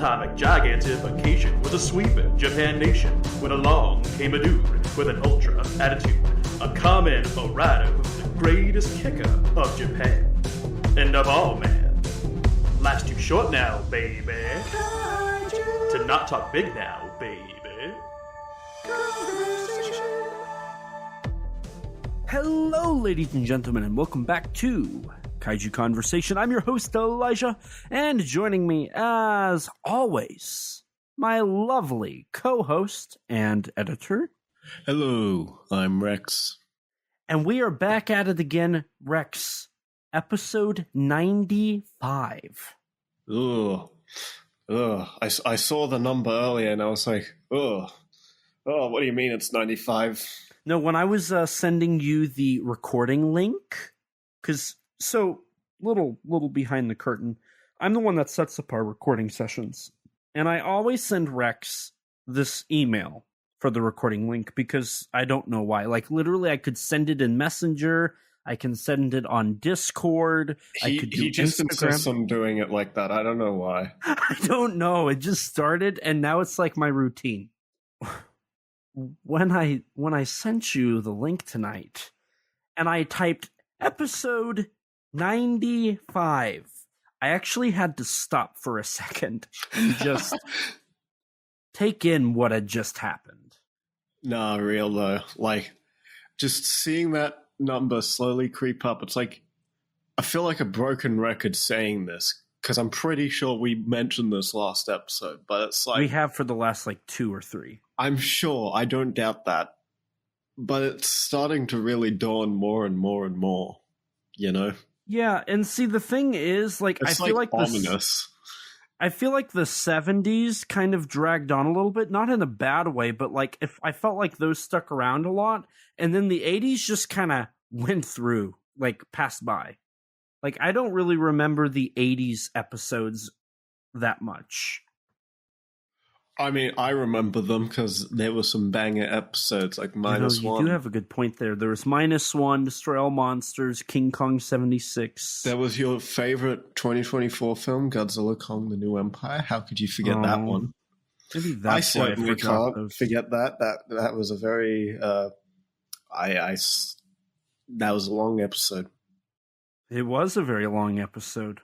atomic gigantification was a sweeping Japan nation when along came a dude with an ultra attitude, a Kamen Rider who's the greatest kicker of Japan. And of all, man, life's too short now, baby, to not talk big now, baby. Hello, ladies and gentlemen, and welcome back to Kaiju Conversation. I'm your host, Elijah, and joining me, as always, my lovely co-host and editor. Hello, I'm Rex. And we are back at it again, Rex, episode 95. Ugh. I saw the number earlier and I was like, ugh. Oh, what do you mean it's 95? No, when I was sending you the recording link, because, little behind the curtain, I'm the one that sets up our recording sessions. And I always send Rex this email for the recording link because I don't know why. Like, literally, I could send it in Messenger. I can send it on Discord. He just insists on doing it like that. I don't know why. I don't know. It just started, and now it's like my routine. When I sent you the link tonight, and I typed episode 95, I actually had to stop for a second and just take in what had just happened. Nah, real though. Like, just seeing that number slowly creep up, it's like, I feel like a broken record saying this, because I'm pretty sure we mentioned this last episode, but it's like... We have for the last, 2 or 3. I'm sure, I don't doubt that. But it's starting to really dawn more and more and more, you know? Yeah, and see, the thing is, it's I feel like ominous. I feel like the 70s kind of dragged on a little bit, not in a bad way, but if I felt like those stuck around a lot, and then the 80s just kind of went through, passed by. I don't really remember the 80s episodes that much. I mean, I remember them because there were some banger episodes, like Minus One. You do have a good point there. There was Minus One, Destroy All Monsters, King Kong 76. That was your favorite 2024 film, Godzilla Kong: The New Empire. How could you forget that one? Maybe that's I certainly can't forget that. That was a very... that was a long episode. It was a very long episode.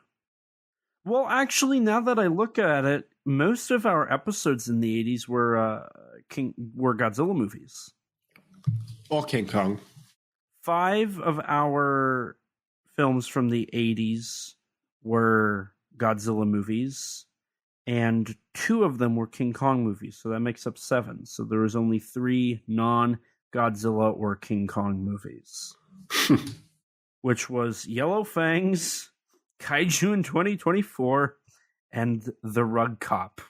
Well, actually, now that I look at it, most of our episodes in the 80s were Godzilla movies. Or King Kong. 5 of our films from the 80s were Godzilla movies, and 2 of them were King Kong movies, so that makes up 7. So there was only 3 non-Godzilla or King Kong movies. Which was Yellow Fangs, Kaiju in 2024, and The Rug Cop.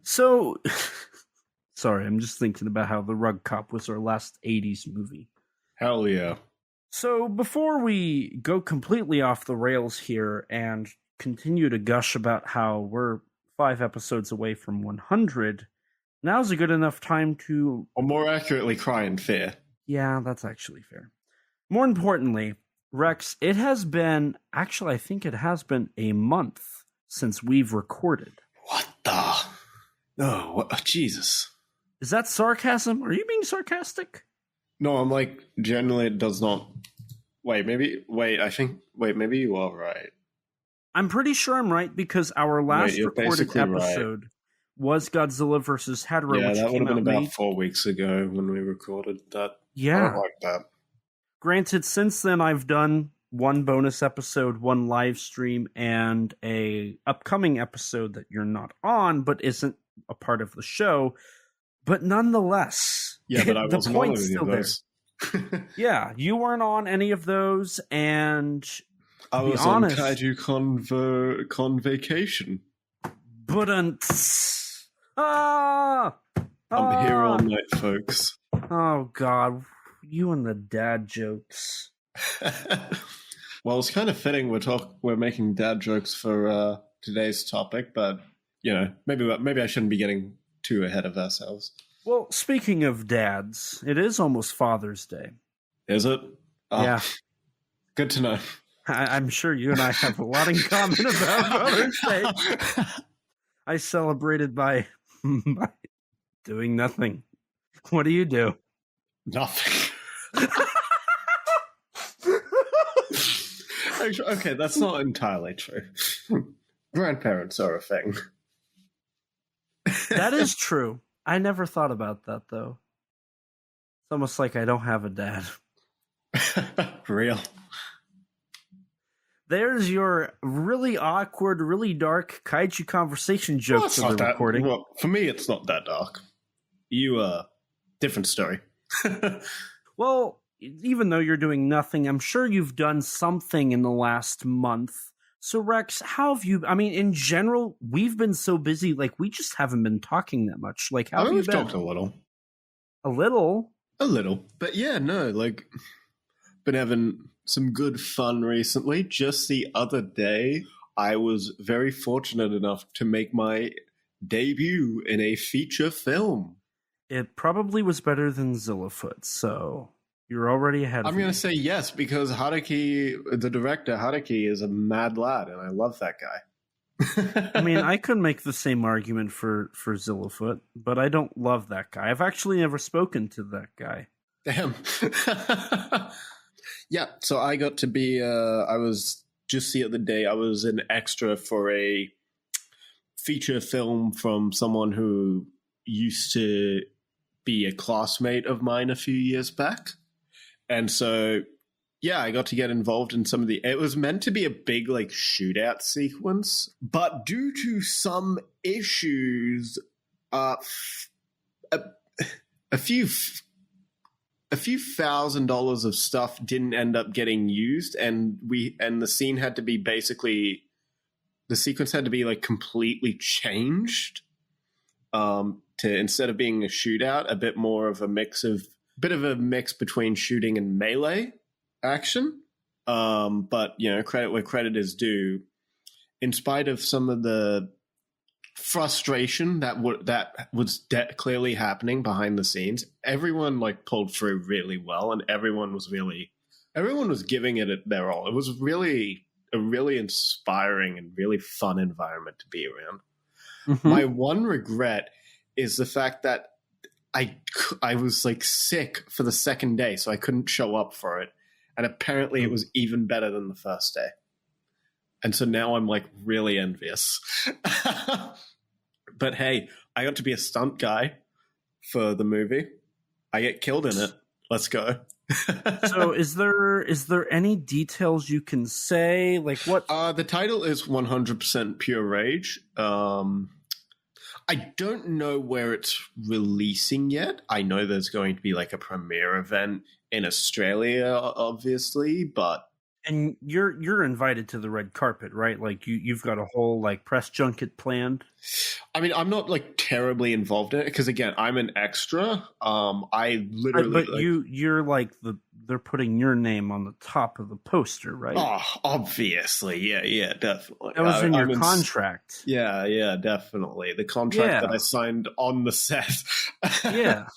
So, sorry, I'm just thinking about how The Rug Cop was our last 80s movie. Hell yeah. So, before we go completely off the rails here and continue to gush about how we're 5 episodes away from 100, now's a good enough time to... Or more accurately, cry in fear. Yeah, that's actually fair. More importantly, Rex, it has been, actually, I think it has been a month since we've recorded. What the? No, what? Jesus. Is that sarcasm? Are you being sarcastic? No, I'm generally it does not. Maybe you are right. I'm pretty sure I'm right because our last recorded episode was Godzilla vs. Hedorah, yeah, which that would came have been out about 4 weeks ago when we recorded that. Yeah. I don't like that. Granted, since then I've done 1 bonus episode, 1 live stream, and a upcoming episode that you're not on, but isn't a part of the show. But nonetheless, yeah, but I the wasn't point's on any still of there. those. Yeah, you weren't on any of those, and I was honest, on Kaiju Con Vacation. But I'm here all night, folks. Oh God, you and the dad jokes. Well, it's kind of fitting we're making dad jokes for today's topic, but maybe I shouldn't be getting too ahead of ourselves. Well, speaking of dads, it is almost Father's Day. Is it? Oh, yeah. Good to know. I'm sure you and I have a lot in common about Father's Day. I celebrated by doing nothing. What do you do? Nothing. Actually, okay, that's not entirely true. Grandparents are a thing. That is true. I never thought about that, though. It's almost like I don't have a dad. Real. There's your really awkward, really dark Kaiju Conversation joke Well, for the recording. Well, for me, it's not that dark. Different story. Well, even though you're doing nothing, I'm sure you've done something in the last month. So, Rex, how have you... I mean, in general, we've been so busy, like, we just haven't been talking that much. Like, how have you we've been? talked a little. A little? A little. But yeah, no, like, been having some good fun recently. Just the other day, I was very fortunate enough to make my debut in a feature film. It probably was better than Zillafoot, so you're already ahead of I'm me. going to say yes, because Haruki, the director, Haruki, is a mad lad, and I love that guy. I mean, I could make the same argument for Zillafoot, but I don't love that guy. I've actually never spoken to that guy. Damn. Yeah, so I got to be, I was just the other day, I was an extra for a feature film from someone who used to be a classmate of mine a few years back. And so, yeah, I got to get involved in some of the... It was meant to be a big, like, shootout sequence, but due to some issues, a few $1,000s of stuff didn't end up getting used, and the scene had to be basically... The sequence had to be, like, completely changed to, instead of being a shootout, a bit more of a mix between shooting and melee action. But, you know, credit where credit is due. In spite of some of the frustration that was clearly happening behind the scenes, everyone, like, pulled through really well, and everyone was giving it their all. It was really a really inspiring and really fun environment to be around. Mm-hmm. My one regret is the fact that I was, like, sick for the second day, so I couldn't show up for it. And apparently it was even better than the first day. And so now I'm, like, really envious. But hey, I got to be a stunt guy for the movie. I get killed in it. Let's go. So is there any details you can say? Like what? The title is 100% Pure Rage. I don't know where it's releasing yet. I know there's going to be, like, a premiere event in Australia, obviously, but... And you're invited to the red carpet, right? Like, you've got a whole, like, press junket planned? I mean, I'm not, like, terribly involved in it, because, again, I'm an extra. I literally... But you're, like, they're putting your name on the top of the poster, right? Oh, obviously. Yeah, definitely. That was in your contract. Yeah, definitely. The contract that I signed on the set. Yeah.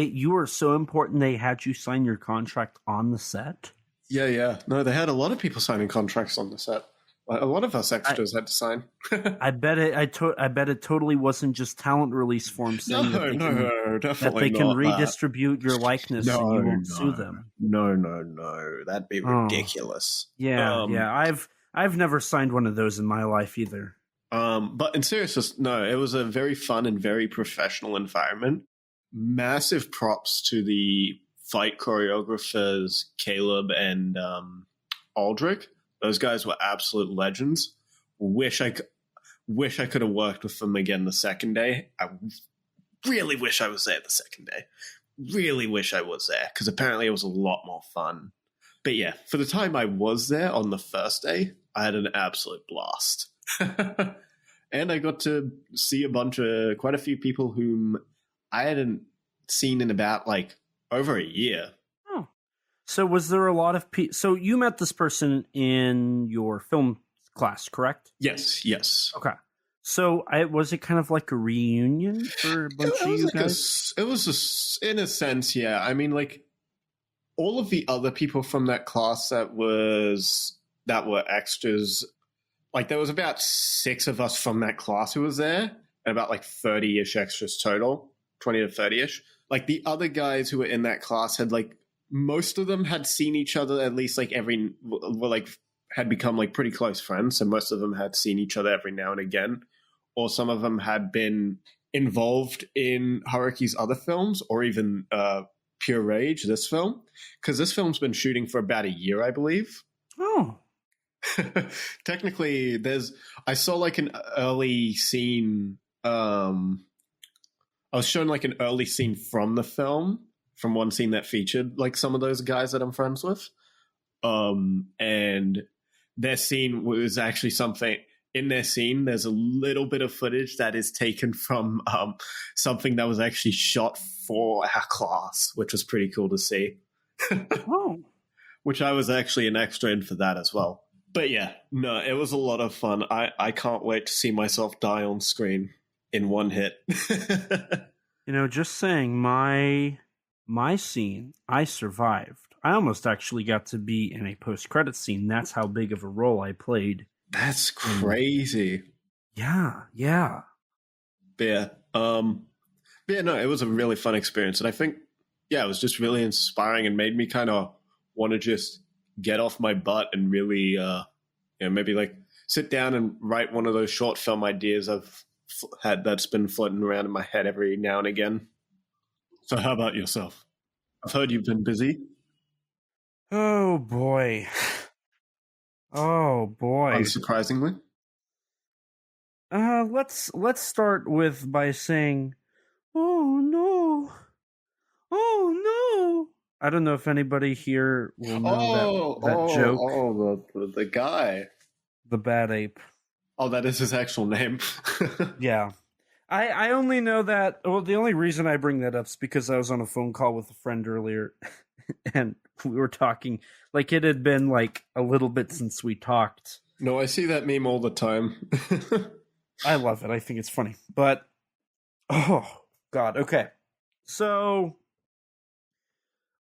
You were so important they had you sign your contract on the set? Yeah. No, they had a lot of people signing contracts on the set. A lot of us extras had to sign. I bet it totally wasn't just talent release forms saying that they can redistribute your likeness and you won't sue them. No. That'd be ridiculous. Yeah. I've never signed one of those in my life either. But in seriousness, no, it was a very fun and very professional environment. Massive props to the fight choreographers, Caleb and Aldrich. Those guys were absolute legends. Wish I could have worked with them again the second day. I really wish I was there the second day. Really wish I was there, because apparently it was a lot more fun. But yeah, for the time I was there on the first day, I had an absolute blast. And I got to see quite a few people whom I hadn't seen in about, like, over a year. Oh. So was there a lot of people? So you met this person in your film class, correct? Yes. Okay. So was it kind of like a reunion for a bunch of you guys? It was in a sense, yeah. I mean, like, all of the other people from that class that were extras like there was about 6 of us from that class who was there, and about like 30-ish extras total, 20 to 30-ish. Like the other guys who were in that class had like, most of them had seen each other at least like were like had become like pretty close friends. So most of them had seen each other every now and again, or some of them had been involved in Haruki's other films, or even Pure Rage, this film, because this film's been shooting for about a year, I believe. Oh. Technically, I saw like an early scene. I was shown like an early scene from the film, from one scene that featured like some of those guys that I'm friends with. And their scene was actually something. In their scene, there's a little bit of footage that is taken from something that was actually shot for our class, which was pretty cool to see. Oh. Which I was actually an extra in for that as well. But yeah, no, it was a lot of fun. I can't wait to see myself die on screen in one hit. Just saying, my scene, I survived. I almost actually got to be in a post-credit scene. That's how big of a role I played. That's crazy. Yeah. But yeah, no, it was a really fun experience. And I think, it was just really inspiring and made me kind of want to just get off my butt and really, maybe like sit down and write one of those short film ideas I've had that's been floating around in my head every now and again. So how about yourself? I've heard you've been busy. Oh, boy. Unsurprisingly. Let's start by saying, oh no. I don't know if anybody here will know that joke. Oh, the guy. The bad ape. Oh, that is his actual name. Yeah. I only know that. Well, the only reason I bring that up is because I was on a phone call with a friend earlier, and we were talking. Like, it had been like a little bit since we talked. No, I see that meme all the time. I love it. I think it's funny. But, oh, God. Okay. So,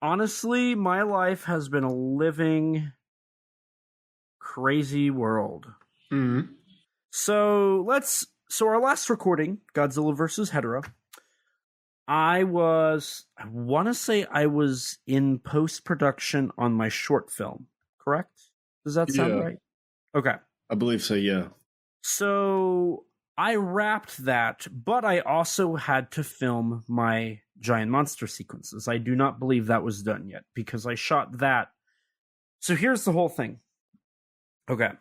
honestly, my life has been a living crazy world. Mm-hmm. So our last recording, Godzilla vs. Hedorah, I want to say I was in post-production on my short film, correct? Does that sound right? Okay. I believe so, yeah. So I wrapped that, but I also had to film my giant monster sequences. I do not believe that was done yet because I shot that. So here's the whole thing. Okay.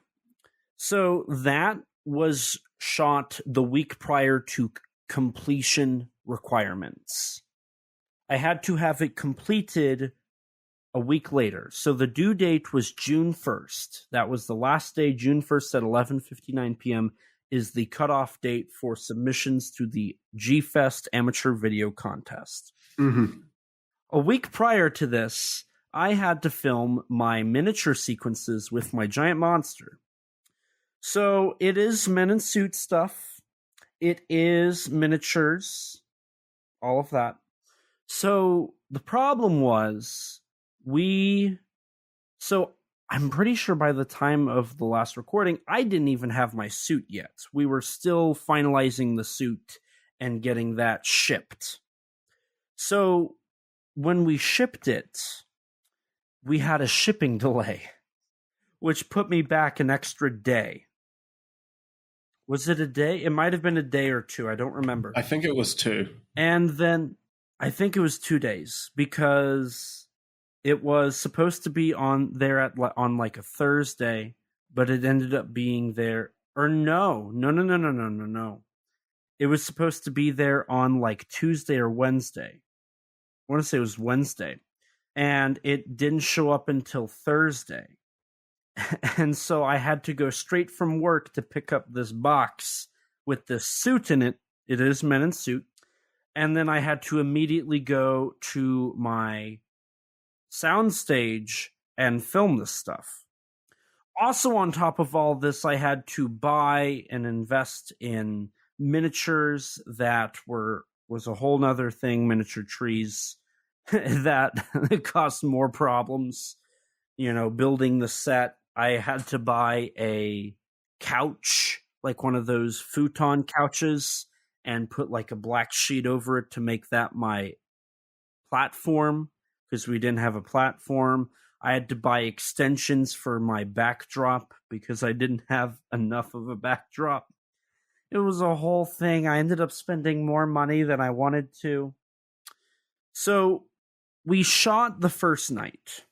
So that was shot the week prior to completion requirements. I had to have it completed a week later. So the due date was June 1st. That was the last day. June 1st at 11:59 p.m. is the cutoff date for submissions to the G-Fest Amateur Video Contest. Mm-hmm. A week prior to this, I had to film my miniature sequences with my giant monster. So it is men in suit stuff. It is miniatures. All of that. So the problem was I'm pretty sure by the time of the last recording, I didn't even have my suit yet. We were still finalizing the suit and getting that shipped. So when we shipped it, we had a shipping delay, which put me back an extra day. Was it a day? It might have been a day or two. I don't remember. I think it was 2. And then I think it was 2 days because it was supposed to be on like a Thursday, but it ended up being there. Or no. It was supposed to be there on like Tuesday or Wednesday. I want to say it was Wednesday. And it didn't show up until Thursday. And so I had to go straight from work to pick up this box with this suit in it. It is men in suit. And then I had to immediately go to my soundstage and film this stuff. Also, on top of all this, I had to buy and invest in miniatures that was a whole nother thing, miniature trees that caused more problems. Building the set. I had to buy a couch, like one of those futon couches, and put like a black sheet over it to make that my platform, because we didn't have a platform. I had to buy extensions for my backdrop because I didn't have enough of a backdrop. It was a whole thing. I ended up spending more money than I wanted to. So we shot the first night.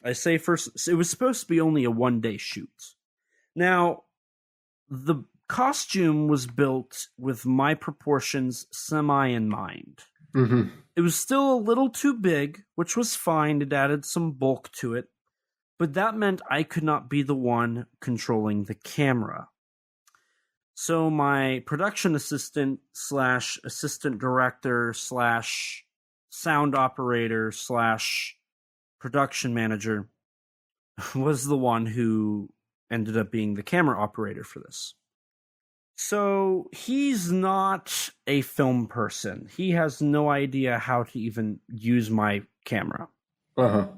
I say first, it was supposed to be only a 1-day shoot. Now, the costume was built with my proportions semi in mind. Mm-hmm. It was still a little too big, which was fine. It added some bulk to it. But that meant I could not be the one controlling the camera. So my production assistant / assistant director / sound operator / production manager was the one who ended up being the camera operator for this. So he's not a film person. He has no idea how to even use my camera. Uh-huh.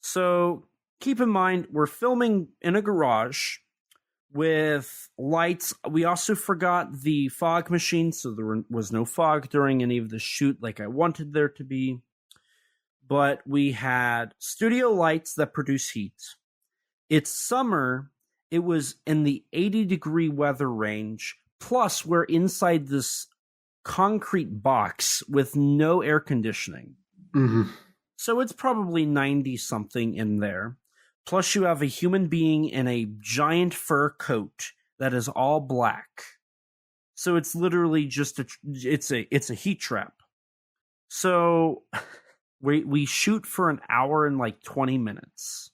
So keep in mind, we're filming in a garage with lights. We also forgot the fog machine, so there was no fog during any of the shoot like I wanted there to be. But we had studio lights that produce heat. It's summer. It was in the 80-degree weather range. Plus, we're inside this concrete box with no air conditioning. Mm-hmm. So it's probably 90-something in there. Plus, you have a human being in a giant fur coat that is all black. So it's literally just it's a heat trap. So we shoot for an hour and like 20 minutes.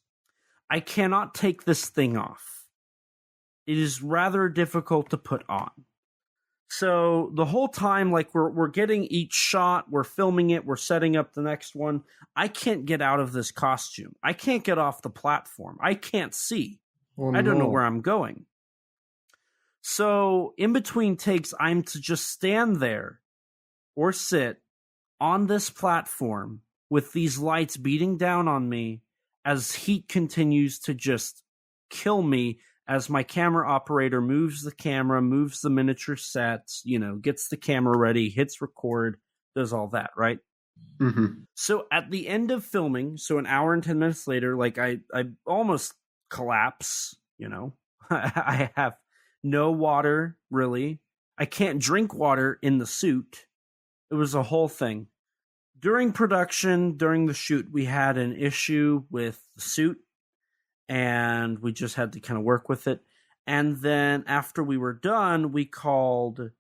I cannot take this thing off. It is rather difficult to put on. So the whole time, like we're getting each shot, we're filming it, we're setting up the next one. I can't get out of this costume. I can't get off the platform. I can't see. Oh, I don't know no. where I'm going. So in between takes, I'm to just stand there or sit on this platform with these lights beating down on me as heat continues to just kill me as my camera operator moves the camera, moves the miniature sets, gets the camera ready, hits record, does all that, right? Mm-hmm. So at the end of filming, so an hour and 10 minutes later, like I almost collapse, I have no water, really. I can't drink water in the suit. It was a whole thing. During production, during the shoot, we had an issue with the suit, and we just had to kind of work with it. And then after we were done, we called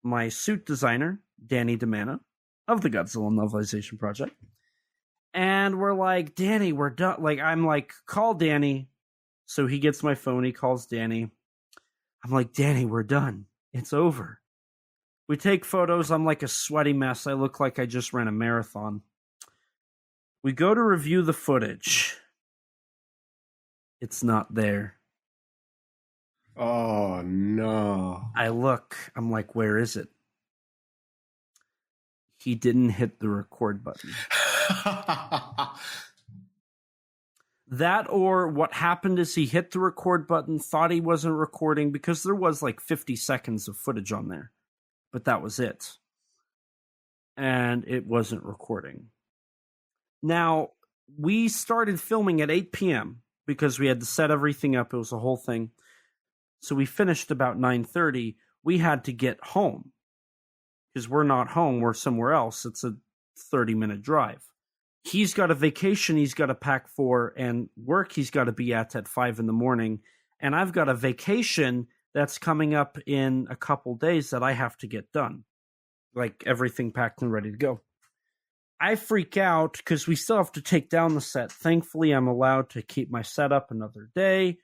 my suit designer, DiManna, of the Godzilla Novelization Project. And we're like, Danny, we're done. Like, I'm like, call Danny. So he gets my phone, he calls Danny. I'm like, Danny, we're done. It's over. We take photos. I'm like a sweaty mess. I look like I just ran a marathon. We go to review the footage. It's not there. Oh, no. I look. I'm like, where is it? He didn't hit the record button. That, or what happened is he hit the record button, thought he wasn't recording, because there was like 50 seconds of footage on there. But that was it. And it wasn't recording. Now, we started filming at 8 p.m. because we had to set everything up. It was a whole thing. So we finished about 9:30. We had to get home because we're not home. We're somewhere else. It's a 30-minute drive. He's got a vacation he's got to pack for, and work he's got to be at 5 in the morning. And I've got a vacation that's coming up in a couple days that I have to get done. Like everything packed and ready to go. I freak out because we still have to take down the set. Thankfully, I'm allowed to keep my setup another day.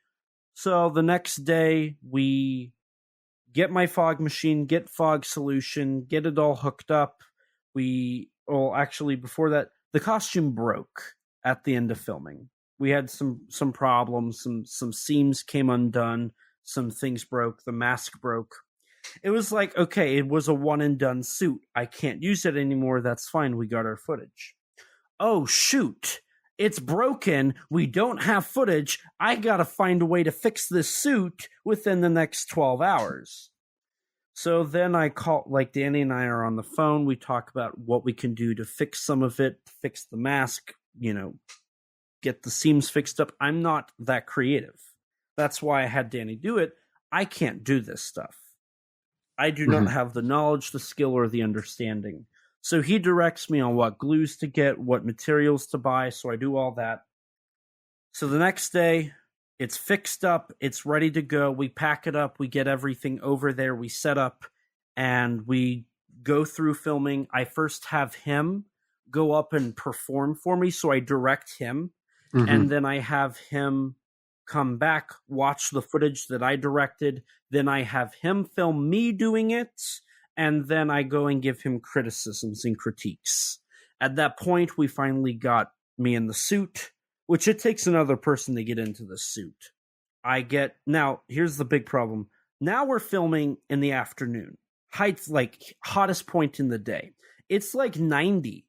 So the next day, we get my fog machine, get fog solution, get it all hooked up. Actually, before that, the costume broke at the end of filming. We had some problems, some seams came undone, some things broke, the mask broke. It was like, okay, it was a one and done suit. I can't use it anymore. That's fine. We got our footage. Oh, shoot. it's broken. We don't have footage. I got to find a way to fix this suit within the next 12 hours. So then I call, like Danny and I are on the phone. We talk about what we can do to fix some of it, fix the mask, get the seams fixed up. I'm not that creative. That's why I had Danny do it. I can't do this stuff. I do not have the knowledge, the skill, or the understanding. So he directs me on what glues to get, what materials to buy. So I do all that. So the next day, it's fixed up. It's ready to go. We pack it up. We get everything over there. We set up and we go through filming. I first have him go up and perform for me. So I direct him. And then I have him come back, watch the footage that I directed. Then I have him film me doing it. And then I go and give him criticisms and critiques. At that point, we finally got me in the suit, which it takes another person to get into the suit. Now, here's the big problem. Now we're filming in the afternoon. Hottest point in the day. It's like 90.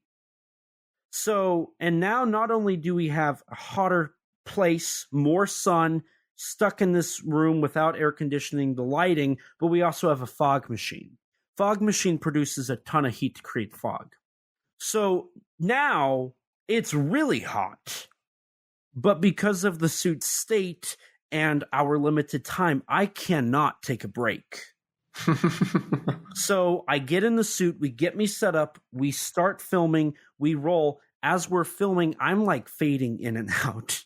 So, and now not only do we have a hotter place, more sun, stuck in this room without air conditioning, the lighting, but we also have a fog machine. Fog machine produces a ton of heat to create fog. So now it's really hot. But because of the suit's state and our limited time, I cannot take a break. So I get in the suit, we get me set up, we start filming, we roll. As we're filming, I'm like fading in and out.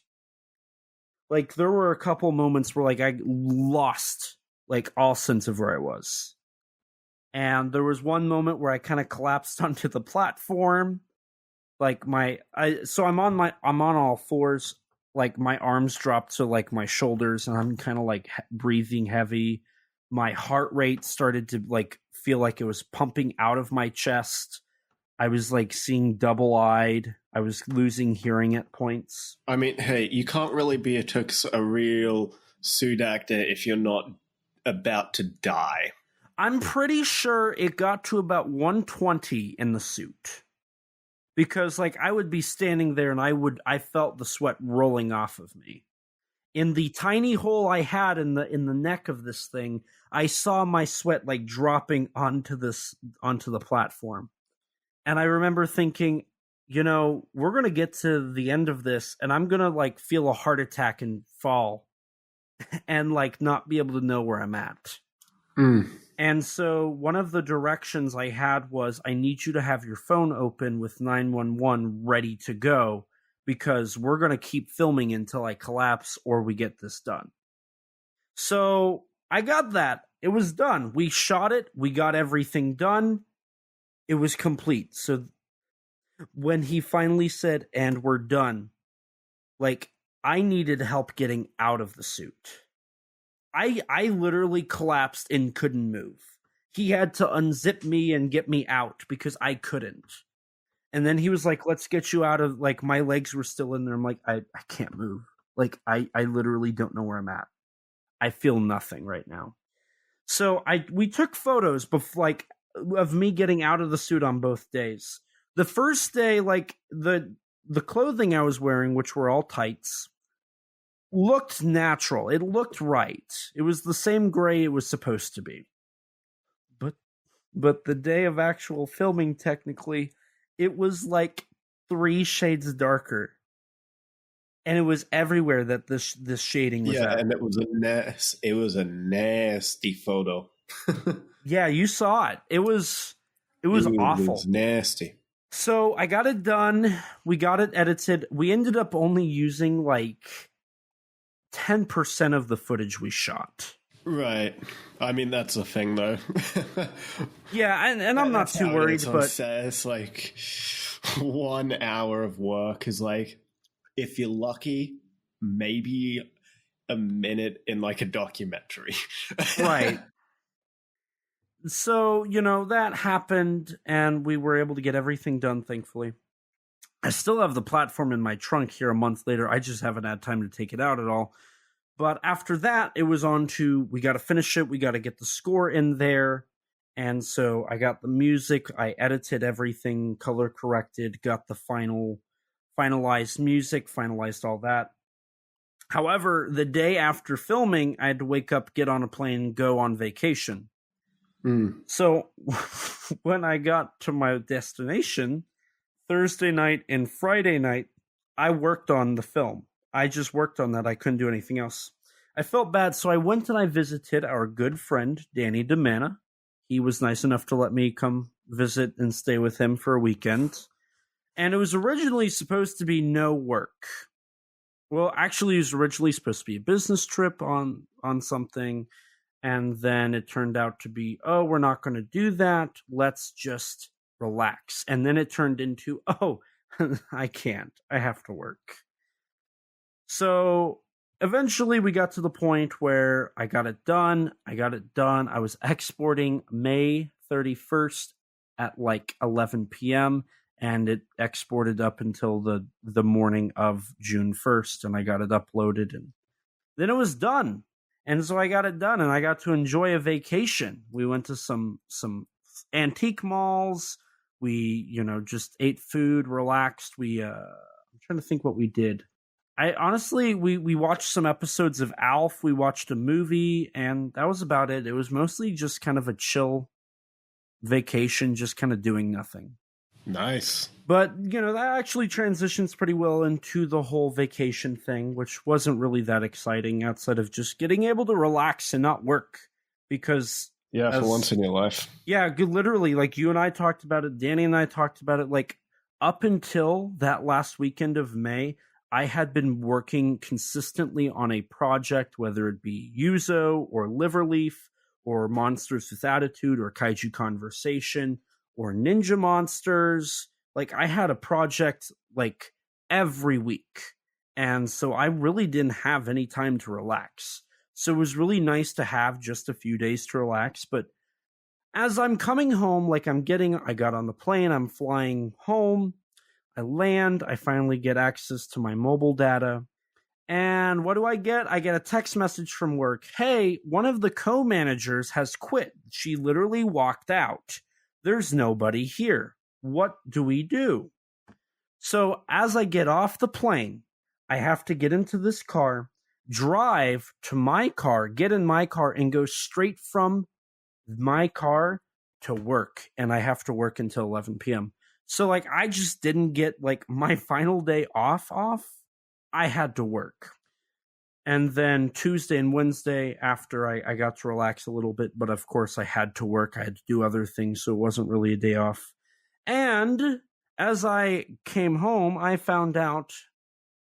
Like there were a couple moments where like I lost like all sense of where I was. And there was one moment where I kind of collapsed onto the platform. Like I'm on all fours, like my arms dropped to like my shoulders and I'm kind of like breathing heavy. My heart rate started to like feel like it was pumping out of my chest. I was like seeing double-eyed. I was losing hearing at points. I mean, hey, you can't really be a real suit actor if you're not about to die. I'm pretty sure it got to about 120 in the suit. Because like I would be standing there and I felt the sweat rolling off of me. In the tiny hole I had in the neck of this thing, I saw my sweat like dropping onto the platform. And I remember thinking, we're going to get to the end of this and I'm going to like feel a heart attack and fall and like not be able to know where I'm at. And so one of the directions I had was, I need you to have your phone open with 911 ready to go because we're going to keep filming until I collapse or we get this done. So I got that. It was done. We shot it. We got everything done. It was complete. So when he finally said, and we're done, like I needed help getting out of the suit. I literally collapsed and couldn't move. He had to unzip me and get me out because I couldn't. And then he was like, let's get you out of, like, my legs were still in there. I'm like, I can't move. Like, I literally don't know where I'm at. I feel nothing right now. So we took photos of me getting out of the suit on both days. The first day, like, the clothing I was wearing, which were all tights, looked natural. It looked right. It was the same gray it was supposed to be. But the day of actual filming, technically, it was like 3 shades darker. And it was everywhere that this shading was at. Yeah, and it was a nasty photo. Yeah, you saw it. It was awful. It was nasty. So I got it done. We got it edited. We ended up only using like 10% of the footage we shot. Right. I mean, that's the thing, though. Yeah, and I'm not too worried, but it's like 1 hour of work is like, if you're lucky, maybe a minute in like a documentary. Right. So, that happened, and we were able to get everything done, thankfully. I still have the platform in my trunk here a month later. I just haven't had time to take it out at all. But after that, it was on to, we got to finish it. We got to get the score in there. And so I got the music. I edited everything, color corrected, got the final finalized music, finalized all that. However, the day after filming, I had to wake up, get on a plane, and go on vacation. So when I got to my destination, Thursday night and Friday night, I worked on the film. I just worked on that. I couldn't do anything else. I felt bad, so I went and I visited our good friend, Danny DiManna. He was nice enough to let me come visit and stay with him for a weekend. And it was originally supposed to be no work. Well, actually, it was originally supposed to be a business trip on something. And then it turned out to be, oh, we're not going to do that. Let's just relax. And then it turned into, oh, I can't. I have to work. So eventually we got to the point where I got it done. I was exporting May 31st at like 11 p.m. and it exported up until the morning of June 1st, and I got it uploaded, and then it was done. And so I got it done, and I got to enjoy a vacation. We went to some antique malls. We, just ate food, relaxed. I'm trying to think what we did. We watched some episodes of Alf. We watched a movie, and that was about it. It was mostly just kind of a chill vacation, just kind of doing nothing. Nice. But, that actually transitions pretty well into the whole vacation thing, which wasn't really that exciting outside of just getting able to relax and not work. Because... yeah, for once in your life. Yeah, literally, like you and I talked about it, Danny and I talked about it, like up until that last weekend of May, I had been working consistently on a project, whether it be Yuzo or Liverleaf or Monsters with Attitude or Kaiju Conversation or Ninja Monsters. Like I had a project like every week. And so I really didn't have any time to relax. So it was really nice to have just a few days to relax. But as I'm coming home, like I got on the plane, I'm flying home, I land, I finally get access to my mobile data. And what do I get? I get a text message from work. Hey, one of the co-managers has quit. She literally walked out. There's nobody here. What do we do? So as I get off the plane, I have to get into this car, drive to my car, get in my car, and go straight from my car to work. And I have to work until 11 p.m. So, like, I just didn't get, like, my final day off. I had to work. And then Tuesday and Wednesday, after I got to relax a little bit, but of course I had to work. I had to do other things, so it wasn't really a day off. And as I came home, I found out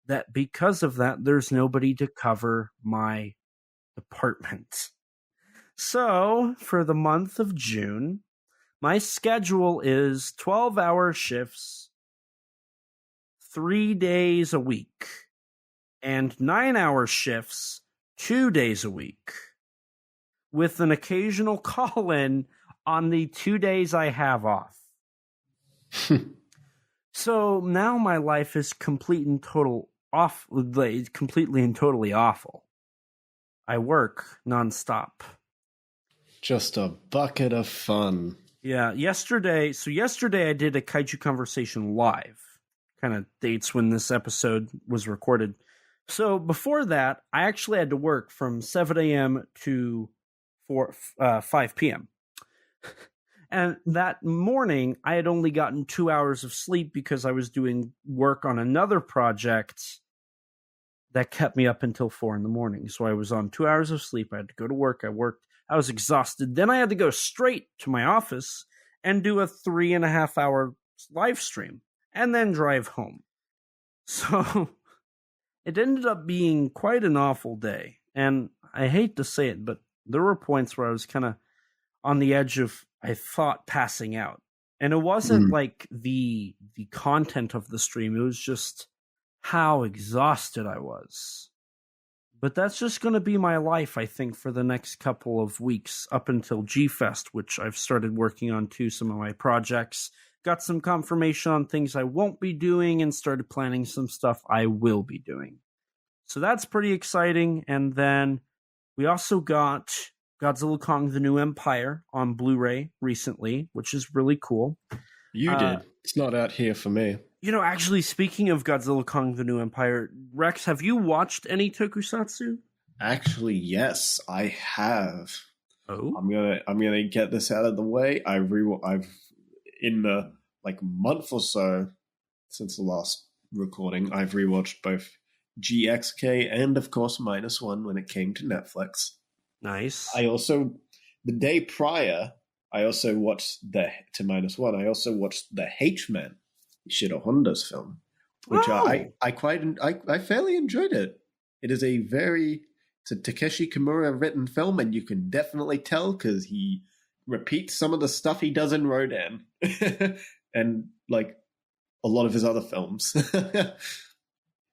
that because of that, there's nobody to cover my department. So, for the month of June, my schedule is 12-hour shifts, 3 days a week, and 9-hour shifts 2 days a week, with an occasional call-in on the 2 days I have off. So now my life is completely and totally awful. I work nonstop. Just a bucket of fun. Yeah, yesterday I did a Kaiju Conversation live. Kind of dates when this episode was recorded. So before that, I actually had to work from 7 a.m. to 5 p.m. And that morning, I had only gotten 2 hours of sleep because I was doing work on another project that kept me up until 4 a.m. So I was on 2 hours of sleep. I had to go to work. I worked. I was exhausted. Then I had to go straight to my office and do a 3.5 hour live stream and then drive home. So it ended up being quite an awful day. And I hate to say it, but there were points where I was kind of on the edge of, I thought, passing out. And it wasn't like the content of the stream. It was just how exhausted I was. But that's just going to be my life, I think, for the next couple of weeks up until G-Fest, which I've started working on too, some of my projects. Got some confirmation on things I won't be doing and started planning some stuff I will be doing. So that's pretty exciting. And then we also got Godzilla Kong: The New Empire on Blu-ray recently, which is really cool. You did. It's not out here for me. Actually, speaking of Godzilla Kong the New Empire, Rex, have you watched any Tokusatsu? Actually, yes, I have. Oh, I'm gonna get this out of the way. I've in the month or so since the last recording, I've rewatched both GXK and of course -1 when it came to Netflix. nice. I also the day prior, I also watched to -1. I also watched the H-Man, Shiro Honda's film, which I fairly enjoyed it. It is it's a Takeshi Kimura written film, and you can definitely tell because he repeats some of the stuff he does in Rodan and a lot of his other films.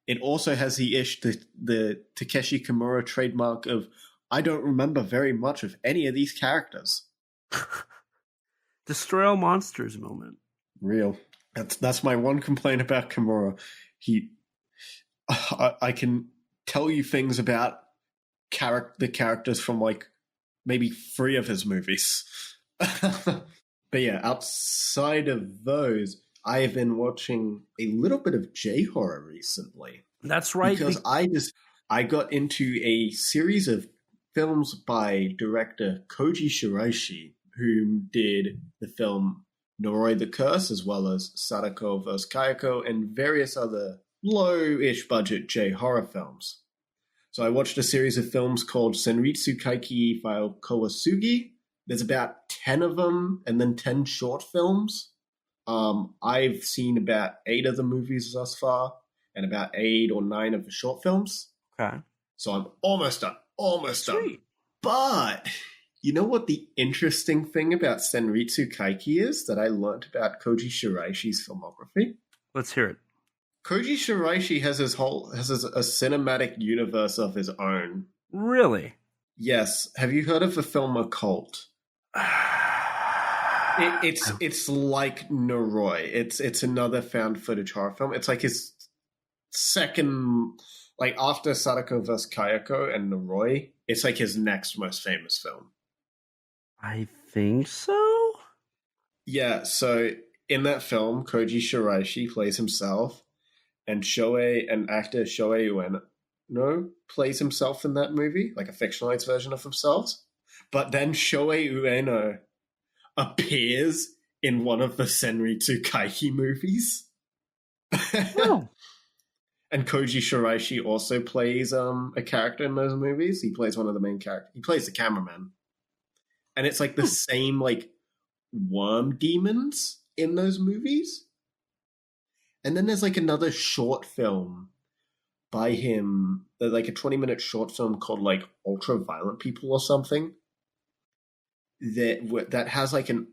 It also has the Takeshi Kimura trademark of I don't remember very much of any of these characters. Destroy all monsters moment. Real. That's my one complaint about Kimura. I can tell you things about the characters from maybe 3 of his movies. But yeah, outside of those, I have been watching a little bit of J-horror recently. That's right. Because I got into a series of films by director Koji Shiraishi, who did the film Noroi the Curse, as well as Sadako vs. Kayako, and various other low-ish budget J-horror films. So I watched a series of films called Senritsu Kaiki File Kawasugi. There's about 10 of them, and then 10 short films. I've seen about 8 of the movies thus far, and about 8 or 9 of the short films. Okay. So I'm almost done. Done. But you know what the interesting thing about Senritsu Kaiki is that I learned about Koji Shiraishi's filmography? Let's hear it. Koji Shiraishi has a cinematic universe of his own. Really? Yes. Have you heard of the film Occult? It's like Noroi. It's another found footage horror film. It's like his second, after Sadako vs. Kayako and Noroi, it's like his next most famous film. I think so. Yeah. So in that film, Koji Shiraishi plays himself. And actor Shohei Ueno plays himself in that movie, like a fictionalized version of himself. But then Shohei Ueno appears in one of the Senritsu Kaiki movies. Oh. And Koji Shiraishi also plays a character in those movies. He plays one of the main characters. He plays the cameraman. And it's the same worm demons in those movies. And then there's another short film by him, a 20-minute short film called Ultra Violent People or something. That has an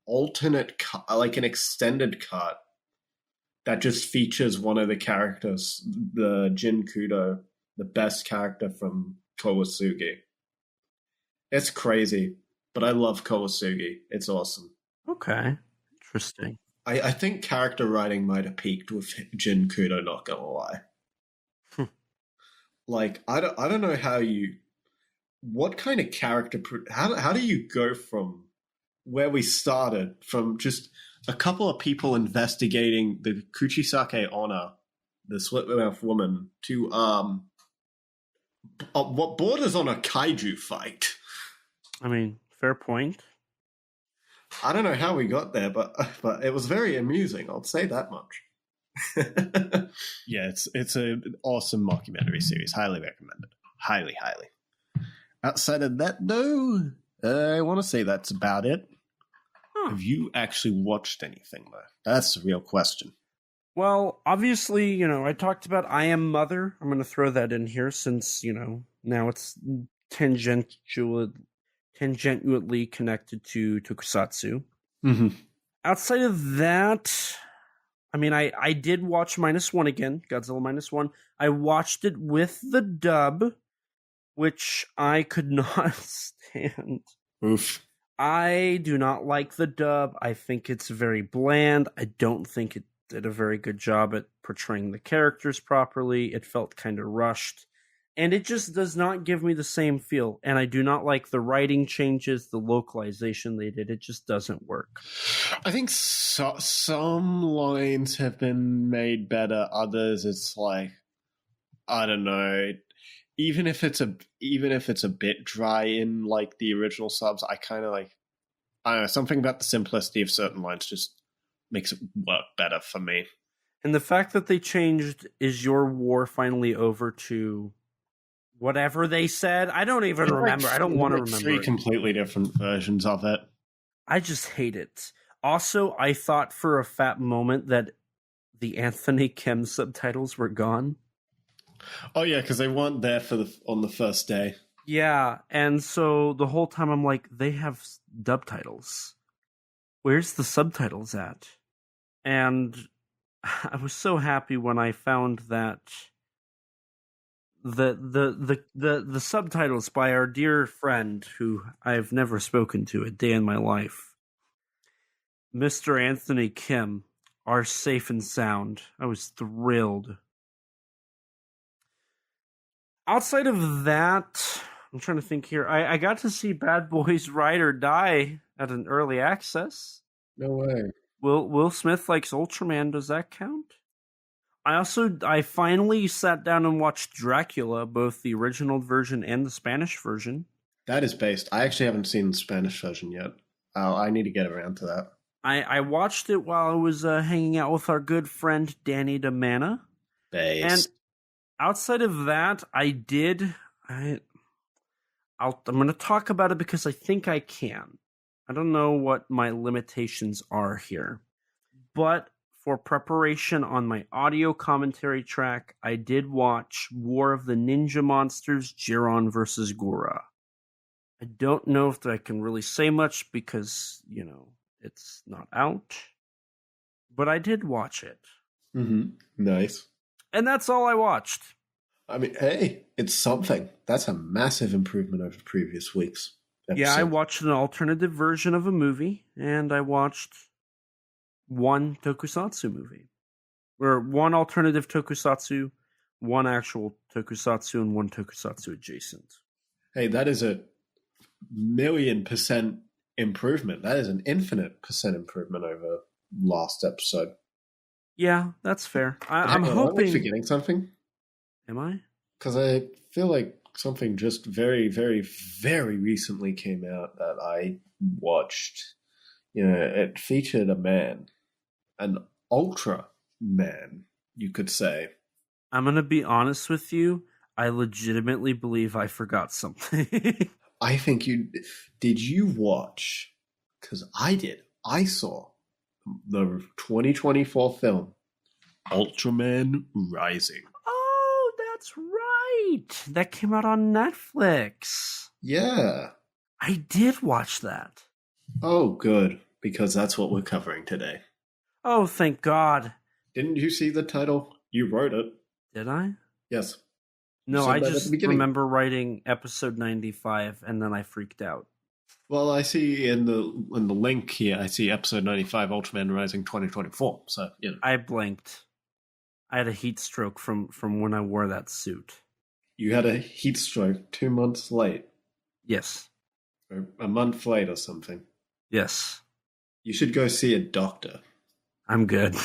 alternate cut, an extended cut that just features one of the characters, the Jin Kudo, the best character from Kawasugi. It's crazy, but I love Kawasugi. It's awesome. Okay. Interesting. I think character writing might have peaked with Jin Kudo, not gonna lie. I don't know what kind of character, how do you go from where we started, from just a couple of people investigating the Kuchisake Onna, the split-mouth woman, to what borders on a kaiju fight? I mean, fair point. I don't know how we got there, but it was very amusing. I'll say that much. Yeah, it's an awesome mockumentary series. Highly recommended. Highly. Outside of that, though, I want to say that's about it. Have you actually watched anything, though? That's the real question. Well, obviously, I talked about I Am Mother. I'm going to throw that in here since, now it's tangentially connected to Tokusatsu. Mm-hmm. Outside of that, I mean, I did watch -1 again, Godzilla -1. I watched it with the dub, which I could not stand. Oof. I do not like the dub. I think it's very bland. I don't think it did a very good job at portraying the characters properly. It felt kind of rushed. And it just does not give me the same feel. And I do not like the writing changes, the localization they did. It just doesn't work. I think some lines have been made better. Others, it's like, I don't know. Even if it's a bit dry in like the original subs, I kind of like, I don't know, something about the simplicity of certain lines just makes it work better for me. And the fact that they changed "Is your war finally over" to whatever they said, I don't even remember. I don't want to remember. Three completely different versions of it. I just hate it. Also, I thought for a fat moment that the Anthony Kim subtitles were gone. Oh yeah, because they weren't there on the first day. Yeah, and so the whole time I'm like, they have dub titles. Where's the subtitles at? And I was so happy when I found that the subtitles by our dear friend who I've never spoken to a day in my life, Mr. Anthony Kim, are safe and sound. I was thrilled. Outside of that, I'm trying to think here. I got to see Bad Boys Ride or Die at an early access. No way. Will Smith likes Ultraman. Does that count? I finally sat down and watched Dracula, both the original version and the Spanish version. That is based. I actually haven't seen the Spanish version yet. I need to get around to that. I watched it while I was hanging out with our good friend Danny DiManna. Based. And outside of that, I'm going to talk about it because I think I can. I don't know what my limitations are here. But for preparation on my audio commentary track, I did watch War of the Ninja Monsters, Jiron vs. Gura. I don't know if I can really say much because, it's not out. But I did watch it. Mm-hmm. Nice. And that's all I watched. I mean, hey, it's something. That's a massive improvement over previous weeks. Yeah, I watched an alternative version of a movie, and I watched one tokusatsu movie. Or one alternative tokusatsu, one actual tokusatsu, and one tokusatsu adjacent. Hey, that is a 1,000,000% improvement. That is an infinite percent improvement over last episode. Yeah, that's fair. I'm hoping... Am I forgetting something? Am I? Because I feel like something just very, very, very recently came out that I watched. It featured a man. An ultra man, you could say. I'm going to be honest with you. I legitimately believe I forgot something. I think you... Did you watch? Because I did. I saw the 2024 film, Ultraman Rising. Oh, that's right. That came out on Netflix. Yeah. I did watch that. Oh, good. Because that's what we're covering today. Oh, thank God. Didn't you see the title? You wrote it. Did I? Yes. No, I just remember writing episode 95 and then I freaked out. Well, I see in the link here, I see episode 95, Ultraman Rising 2024. So, I blinked. I had a heat stroke from when I wore that suit. You had a heat stroke 2 months late. Yes. Or a month late or something. Yes. You should go see a doctor. I'm good.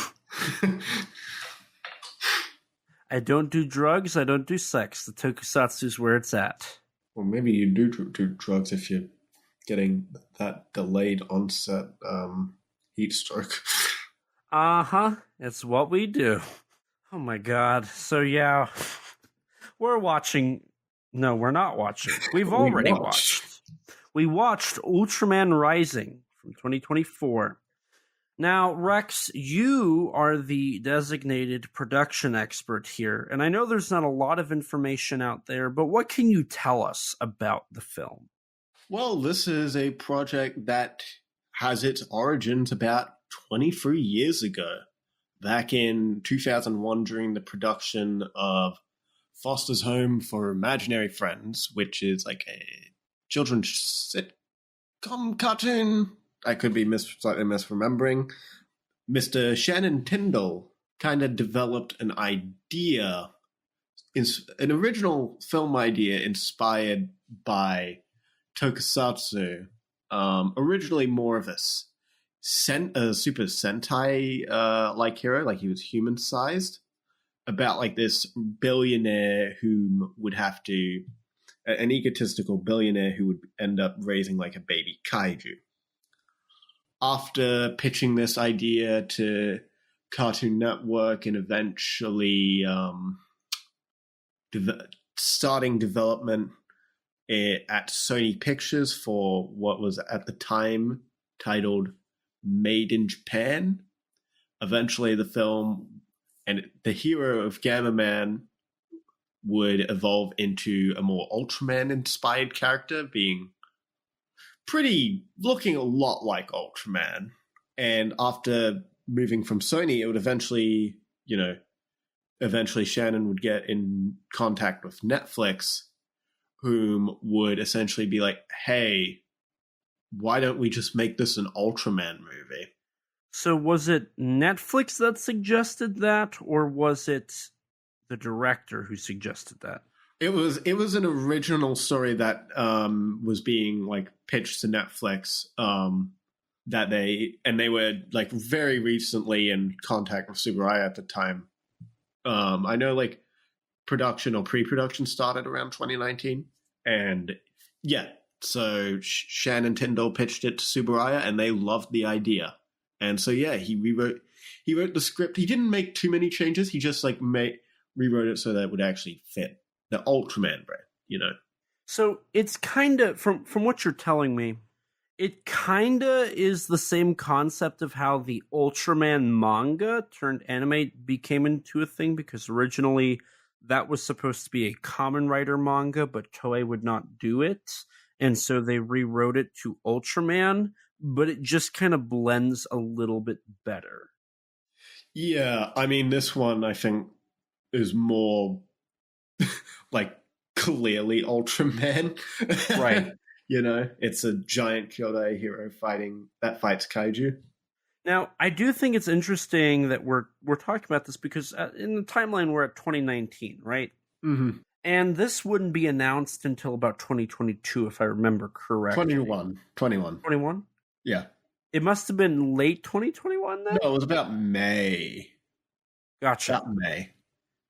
I don't do drugs. I don't do sex. The tokusatsu's where it's at. Well, maybe you do drugs if you're getting that delayed onset heat stroke. Uh-huh. It's what we do. Oh, my God. So, yeah. We're watching... No, we're not watching. We've already watched. We watched Ultraman Rising from 2024. Now, Rex, you are the designated production expert here, and I know there's not a lot of information out there, but what can you tell us about the film? Well, this is a project that has its origins about 23 years ago, back in 2001 during the production of Foster's Home for Imaginary Friends, which is like a children's sitcom cartoon. I could be slightly misremembering. Mr. Shannon Tyndall kind of developed an idea an original film idea inspired by Tokusatsu. Originally more of a Super Sentai like hero, like he was human sized, about like this billionaire who would have to an egotistical billionaire who would end up raising like a baby kaiju. After pitching this idea to Cartoon Network and eventually starting development at Sony Pictures for what was at the time titled Made in Japan. Eventually the film and the hero of Gamera would evolve into a more Ultraman-inspired character, looking a lot like Ultraman. And after moving from Sony, it would eventually Shannon would get in contact with Netflix, whom would essentially be like, hey, why don't we just make this an Ultraman movie? So was it Netflix that suggested that, or was it the director who suggested that? It was an original story that was being like pitched to Netflix. That they were like very recently in contact with Tsuburaya at the time. I know like production or pre-production started around 2019, and yeah, so Shannon Tyndall pitched it to Tsuburaya, and they loved the idea, and so yeah, he wrote the script. He didn't make too many changes. He just like rewrote it so that it would actually fit the Ultraman brand, So it's kind of from what you're telling me, it kind of is the same concept of how the Ultraman manga turned anime became into a thing, because originally that was supposed to be a Kamen Rider manga, but Toei would not do it. And so they rewrote it to Ultraman, but it just kind of blends a little bit better. Yeah, I mean, this one I think is more like clearly Ultraman. Right. It's a giant Kyodai hero that fights kaiju. Now, I do think it's interesting that we're talking about this because in the timeline we're at 2019, right? Mm-hmm. And this wouldn't be announced until about 2022, if I remember correctly. 21? Yeah. It must have been late 2021 then? No, it was about May. Gotcha. About May.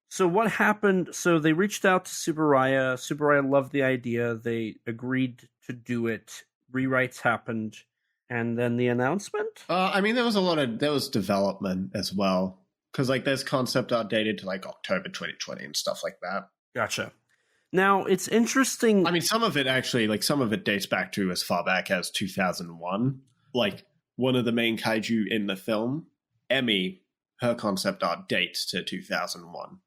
So what happened? So they reached out to Tsuburaya. Tsuburaya loved the idea. They agreed to do it. Rewrites happened. And then the announcement? I mean, there was development as well. Because like there's concept art dated to like October 2020 and stuff like that. Gotcha. Now, it's interesting. I mean, some of it dates back to as far back as 2001. Like one of the main kaiju in the film, Emmy, her concept art dates to 2001.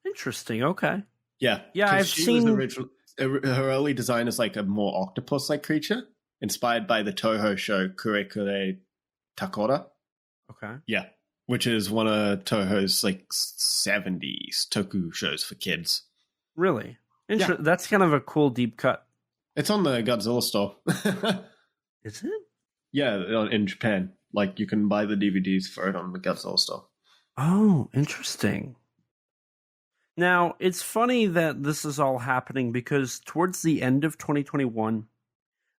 Interesting. Okay. Yeah. Yeah, I've seen her early design is like a more octopus-like creature, inspired by the Toho show Kurekure Takora. Okay. Yeah, which is one of Toho's like 70s toku shows for kids. Really? Yeah. That's kind of a cool deep cut. It's on the Godzilla store. Is it? Yeah, in Japan. Like you can buy the DVDs for it on the Godzilla store. Oh, interesting. Now, it's funny that this is all happening because towards the end of 2021,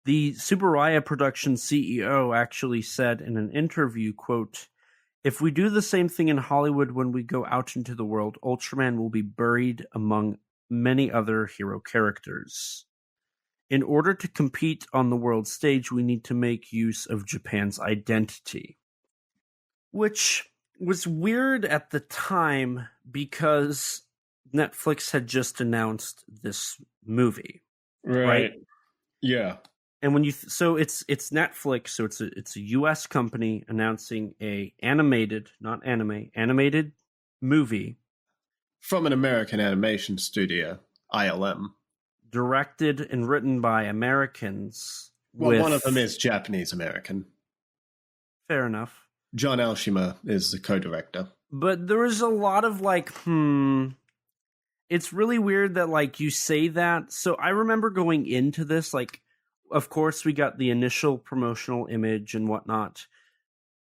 the Tsuburaya production CEO actually said in an interview, quote, "If we do the same thing in Hollywood when we go out into the world, Ultraman will be buried among many other hero characters. In order to compete on the world stage, we need to make use of Japan's identity." Which was weird at the time because Netflix had just announced this movie, right? Yeah. And when so it's Netflix, so it's a US company announcing a animated movie from an American animation studio, ILM, directed and written by Americans. Well, one of them is Japanese American. Fair enough. John Elshima is the co-director. But there is a lot of like, it's really weird that like you say that. So I remember going into this, like, of course we got the initial promotional image and whatnot.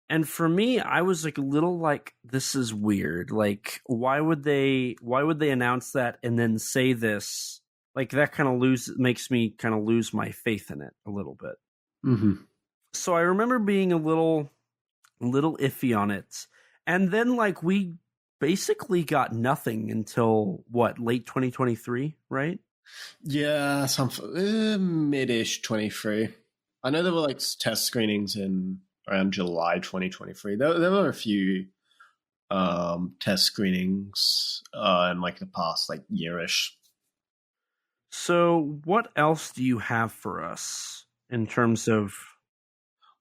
And for me, I was like a little like, this is weird. Like, why would they announce that and then say this? Like, that kind of makes me kind of lose my faith in it a little bit. Mm-hmm. So I remember being a little iffy on it. And then like we basically got nothing until what, late 2023, right? Yeah, some mid-ish 23. I know there were like test screenings in around July 2023. There were a few test screenings in like the past like yearish. So what else do you have for us in terms of?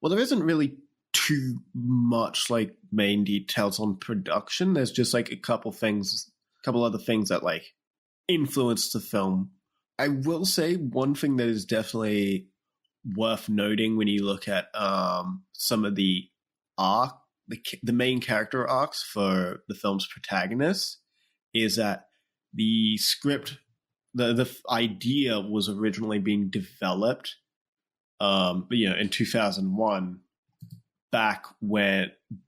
Well, there isn't really too much like main details on production. There's just like a couple other things that like influenced the film. I will say one thing that is definitely worth noting when you look at some of the main character arcs for the film's protagonists is that the script, the idea was originally being developed, in 2001, back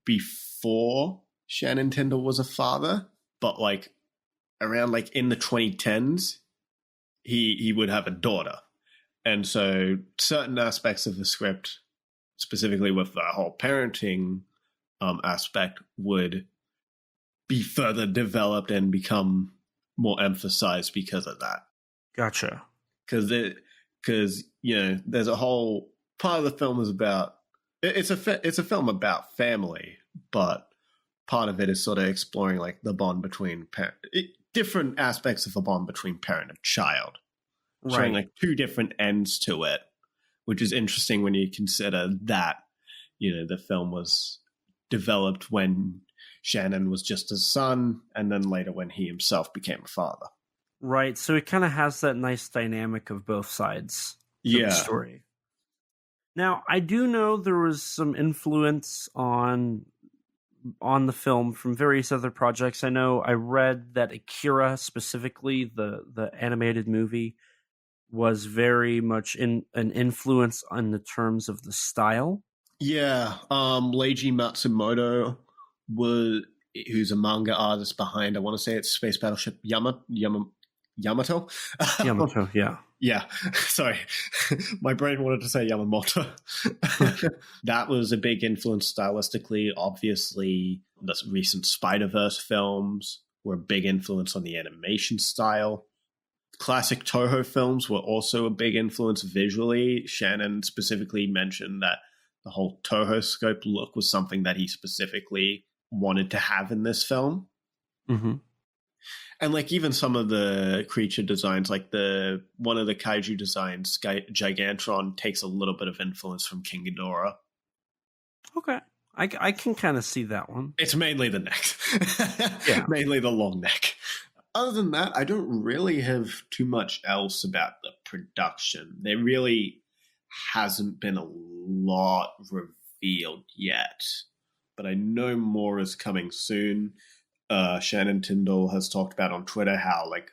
before Shannon Tyndall was a father, but like around like in the 2010s, he would have a daughter. And so certain aspects of the script, specifically with the whole parenting aspect, would be further developed and become more emphasized because of that. Gotcha. Because there's a whole part of the film is about it's a film about family, but part of it is sort of exploring like the bond between different aspects of the bond between parent and child, showing like two different ends to it, which is interesting when you consider that the film was developed when Shannon was just a son, and then later when he himself became a father. Right, so it kind of has that nice dynamic of both sides of the story. Now, I do know there was some influence on the film from various other projects. I know I read that Akira, specifically the animated movie, was very much an influence on the terms of the style. Yeah, Leiji Matsumoto, who's a manga artist behind, I want to say it's Space Battleship Yamato. Yamato, yeah. Yeah, sorry. My brain wanted to say Yamamoto. That was a big influence stylistically. Obviously, the recent Spider-Verse films were a big influence on the animation style. Classic Toho films were also a big influence visually. Shannon specifically mentioned that the whole Toho scope look was something that he specifically wanted to have in this film. Mm-hmm. And like even some of the creature designs, like one of the kaiju designs, Gigantron, takes a little bit of influence from King Ghidorah. Okay. I can kind of see that one. It's mainly the neck. Yeah. Mainly the long neck. Other than that, I don't really have too much else about the production. There really hasn't been a lot revealed yet, but I know more is coming soon. Shannon Tyndall has talked about on Twitter how, like,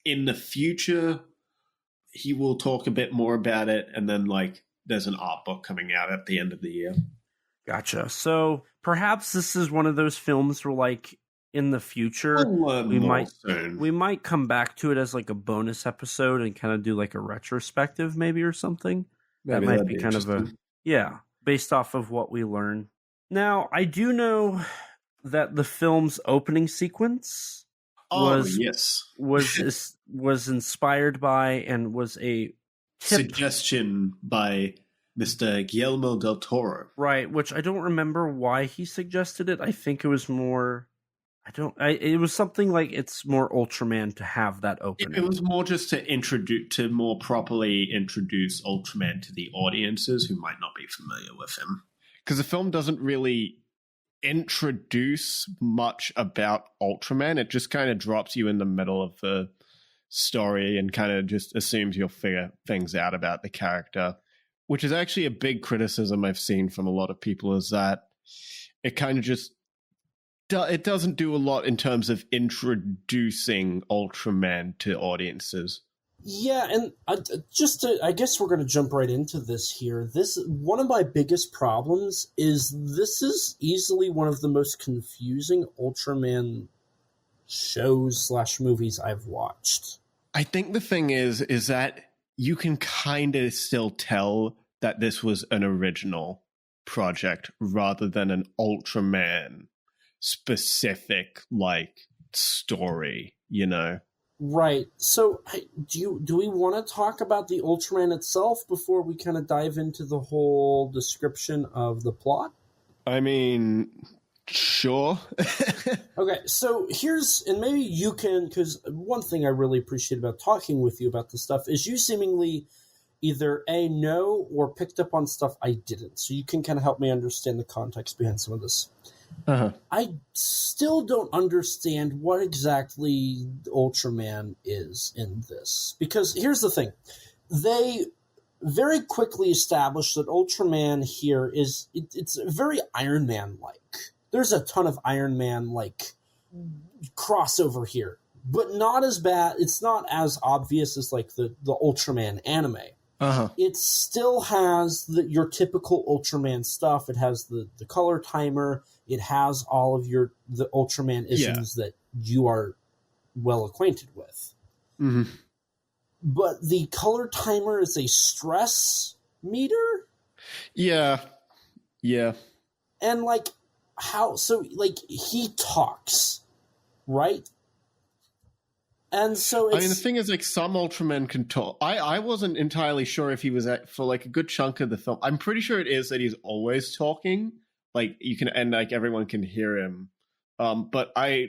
in the future, he will talk a bit more about it, and then, like, there's an art book coming out at the end of the year. Gotcha. So perhaps this is one of those films where, like, in the future, we might come back to it as like a bonus episode and kind of do like a retrospective, maybe, or something. That might be kind of based off of what we learn. Now, I do know that the film's opening sequence was inspired by and was a suggestion by Mr. Guillermo del Toro. Right, which I don't remember why he suggested it. I think it was more it was something like it's more Ultraman to have that opening. It was more just to more properly introduce Ultraman to the audiences who might not be familiar with him. Because the film doesn't really introduce much about Ultraman. It just kind of drops you in the middle of the story and kind of just assumes you'll figure things out about the character, which is actually a big criticism I've seen from a lot of people, is that it kind of just it doesn't do a lot in terms of introducing Ultraman to audiences. Yeah, and I guess we're going to jump right into this here. One of my biggest problems is this is easily one of the most confusing Ultraman shows / movies I've watched. I think the thing is that you can kind of still tell that this was an original project rather than an Ultraman specific story, you know? Right. So do we want to talk about the Ultraman itself before we kind of dive into the whole description of the plot? I mean, sure. Okay, so and maybe you can, because one thing I really appreciate about talking with you about this stuff is you seemingly either A, know or picked up on stuff I didn't. So you can kind of help me understand the context behind some of this. Uh-huh. I still don't understand what exactly Ultraman is in this. Because here's the thing. They very quickly established that Ultraman here it's very Iron Man-like. There's a ton of Iron Man-like crossover here. But not as bad. It's not as obvious as the Ultraman anime. Uh-huh. It still has your typical Ultraman stuff. It has the color timer. It has all of the Ultraman isms that you are well acquainted with. Mm-hmm. But the color timer is a stress meter? Yeah. Yeah. And he talks, right? And so the thing is, some Ultramen can talk. I wasn't entirely sure if he was for a good chunk of the film. I'm pretty sure it is that he's always talking. You can, and everyone can hear him. But I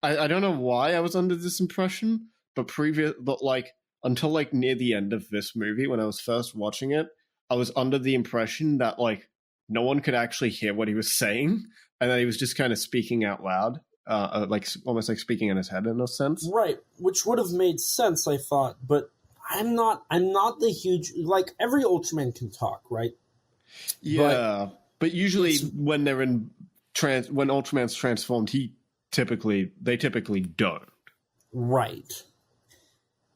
don't know why I was under this impression, but until near the end of this movie, when I was first watching it, I was under the impression that no one could actually hear what he was saying, and that he was just kind of speaking out loud. Almost speaking in his head in a sense. Right, which would have made sense, I thought, but I'm not the huge, every Ultraman can talk, right? Yeah, but usually when they're when Ultraman's transformed, they typically don't. Right.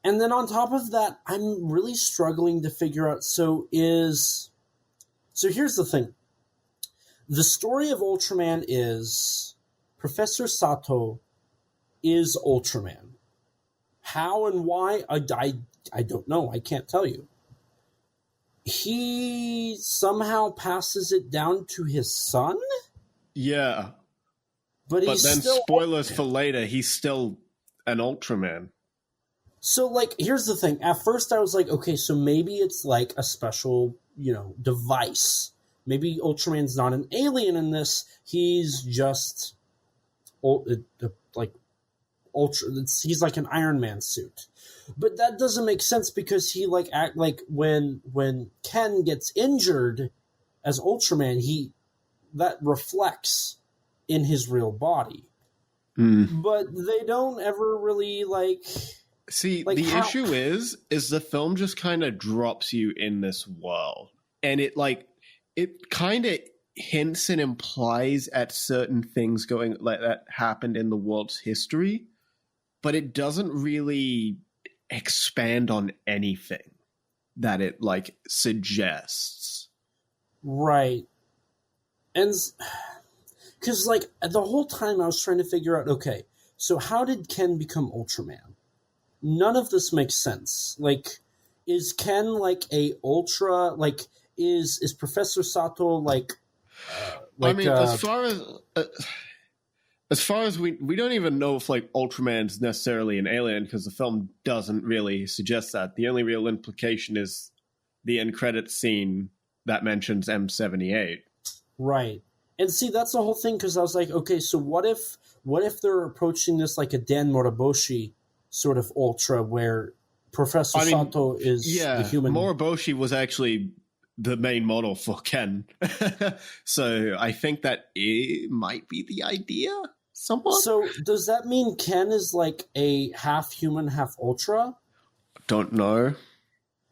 And then on top of that, I'm really struggling to figure out, so here's the thing. The story of Ultraman is Professor Sato is Ultraman. How and why, I don't know. I can't tell you. He somehow passes it down to his son? Yeah. But then spoilers for later, he's still an Ultraman. So, here's the thing. At first I was like, okay, so maybe it's a special, device. Maybe Ultraman's not an alien in this. He's just he's like an Iron Man suit, but that doesn't make sense because he when Ken gets injured as Ultraman, that reflects in his real body, but they don't ever really see the issue is the film just kind of drops you in this world, and it kind of hints and implies at certain things going that happened in the world's history, but it doesn't really expand on anything that it suggests. Right. And because the whole time I was trying to figure out, okay, so how did Ken become Ultraman? None of this makes sense. Is Ken a ultra, is Professor Sato as far as we don't even know if Ultraman's necessarily an alien, because the film doesn't really suggest that. The only real implication is the end credits scene that mentions M78. Right. And see, that's the whole thing, because I was like, okay, so what if they're approaching this like a Dan Moriboshi sort of Ultra, where Professor Sato is the human? Moriboshi was actually the main model for Ken. So I think that it might be the idea somewhat. So does that mean Ken is a half human, half Ultra? Don't know.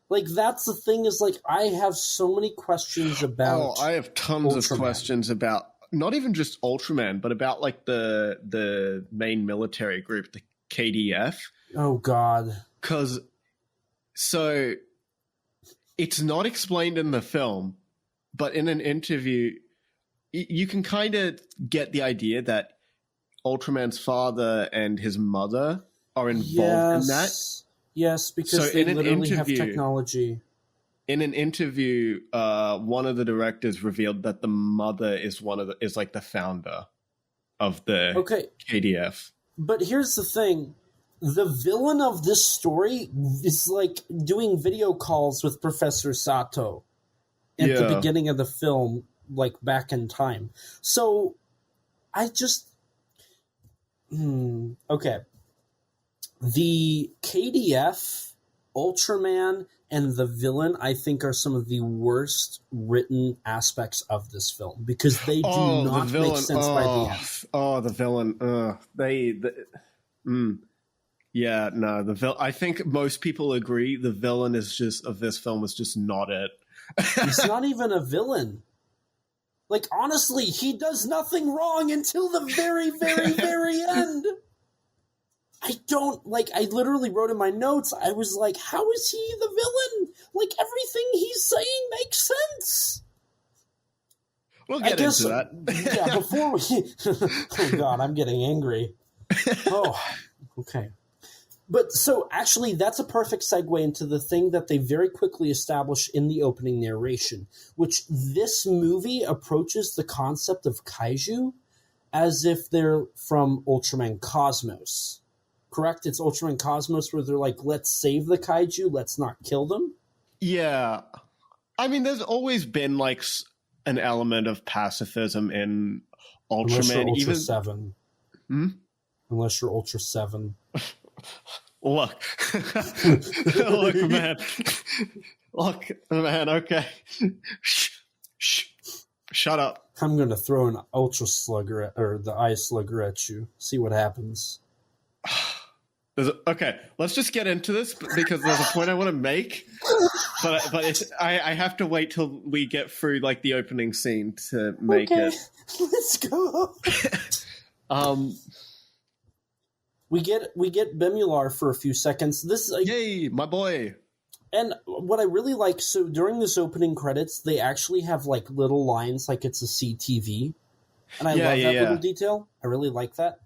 That's the thing is I have so many questions about I have tons Ultraman. of questions about not even just Ultraman, but about the main military group, the KDF. Oh God. Because So it's not explained in the film, but in an interview, you can kind of get the idea that Ultraman's father and his mother are involved in that. Yes, because they literally have technology. In an interview, one of the directors revealed that the mother is like the founder of the KDF. But here's the thing. The villain of this story is like doing video calls with Professor Sato at the beginning of the film, like back in time. So I just... Okay. The KDF, Ultraman, and the villain, I think, are some of the worst written aspects of this film because they do not make sense by the end. Oh, the villain. Yeah, no, I think most people agree the villain of this film is just not it. He's not even a villain. Like, honestly, he does nothing wrong until the very, very, very end. I literally wrote in my notes, I was like, how is he the villain? Like, everything he's saying makes sense. We'll get into that. Yeah, before we... Oh, God, I'm getting angry. Oh, okay. But so, actually, that's a perfect segue into the thing that they very quickly establish in the opening narration, which this movie approaches the concept of kaiju as if they're from Ultraman Cosmos. Correct? It's Ultraman Cosmos where they're like, let's save the kaiju, let's not kill them? Yeah. I mean, there's always been, like, an element of pacifism in Ultraman. Unless you're Ultra 7. Unless you're Ultra 7. Look, man, okay. Shut up. I'm going to throw an Ultra Slugger, or the Ice Slugger at you. See what happens. Okay, let's just get into this because there's a point I want to make, but I have to wait till we get through like the opening scene to make it. Let's go. We get Bemular for a few seconds. Yay, my boy. And what I really like, so during this opening credits, they actually have like little lines like it's a CTV. And I love that little detail. I really like that.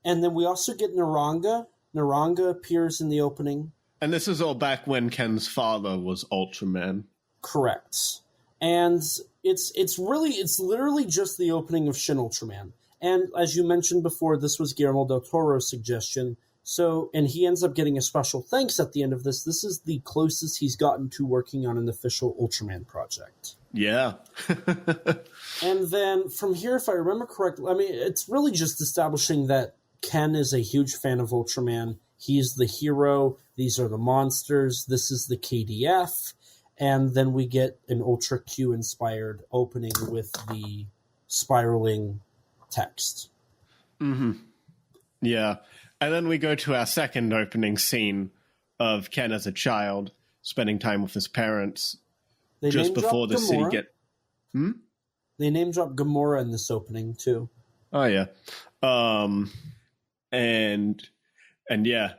And then we also get Naranga. Naranga appears in the opening. And this is all back when Ken's father was Ultraman. Correct. And it's literally just the opening of Shin Ultraman. And as you mentioned before, this was Guillermo del Toro's suggestion. So, and he ends up getting a special thanks at the end of this. This is the closest he's gotten to working on an official Ultraman project. Yeah. And then from here, if I remember correctly, I mean, it's really just establishing that Ken is a huge fan of Ultraman. He's the hero. These are the monsters. This is the KDF. And then we get an Ultra Q inspired opening with the spiraling text. Mm-hmm. Yeah. And then we go to our second opening scene of Ken as a child spending time with his parents just before the city get... They name drop Gamera in this opening too. Oh yeah. And yeah,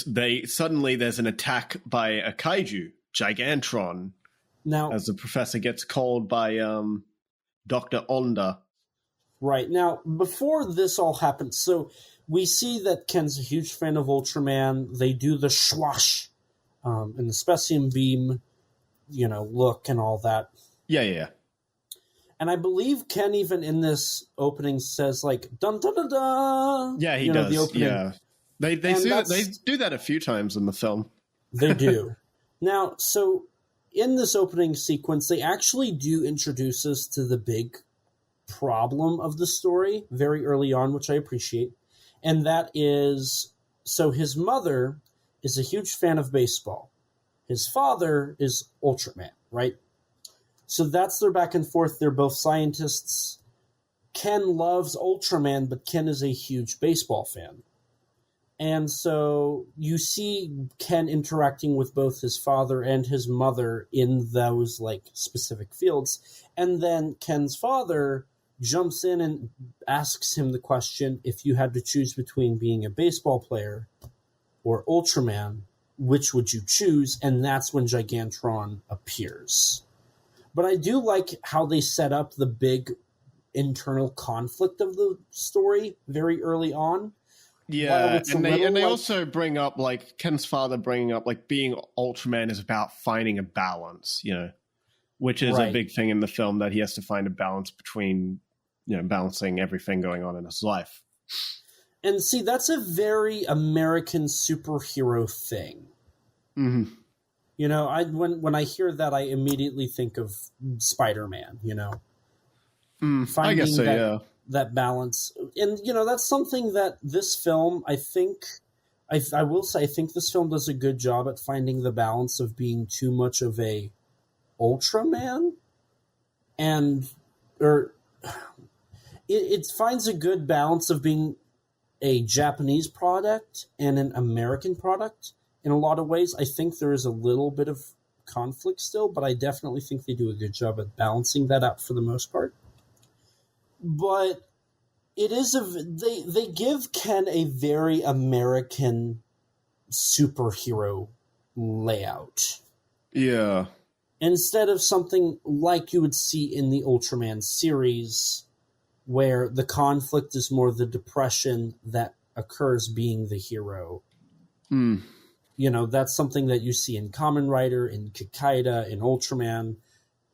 there's an attack by a kaiju, Gigantron. Now, as the professor gets called by Dr. Onda. Right. Now, before this all happens, so we see that Ken's a huge fan of Ultraman. They do the schwash and the Specium Beam, look and all that. Yeah. And I believe Ken even in this opening says like dun dun dun dun. Yeah, he does. The opening. Yeah, they do that a few times in the film. They do. Now, so in this opening sequence, they actually do introduce us to the big problem of the story very early on, which I appreciate. And that is, so his mother is a huge fan of baseball. His father is Ultraman, right? So that's their back and forth. They're both scientists. Ken loves Ultraman, but Ken is a huge baseball fan. And so you see Ken interacting with both his father and his mother in those like specific fields. And then Ken's father jumps in and asks him the question, if you had to choose between being a baseball player or Ultraman, which would you choose? And that's when Gigantron appears. But I do like how they set up the big internal conflict of the story very early on. Yeah, and they also bring up, like, Ken's father bringing up, like, being Ultraman is about finding a balance, you know, which is a big thing in the film, that he has to find a balance between, you know, balancing everything going on in his life. And see, that's a very American superhero thing. Mm-hmm. You know, when I hear that, I immediately think of Spider-Man, you know. I guess so, yeah. That balance. And, you know, that's something that this film, I think, I will say, I think this film does a good job at finding the balance of being too much of a Ultraman. It finds a good balance of being a Japanese product and an American product. In a lot of ways, I think there is a little bit of conflict still, but I definitely think they do a good job at balancing that out for the most part. But it is they give Ken a very American superhero layout. Yeah. Instead of something like you would see in the Ultraman series, where the conflict is more the depression that occurs being the hero. You know, that's something that you see in Kamen Rider, in Kikaida, in Ultraman.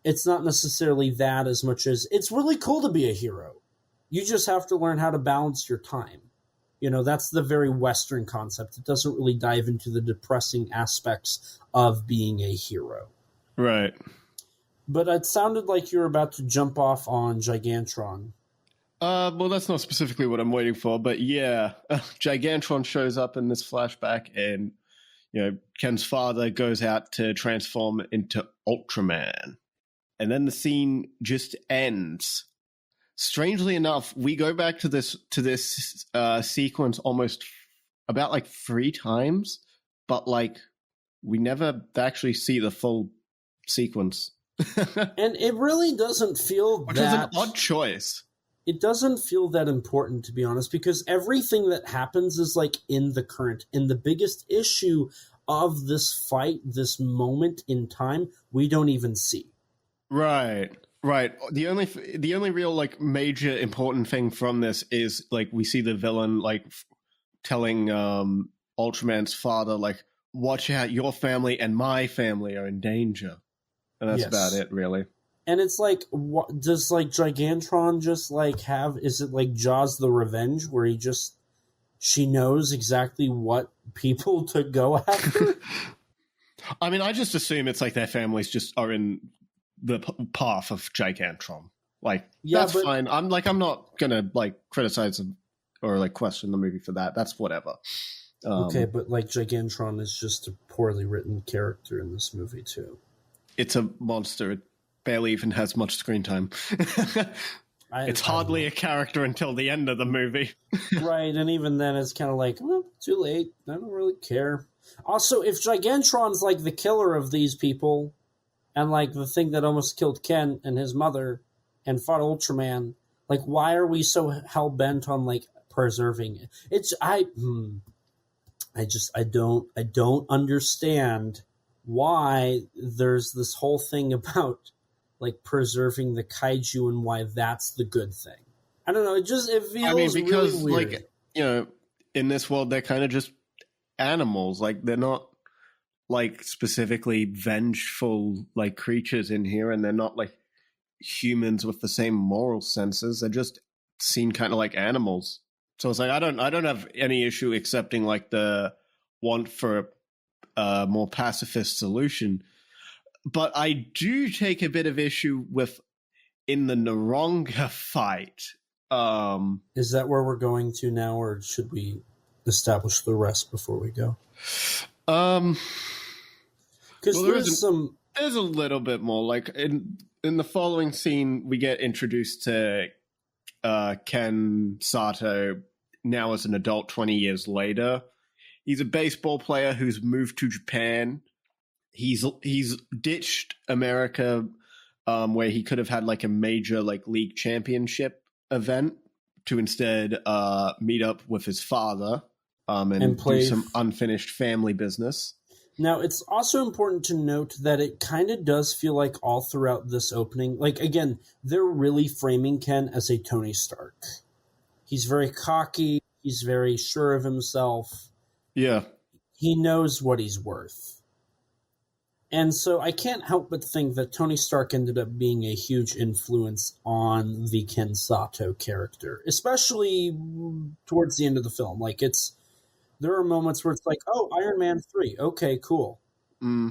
It's not necessarily that as much as it's really cool to be a hero. You just have to learn how to balance your time. You know, that's the very Western concept. It doesn't really dive into the depressing aspects of being a hero. Right. But it sounded like you were about to jump off on Gigantron. Well, that's not specifically what I'm waiting for, but yeah, Gigantron shows up in this flashback, and, you know, Ken's father goes out to transform into Ultraman. And then the scene just ends. Strangely enough, we go back to this sequence almost about like 3 times, but like we never actually see the full sequence. And it really doesn't feel Which is an odd choice. It doesn't feel that important, to be honest, because everything that happens is like in the current. And the biggest issue of this fight, this moment in time, we don't even see. Right. The only real like major important thing from this is like we see the villain like telling Ultraman's father like, watch out, your family and my family are in danger. And that's about it, really. And it's like, what does like Gigantron just like have? Is it like Jaws the Revenge, where she knows exactly what people to go after? I mean, I just assume it's like their families just are in the path of Gigantron. Like, that's fine. I'm not gonna like criticize them or like question the movie for that. That's whatever. Okay, but like Gigantron is just a poorly written character in this movie too. It's a monster. It barely even has much screen time. It's hardly a character until the end of the movie. Right, and even then it's kind of like, well, too late. I don't really care. Also, if Gigantron's like the killer of these people, and like the thing that almost killed Ken and his mother and fought Ultraman, like why are we so hell-bent on like preserving it? I don't understand why there's this whole thing about like preserving the kaiju and why that's the good thing. I don't know. It feels because really weird. Like, you know, in this world, they're kind of just animals. Like they're not like specifically vengeful like creatures in here, and they're not like humans with the same moral senses. They're just seen kind of like animals. So it's like I don't have any issue accepting like the want for a more pacifist solution. But I do take a bit of issue with in the Naronga fight. Is that where we're going to now, or should we establish the rest before we go? Because there's a little bit more. Like in the following scene, we get introduced to Ken Sato now as an adult 20 years later. He's a baseball player who's moved to Japan. He's ditched America, where he could have had like a major like league championship event, to instead meet up with his father and do some unfinished family business. Now, it's also important to note that it kind of does feel like all throughout this opening, like, again, they're really framing Ken as a Tony Stark. He's very cocky. He's very sure of himself. Yeah. He knows what he's worth. And so I can't help but think that Tony Stark ended up being a huge influence on the Ken Sato character, especially towards the end of the film. Like, there are moments where it's like, oh, Iron Man 3. Okay, cool. I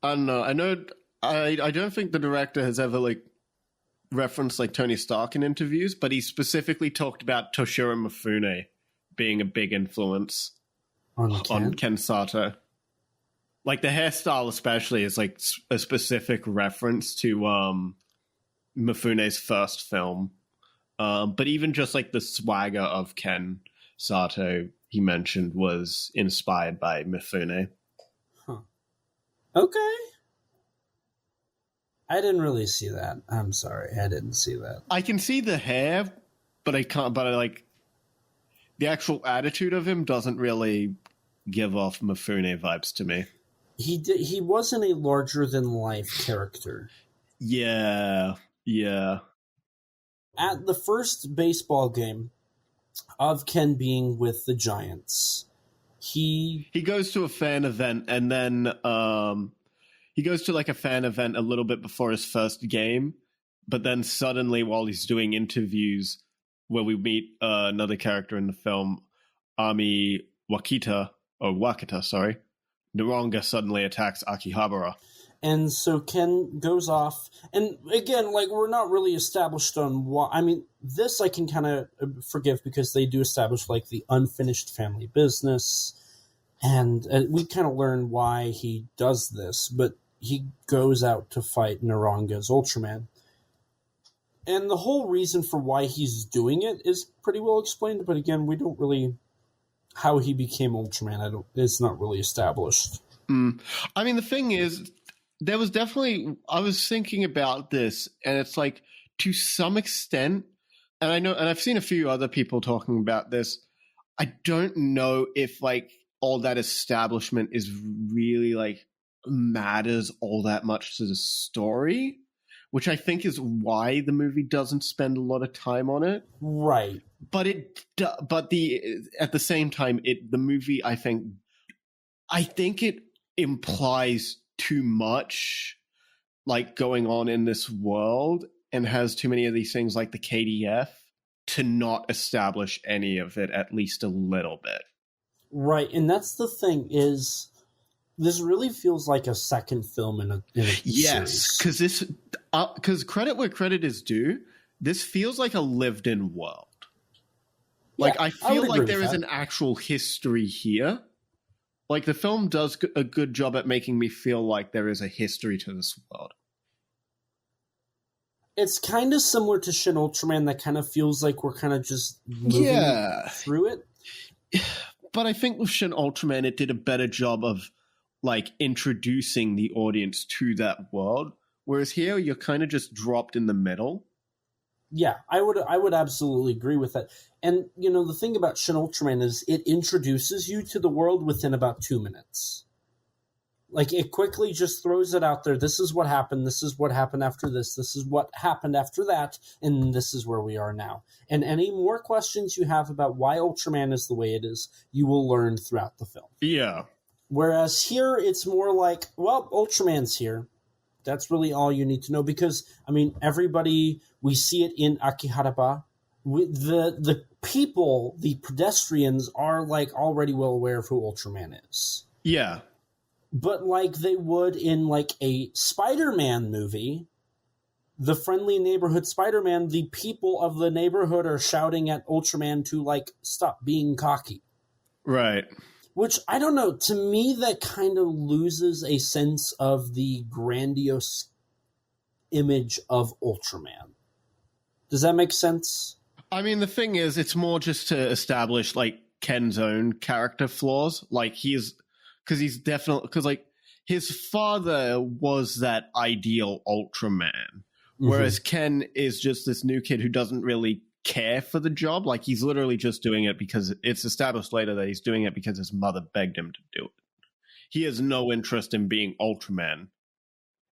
don't know. I don't think the director has ever, like, referenced, like, Tony Stark in interviews, but he specifically talked about Toshiro Mifune being a big influence on Ken Sato. Like, the hairstyle especially is, like, a specific reference to Mifune's first film. But even just, like, the swagger of Ken Sato, he mentioned, was inspired by Mifune. Huh. Okay. I didn't really see that. I'm sorry. I didn't see that. I can see the hair, but I can't, the actual attitude of him doesn't really give off Mifune vibes to me. He wasn't a larger-than-life character. Yeah. At the first baseball game of Ken being with the Giants, he goes to a fan event, and then he goes to, like, a fan event a little bit before his first game, but then suddenly, while he's doing interviews where we meet another character in the film, Ami Wakita, Naranga suddenly attacks Akihabara. And so Ken goes off. And again, like, we're not really established on why. I mean, this I can kind of forgive because they do establish, like, the unfinished family business. And we kind of learn why he does this. But he goes out to fight Naranga's Ultraman. And the whole reason for why he's doing it is pretty well explained. But again, we don't really... How he became Ultraman, it's not really established. I mean, the thing is, there was definitely... I was thinking about this, and it's like, to some extent, and I know, and I've seen a few other people talking about this, I don't know if, like, all that establishment is really, like, matters all that much to the story, which I think is why the movie doesn't spend a lot of time on it. Right. But at the same time, the movie, I think it implies too much, like, going on in this world, and has too many of these things like the KDF to not establish any of it, at least a little bit. Right, and that's the thing is, this really feels like a second film in a yes, series. Because credit where credit is due, this feels like a lived-in world. Like, Yeah, I feel like there is that. an actual history here. Like, the film does a good job at making me feel like there is a history to this world. It's kind of similar to Shin Ultraman that kind of feels like we're kind of just moving through it. But I think with Shin Ultraman, it did a better job of, like, introducing the audience to that world. Whereas here, you're kind of just dropped in the middle. Yeah, I would absolutely agree with that. And, you know, the thing about Shin Ultraman is it introduces you to the world within about 2 minutes. Like, it quickly just throws it out there. This is what happened. This is what happened after this. This is what happened after that. And this is where we are now. And any more questions you have about why Ultraman is the way it is, you will learn throughout the film. Yeah. Whereas here, it's more like, well, Ultraman's here. That's really all you need to know because, I mean, everybody, we see it in Akihabara. The people, the pedestrians are, like, already well aware of who Ultraman is. Yeah. But like they would in, like, a Spider-Man movie, the friendly neighborhood Spider-Man, the people of the neighborhood are shouting at Ultraman to, like, stop being cocky. Right. Which, I don't know, to me that kind of loses a sense of the grandiose image of Ultraman. Does that make sense? I mean, the thing is, it's more just to establish, like, Ken's own character flaws. Like, because like, his father was that ideal Ultraman, whereas Ken is just this new kid who doesn't really care for the job. Like, he's literally just doing it because it's established later that he's doing it because his mother begged him to do it. he has no interest in being Ultraman.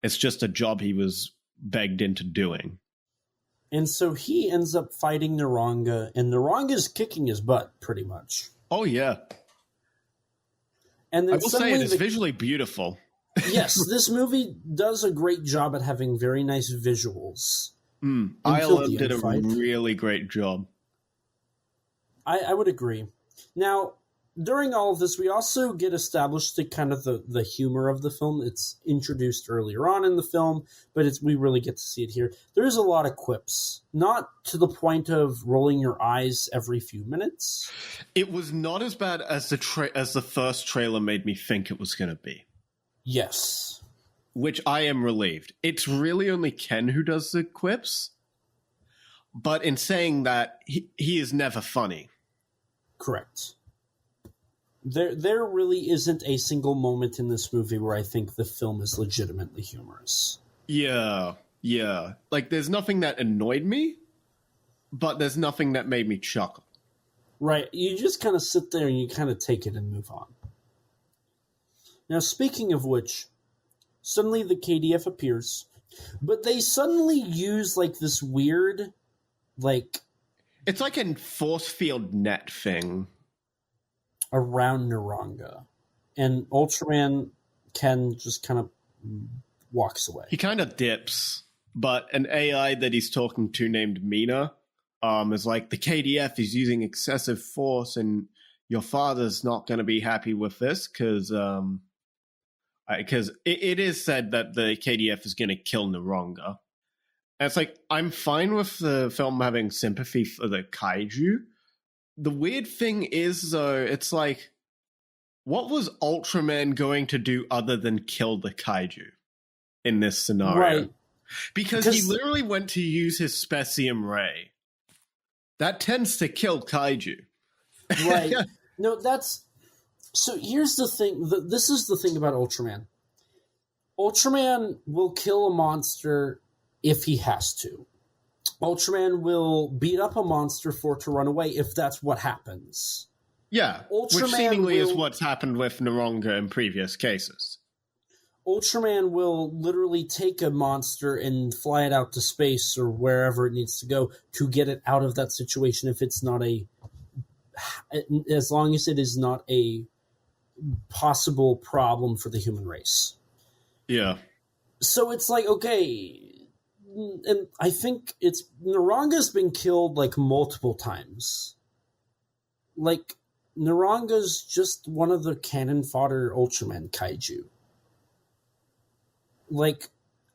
It's just a job he was begged into doing. And so he ends up fighting Naranga, and Naranga's kicking his butt, pretty much. Oh, yeah. And then I will say it is visually beautiful. Yes, this movie does a great job at having very nice visuals. ILM did a really great job. I would agree. Now, during all of this, we also get established the kind of the humor of the film. It's introduced earlier on in the film, but we really get to see it here. There's a lot of quips, not to the point of rolling your eyes every few minutes. It was not as bad as the first trailer made me think it was going to be. Yes. Which I am relieved. It's really only Ken who does the quips, but in saying that, he is never funny. Correct. There really isn't a single moment in this movie where I think the film is legitimately humorous. Yeah. Like, there's nothing that annoyed me, but there's nothing that made me chuckle. Right. You just kind of sit there and you kind of take it and move on. Now, speaking of which, suddenly the KDF appears, but they suddenly use, like, this weird, like... It's like a force field net thing. Around Naranga. And Ultraman Ken just kind of walks away. He kind of dips, but an AI that he's talking to named Mina is like, the KDF is using excessive force and your father's not going to be happy with this because it is said that the KDF is going to kill Naranga. And it's like, I'm fine with the film having sympathy for the kaiju. The weird thing is, though, it's like, what was Ultraman going to do other than kill the kaiju in this scenario? Right. Because he literally went to use his Specium Ray. That tends to kill kaiju. Right. No, that's... So here's the thing. This is the thing about Ultraman. Ultraman will kill a monster if he has to. Ultraman will beat up a monster for it to run away if that's what happens. Yeah, which seemingly is what's happened with Naranga in previous cases. Ultraman will literally take a monster and fly it out to space or wherever it needs to go to get it out of that situation if it's not as long as it is not a possible problem for the human race. Yeah. So it's like, okay, and I think Naranga's been killed like multiple times. Like, Naranga's just one of the cannon fodder Ultraman kaiju. Like,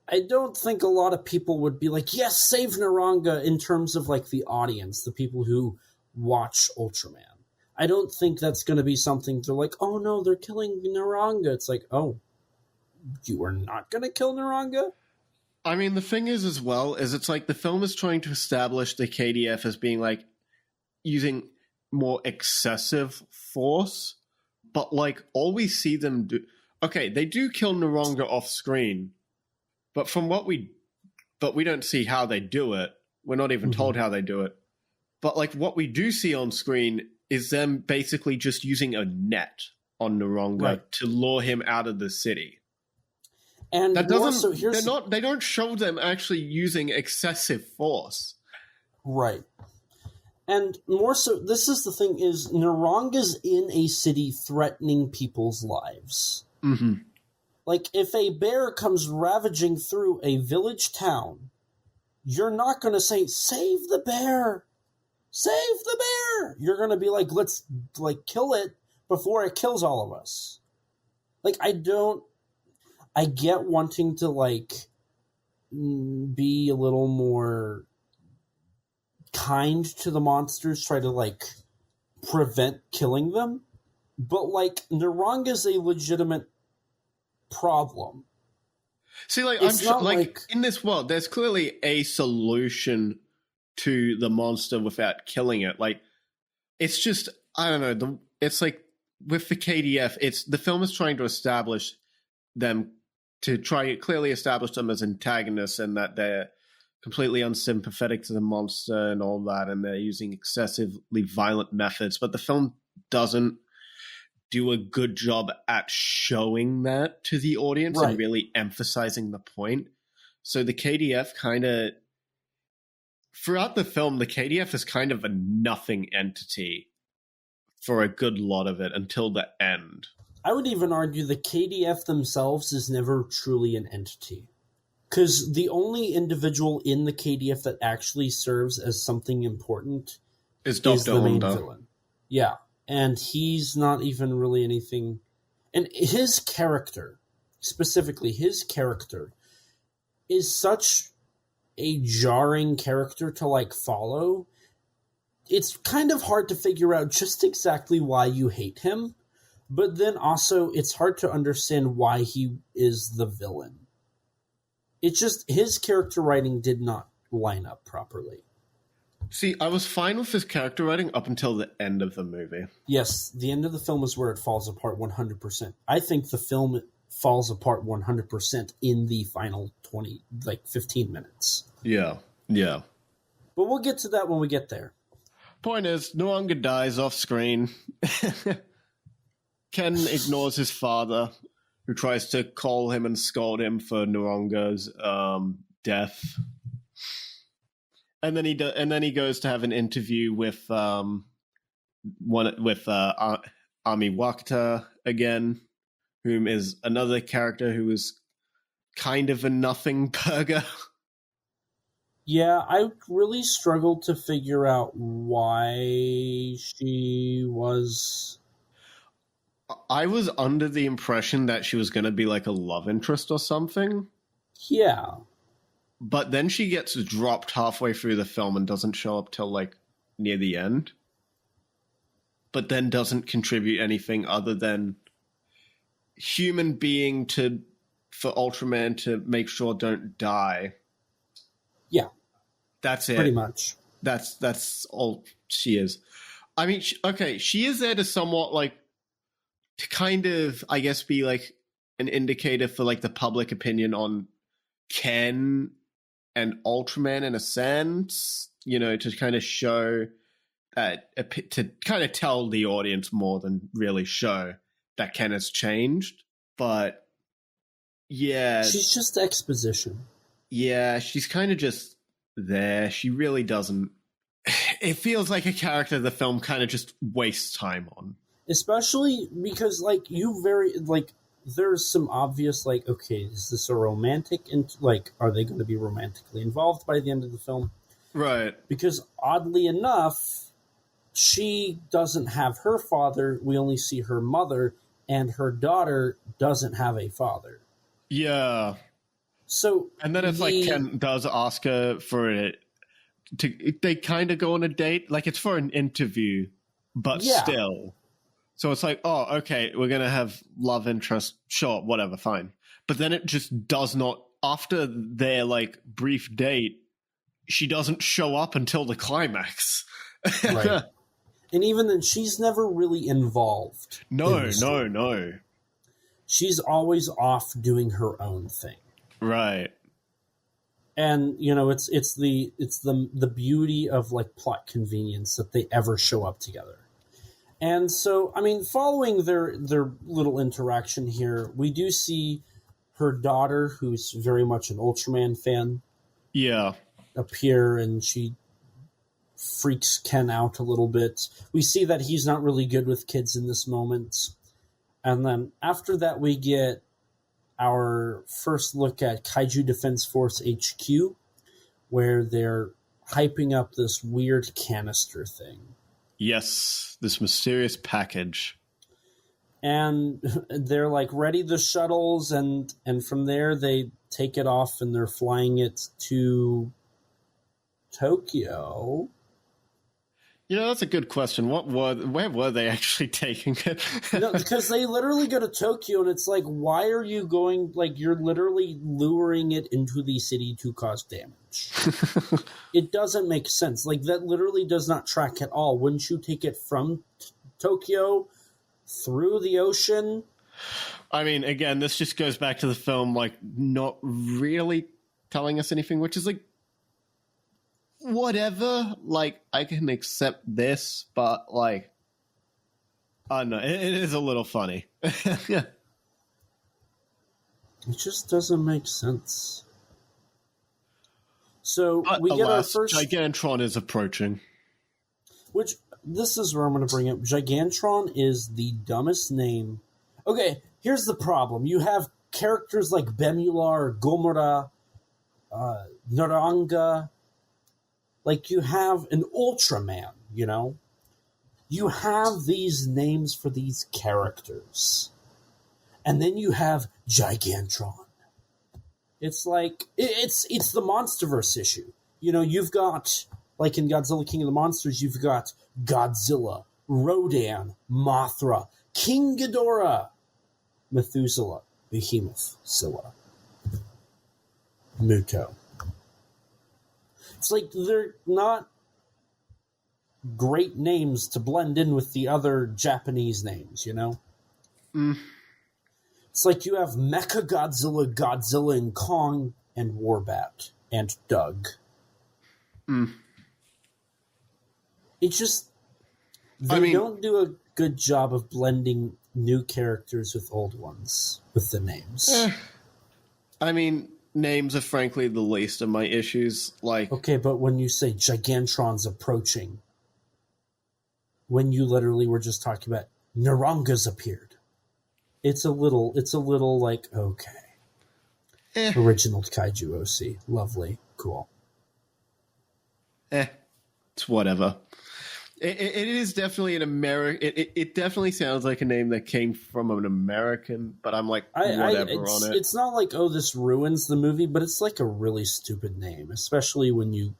I don't think a lot of people would be like, yes, save Naranga in terms of like the audience, the people who watch Ultraman. I don't think that's going to be something they're like, oh no, they're killing Naranga. It's like, oh, you are not going to kill Naranga? I mean, the thing is as well, is it's like the film is trying to establish the KDF as being like using more excessive force, but like all we see them do, okay, they do kill Naranga off screen, but we don't see how they do it. We're not even told how they do it. But like what we do see on screen is them basically just using a net on Naranga to lure him out of the city. And that doesn't. They don't show them actually using excessive force. Right. And more so, this is the thing: is Naranga's in a city threatening people's lives. Mm-hmm. Like, if a bear comes ravaging through a village town, you're not going to say, "Save the bear, save the bear." You're going to be like, "Let's kill it before it kills all of us." Like, I get wanting to, be a little more kind to the monsters, try to, prevent killing them. But, Naranga's a legitimate problem. See, I'm sure, in this world, there's clearly a solution to the monster without killing it. It's just, I don't know, it's like, with the KDF, the film is trying to establish them clearly establish them as antagonists and that they're completely unsympathetic to the monster and all that, and they're using excessively violent methods. But the film doesn't do a good job at showing that to the audience and really emphasizing the point. So the KDF kind of, throughout the film, the KDF is kind of a nothing entity for a good lot of it until the end. I would even argue the KDF themselves is never truly an entity. Because the only individual in the KDF that actually serves as something important is the main villain. Yeah, and he's not even really anything. And his character, specifically his character, is such a jarring character to, like, follow. It's kind of hard to figure out just exactly why you hate him, but then also it's hard to understand why he is the villain. It's just his character writing did not line up properly. See, I was fine with his character writing up until the end of the movie. Yes, the end of the film is where it falls apart 100%. I think the film falls apart 100% in the final 15 minutes. Yeah. But we'll get to that when we get there. Point is, Noranga dies off screen. Ken ignores his father, who tries to call him and scold him for Noranga's death. And then he goes to have an interview with Ami Wakata again, whom is another character who is kind of a nothing burger. Yeah, I really struggled to figure out why she was... I was under the impression that she was going to be like a love interest or something. Yeah. But then she gets dropped halfway through the film and doesn't show up till, like, near the end. But then doesn't contribute anything other than human being for Ultraman to make sure don't die. Yeah. That's it. Pretty much. That's all she is. I mean, she is there to somewhat, like, to kind of, I guess, be, like, an indicator for, like, the public opinion on Ken and Ultraman in a sense, you know, to kind of show that, to kind of tell the audience more than really show that Ken has changed. But, yeah. She's just exposition. Yeah, she's kind of just there. She really doesn't. It feels like a character the film kind of just wastes time on. Especially because, like, there's some obvious, like, okay, is this a romantic, are they going to be romantically involved by the end of the film? Right. Because, oddly enough, she doesn't have her father, we only see her mother, and her daughter doesn't have a father. Yeah. So... And then it's like Ken does ask her for it. They kind of go on a date, like it's for an interview, but still... So it's like, oh, okay, we're going to have love interest. Sure, whatever, fine. But then it just does not, after their, like, brief date, she doesn't show up until the climax. Right. And even then, she's never really involved. No. She's always off doing her own thing. Right. And, you know, it's the beauty of, like, plot convenience that they ever show up together. And so, I mean, following their little interaction here, we do see her daughter, who's very much an Ultraman fan, appear, and she freaks Ken out a little bit. We see that he's not really good with kids in this moment. And then after that, we get our first look at Kaiju Defense Force HQ, where they're hyping up this weird canister thing. Yes, this mysterious package. And they're, like, ready the shuttles, and from there they take it off and they're flying it to Tokyo. You know, that's a good question. Where were they actually taking it? No, because they literally go to Tokyo, and it's like, why are you going, like, you're literally luring it into the city to cause damage. It doesn't make sense. Like, that literally does not track at all. Wouldn't you take it from Tokyo through the ocean? I mean, again, this just goes back to the film, like, not really telling us anything, which is like, whatever, like, I can accept this, but, like, No, it is a little funny. Yeah. It just doesn't make sense. So But we get our alas, first... Gigantron is approaching. Which, this is where I'm going to bring up. Gigantron is the dumbest name. Okay, here's the problem. You have characters like Bemular, Gomora, Naranga. Like, you have an Ultraman, you know? You have these names for these characters. And then you have Gigantron. It's like, it's the Monsterverse issue. You know, you've got, like in Godzilla King of the Monsters, you've got Godzilla, Rodan, Mothra, King Ghidorah, Methuselah, Behemoth, Scylla, Muto. It's like they're not great names to blend in with the other Japanese names, you know? It's like you have Mechagodzilla, Godzilla, and Kong, and Warbat, and Doug. It's just... They don't do a good job of blending new characters with old ones, with the names. I mean, names are frankly the least of my issues. Like, okay, but when you say Gigantron's approaching, when you literally were just talking about Naranga's appeared, it's a little like, okay. Original Kaiju OC. Lovely. Cool. It's whatever. It is definitely an American... It definitely sounds like a name that came from an American, but I'm like, whatever on it. It's not like, oh, this ruins the movie, but it's like a really stupid name, especially when you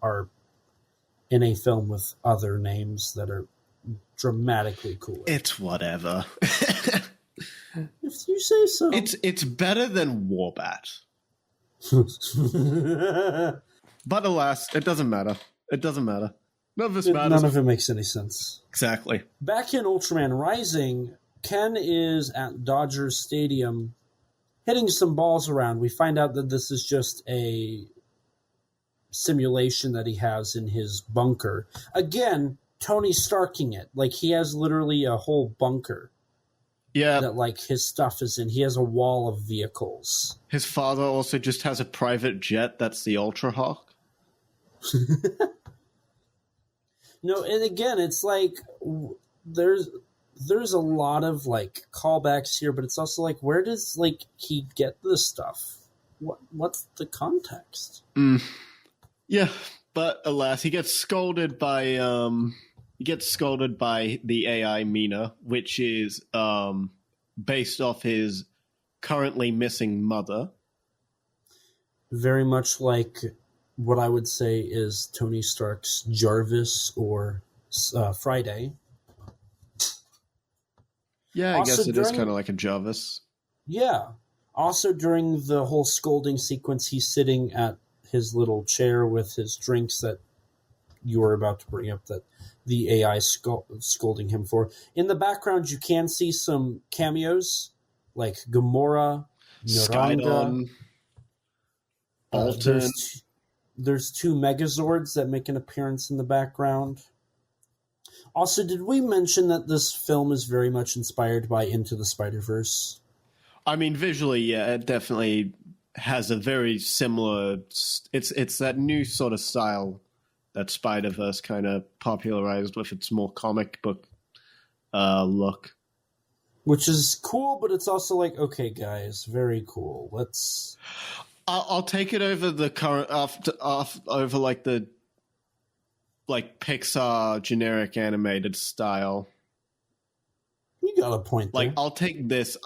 are in a film with other names that are dramatically cooler. It's whatever. If you say so. It's better than Warbat. But alas, it doesn't matter. It doesn't matter. None of this matters. None of it makes any sense. Exactly. Back in Ultraman Rising, Ken is at Dodgers Stadium hitting some balls around. We find out that this is just a simulation that he has in his bunker. Again, Tony Starking it. Like, he has literally a whole bunker. Yeah. That, like, his stuff is in. He has a wall of vehicles. His father also just has a private jet that's the Ultra Hawk. No, and again, it's like there's a lot of like callbacks here, but it's also like, where does like he get this stuff? What's the context? Yeah, but alas, he gets scolded by the AI Mina, which is based off his currently missing mother. Very much like what I would say is Tony Stark's Jarvis or Friday. Yeah, I also guess it is kind of like a Jarvis. Yeah. Also, during the whole scolding sequence, he's sitting at his little chair with his drinks that you were about to bring up that the AI scolding him for. In the background, you can see some cameos, like Gamora, Naranga. Alton. There's two Megazords that make an appearance in the background. Also, did we mention that this film is very much inspired by Into the Spider-Verse? I mean, visually, yeah, it definitely has a very similar... It's that new sort of style that Spider-Verse kind of popularized with its more comic book look. Which is cool, but it's also like, okay, guys, very cool. Let's... I'll take it over the current over like the Pixar generic animated style. You got a point there. Like I'll take this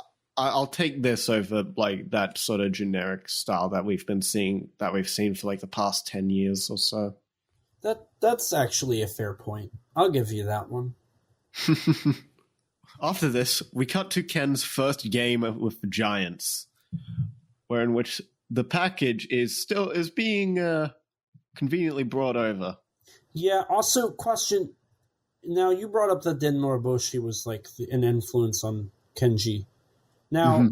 over like that sort of generic style that we've seen for like the past 10 years or so. That's actually a fair point. I'll give you that one. After this, we cut to Ken's first game with the Giants, in which the package is being conveniently brought over. Yeah. Also, question. Now, you brought up that Den Moriboshi was like an influence on Kenji. Now,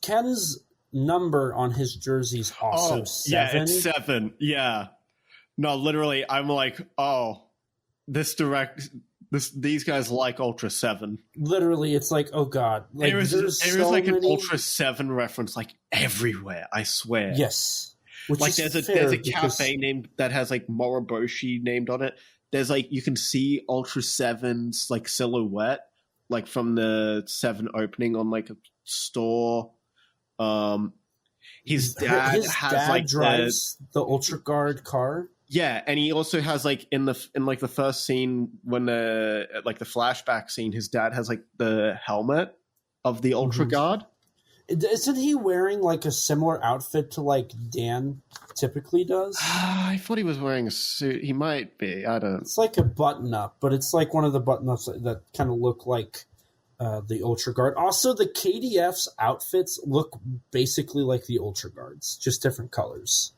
Ken's number on his jersey is also 7. Yeah, it's 7. Yeah. No, literally, I'm like, These guys like Ultra 7. Literally, it's like, oh god. Like, There is so like many... an Ultra 7 reference like everywhere, I swear. Yes. Which like is there's a because... cafe named that has like Moroboshi named on it. There's like you can see Ultra 7's like silhouette like from the 7 opening on like a store. His dad drives the Ultra Guard car. Yeah, and he also has like in the first scene when the flashback scene, his dad has like the helmet of the Ultra Guard. Isn't he wearing like a similar outfit to like Dan typically does? I thought he was wearing a suit. He might be. I don't. It's like a button up, but it's like one of the button ups that kind of look like the Ultra Guard. Also, the KDF's outfits look basically like the Ultra Guards, just different colors.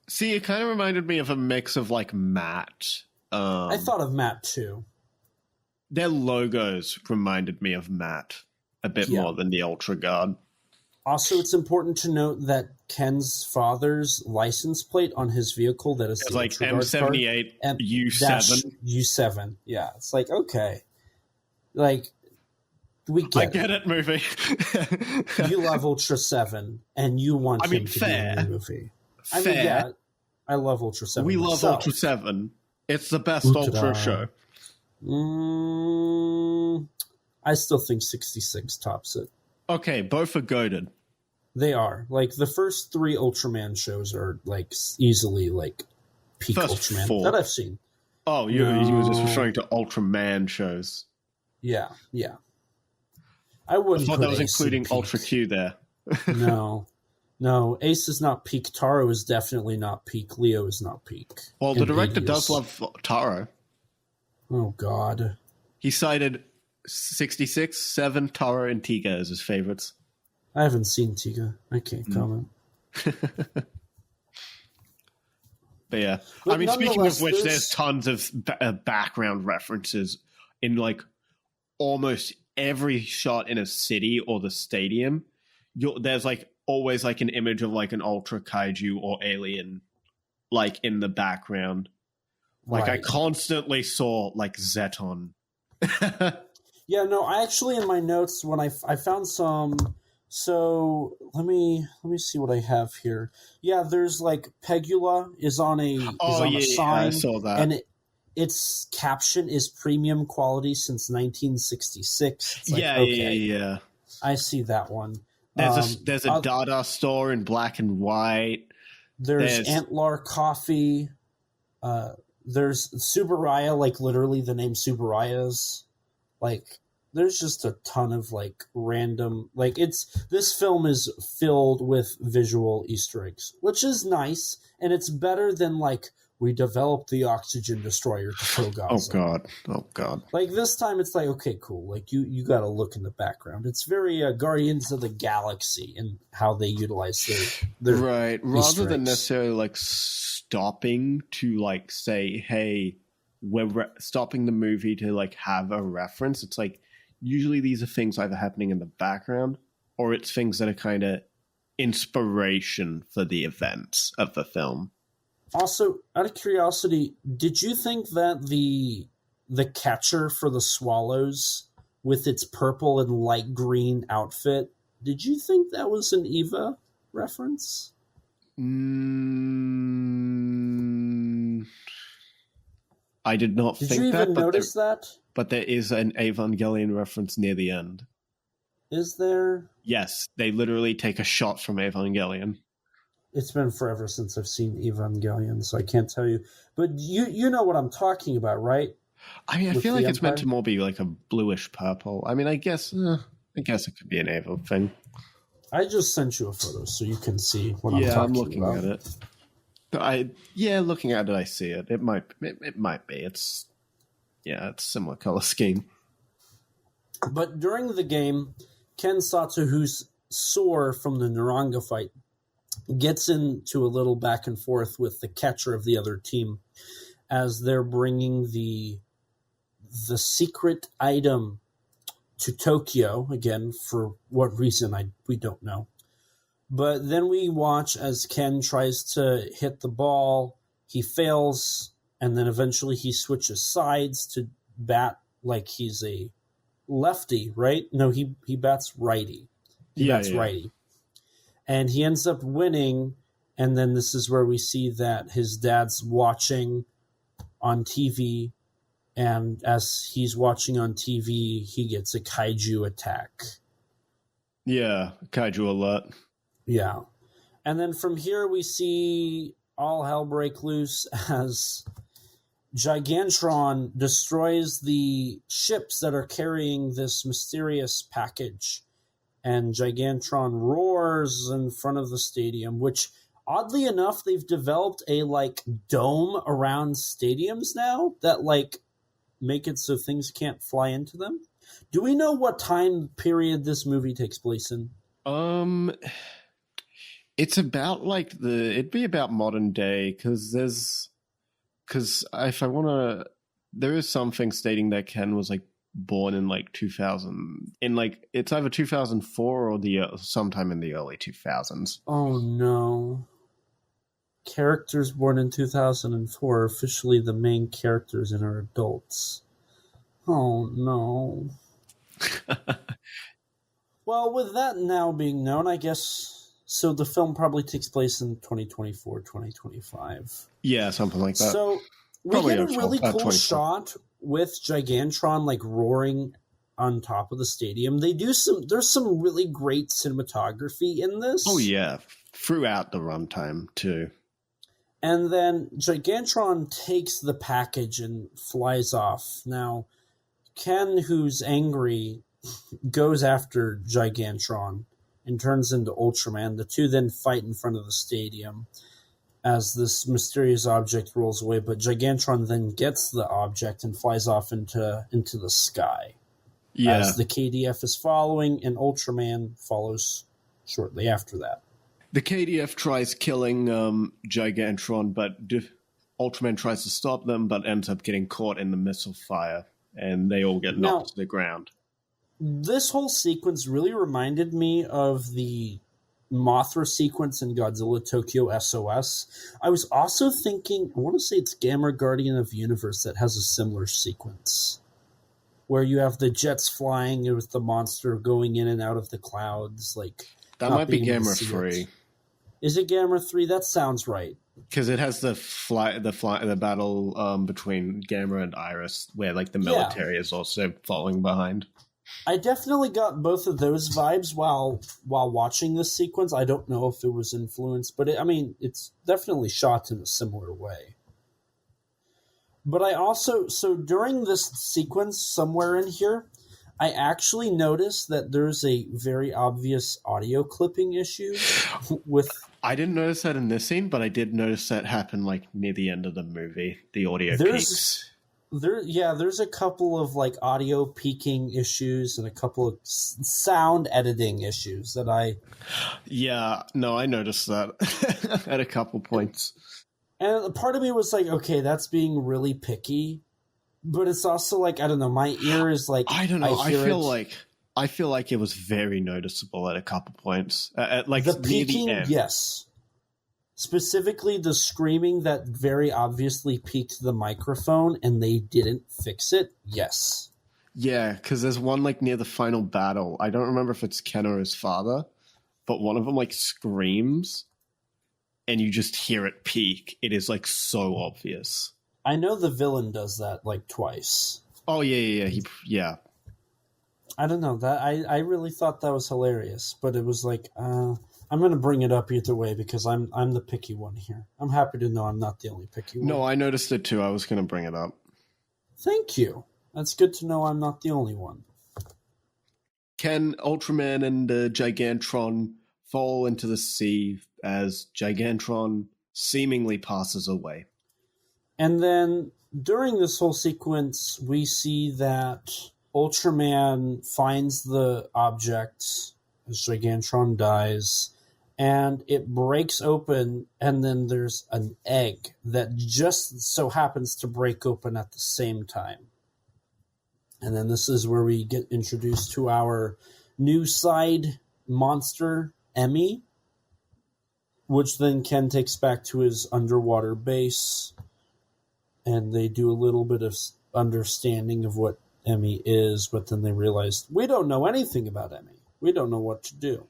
See, it kind of reminded me of a mix of like Matt. I thought of Matt too. Their logos reminded me of Matt a bit more than the Ultra Guard. Also, it's important to note that Ken's father's license plate on his vehicle that is it's like M78 U7. U7. Yeah, it's like, okay. Like, we get it, movie. You love Ultra 7, and you want him to be in the movie. I mean, yeah, I love Ultra 7. We love Ultra 7. It's the best Ultra show. I still think 66 tops it. Okay, both are goated. They are. Like, the first 3 Ultraman shows are, like, easily, like, peak Ultraman 4 that I've seen. Oh, you were just referring to Ultraman shows. Yeah. I wouldn't thought that was Ace including Ultra Q there. No, Ace is not peak. Taro is definitely not peak. Leo is not peak. Well, the director does love Taro. Oh, God. He cited 66, 7, Taro, and Tiga as his favorites. I haven't seen Tiga. I can't comment. But yeah. I mean, speaking of which, there's tons of background references in like almost every shot in a city or the stadium. There's like always like an image of like an ultra kaiju or alien like in the background. Like I constantly saw like Zeton. Yeah, no, I actually in my notes when I found some. So let me see what I have here. Yeah, there's like Pegula is on a sign. I saw that. And its caption is premium quality since 1966. It's like, yeah. I see that one. There's a Dada store in black and white. There's Antler Coffee. There's Tsuburaya, like literally the name Tsuburaya's. Like, there's just a ton of like random, like this film is filled with visual Easter eggs, which is nice, and it's better than like we developed the oxygen destroyer to kill Godzilla. Oh god. Like this time, it's like, okay, cool. Like you got to look in the background. It's very Guardians of the Galaxy and how they utilize their right, Easter rather than eggs. necessarily like stopping to like say, hey, we're stopping the movie to like have a reference. It's like usually these are things either happening in the background or it's things that are kind of inspiration for the events of the film. Also, out of curiosity, did you think that the catcher for the Swallows with its purple and light green outfit, did you think that was an Eva reference? I did not think that. Did you even notice that? But there is an Evangelion reference near the end. Is there? Yes, they literally take a shot from Evangelion. It's been forever since I've seen Evangelion, so I can't tell you. But you know what I'm talking about, right? I mean, I feel like it's meant to more be like a bluish purple. I mean, I guess it could be an Evo thing. I just sent you a photo so you can see what I'm talking about. Yeah, I'm looking at it. Looking at it, I see it. It might be. It's similar color scheme. But during the game, Ken Sato, who's sore from the Naranga fight, gets into a little back and forth with the catcher of the other team as they're bringing the secret item to Tokyo, again, for what reason we don't know. But then we watch as Ken tries to hit the ball, he fails, and then eventually he switches sides to bat like he's a lefty, right? No, he bats righty. He bats righty. And he ends up winning, and then this is where we see that his dad's watching on TV, and as he's watching on TV, he gets a kaiju attack. Yeah, kaiju alert. Yeah. And then from here we see all hell break loose as Gigantron destroys the ships that are carrying this mysterious package. And Gigantron roars in front of the stadium, which, oddly enough, they've developed a, like, dome around stadiums now that, like, make it so things can't fly into them. Do we know what time period this movie takes place in? It's about, like, it'd be about modern day, because if I want to, there is something stating that Ken was, like, born in, like, 2000, it's either 2004 or sometime in the early 2000s. Oh, no. Characters born in 2004 are officially the main characters and are adults. Oh, no. Well, with that now being known, I guess, so the film probably takes place in 2024, 2025. Yeah, something like that. So we Probably get a really cool 24. shot with Gigantron, like, roaring on top of the stadium. There's some really great cinematography in this. Oh, yeah. Throughout the runtime, too. And then Gigantron takes the package and flies off. Now, Ken, who's angry, goes after Gigantron and turns into Ultraman. The two then fight in front of the stadium as this mysterious object rolls away, but Gigantron then gets the object and flies off into the sky. Yeah. As the KDF is following, and Ultraman follows shortly after that. The KDF tries killing Gigantron, but Ultraman tries to stop them, but ends up getting caught in the missile fire, and they all get knocked to the ground. This whole sequence really reminded me of the Mothra sequence in Godzilla Tokyo SOS. I was also thinking, I want to say it's Gamera Guardian of the Universe that has a similar sequence, where you have the jets flying with the monster going in and out of the clouds. Like That might be Gamera 3. Is it Gamera 3? That sounds right. Because it has the battle between Gamera and Iris, where like the military is also following behind. I definitely got both of those vibes while watching this sequence. I don't know if it was influenced, but it's definitely shot in a similar way. But I also, so during this sequence, somewhere in here, I actually noticed that there's a very obvious audio clipping issue with... I didn't notice that in this scene, but I did notice that happen like near the end of the movie. The audio peaks. There's a couple of like audio peaking issues and a couple of sound editing issues that I... Yeah, no, I noticed that at a couple points. And part of me was like, okay, that's being really picky. But it's also like, I don't know, my ear is like... I don't know, I feel like it was very noticeable at a couple points. At like the peaking, near the end. Yes. Specifically, the screaming that very obviously peaked the microphone and they didn't fix it, yes. Yeah, because there's one like near the final battle. I don't remember if it's Ken or his father, but one of them like screams and you just hear it peak. It is like so obvious. I know the villain does that like twice. Oh, yeah. Yeah. I don't know. That I really thought that was hilarious, but it was like... I'm going to bring it up either way because I'm the picky one here. I'm happy to know I'm not the only picky one. No, I noticed it too. I was going to bring it up. Thank you. That's good to know I'm not the only one. Ken, Ultraman, and Gigantron fall into the sea as Gigantron seemingly passes away. And then during this whole sequence, we see that Ultraman finds the object as Gigantron dies, and it breaks open, and then there's an egg that just so happens to break open at the same time. And then this is where we get introduced to our new side monster, Emmy, which then Ken takes back to his underwater base, and they do a little bit of understanding of what Emmy is, but then they realized, we don't know anything about Emmy. We don't know what to do.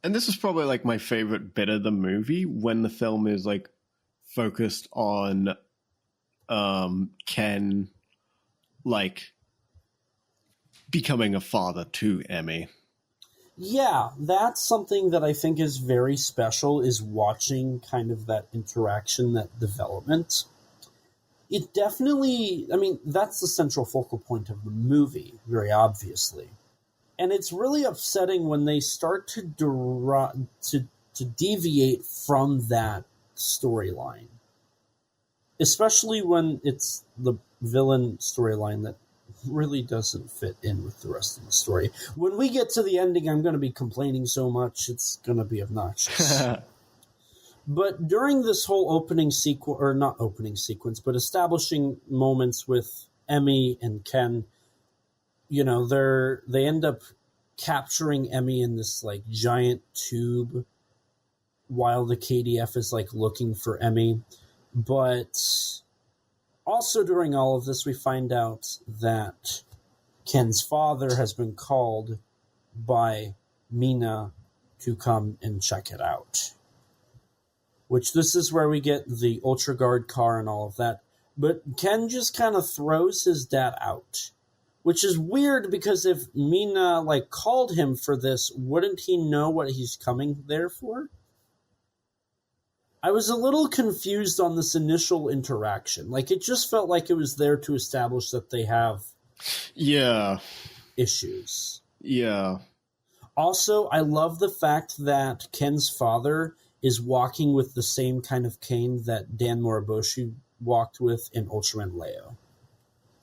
And this is probably like my favorite bit of the movie, when the film is like focused on Ken like becoming a father to Emmy. Yeah, that's something that I think is very special, is watching kind of that interaction, that development. It definitely, I mean, that's the central focal point of the movie, very obviously. And it's really upsetting when they start to deviate from that storyline. Especially when it's the villain storyline that really doesn't fit in with the rest of the story. When we get to the ending, I'm going to be complaining so much, it's going to be obnoxious. But during this whole opening sequence, or not opening sequence, but establishing moments with Emmy and Ken, you know, they end up capturing Emmy in this like giant tube while the KDF is like looking for Emmy. But also during all of this, we find out that Ken's father has been called by Mina to come and check it out. Which this is where we get the Ultra Guard car and all of that. But Ken just kind of throws his dad out. Which is weird, because if Mina like called him for this, wouldn't he know what he's coming there for? I was a little confused on this initial interaction. Like, it just felt like it was there to establish that they have issues. Yeah. Also, I love the fact that Ken's father is walking with the same kind of cane that Dan Moriboshi walked with in Ultraman Leo.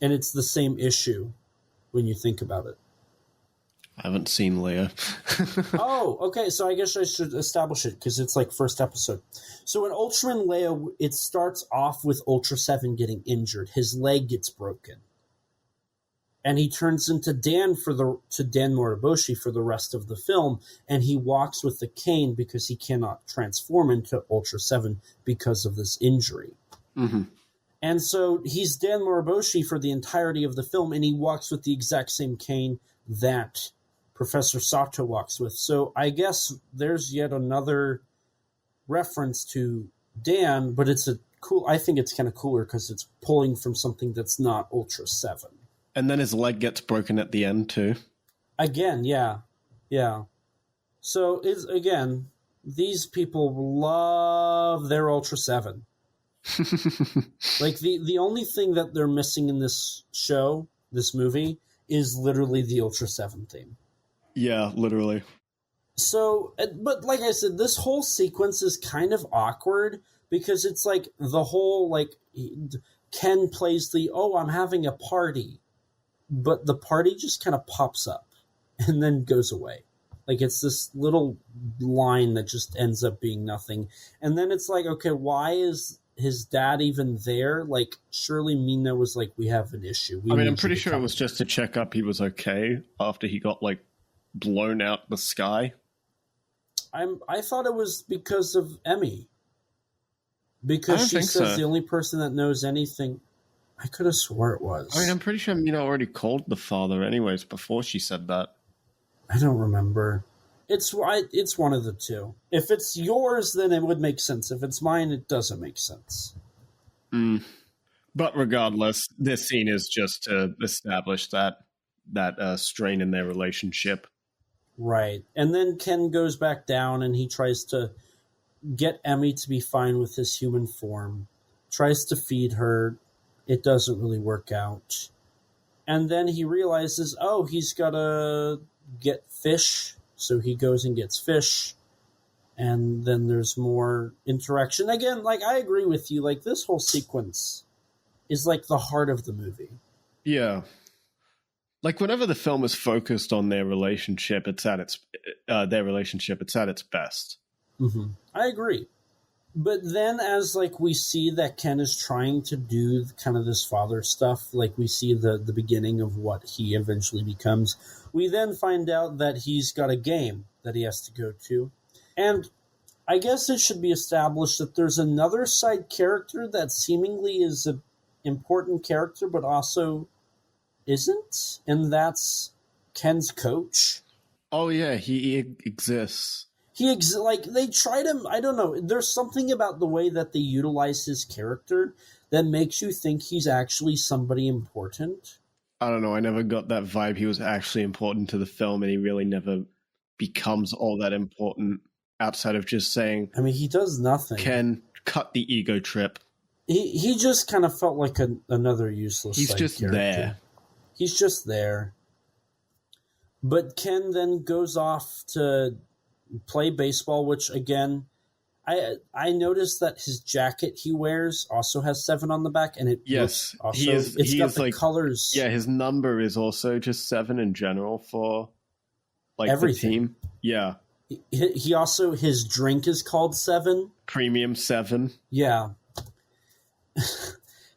And it's the same issue when you think about it. I haven't seen Leo. Oh, okay, so I guess I should establish it, because it's like first episode. So in Ultraman Leo, it starts off with Ultra 7 getting injured. His leg gets broken. And he turns into Dan Dan Moriboshi for the rest of the film, and he walks with the cane because he cannot transform into Ultra 7 because of this injury. Mm-hmm. And so he's Dan Moriboshi for the entirety of the film, and he walks with the exact same cane that Professor Sato walks with. So I guess there's yet another reference to Dan, but I think it's kind of cooler because it's pulling from something that's not Ultra 7. And then his leg gets broken at the end, too. Again, yeah. Yeah. So, these people love their Ultra 7. Like, the only thing that they're missing in this show, this movie, is literally the Ultra 7 theme. Yeah, literally. So, but like I said, this whole sequence is kind of awkward, because it's like the whole, like, Ken plays I'm having a party. But the party just kind of pops up and then goes away. Like, it's this little line that just ends up being nothing. And then it's like, okay, why is his dad even there? Like, surely Mina was like, we have an issue. I'm pretty sure it was just to check up he was okay after he got, like, blown out the sky. I thought it was because of Emmy. Because she says the only person that knows anything... I could have swore it was. I mean, I'm pretty sure Mina already called the father anyways before she said that. I don't remember. It's one of the two. If it's yours, then it would make sense. If it's mine, it doesn't make sense. But regardless, this scene is just to establish that strain in their relationship. Right. And then Ken goes back down and he tries to get Emmy to be fine with his human form. Tries to feed her. It doesn't really work out. And then he realizes, he's got to get fish. So he goes and gets fish. And then there's more interaction. Again, like, I agree with you. Like, this whole sequence is like the heart of the movie. Yeah. Like, whenever the film is focused on their relationship, it's at its best. Mm-hmm. I agree. But then as, like, we see that Ken is trying to do kind of this father stuff, like we see the beginning of what he eventually becomes, we then find out that he's got a game that he has to go to. And I guess it should be established that there's another side character that seemingly is important character, but also isn't, and that's Ken's coach. Oh yeah, he exists. Like they tried him. I don't know. There's something about the way that they utilize his character that makes you think he's actually somebody important. I don't know. I never got that vibe. He was actually important to the film, and he really never becomes all that important outside of just saying. I mean, he does nothing. Ken, cut the ego trip. He just kind of felt like another useless. He's just character. there. He's just there. But Ken then goes off to play baseball, which again, I noticed that his jacket he wears also has 7 on the back, and it yes, also he is. It's he got is the like colors. Yeah, his number is also just 7 in general for like everything. The team. Yeah, he also his drink is called 7. Premium 7. Yeah.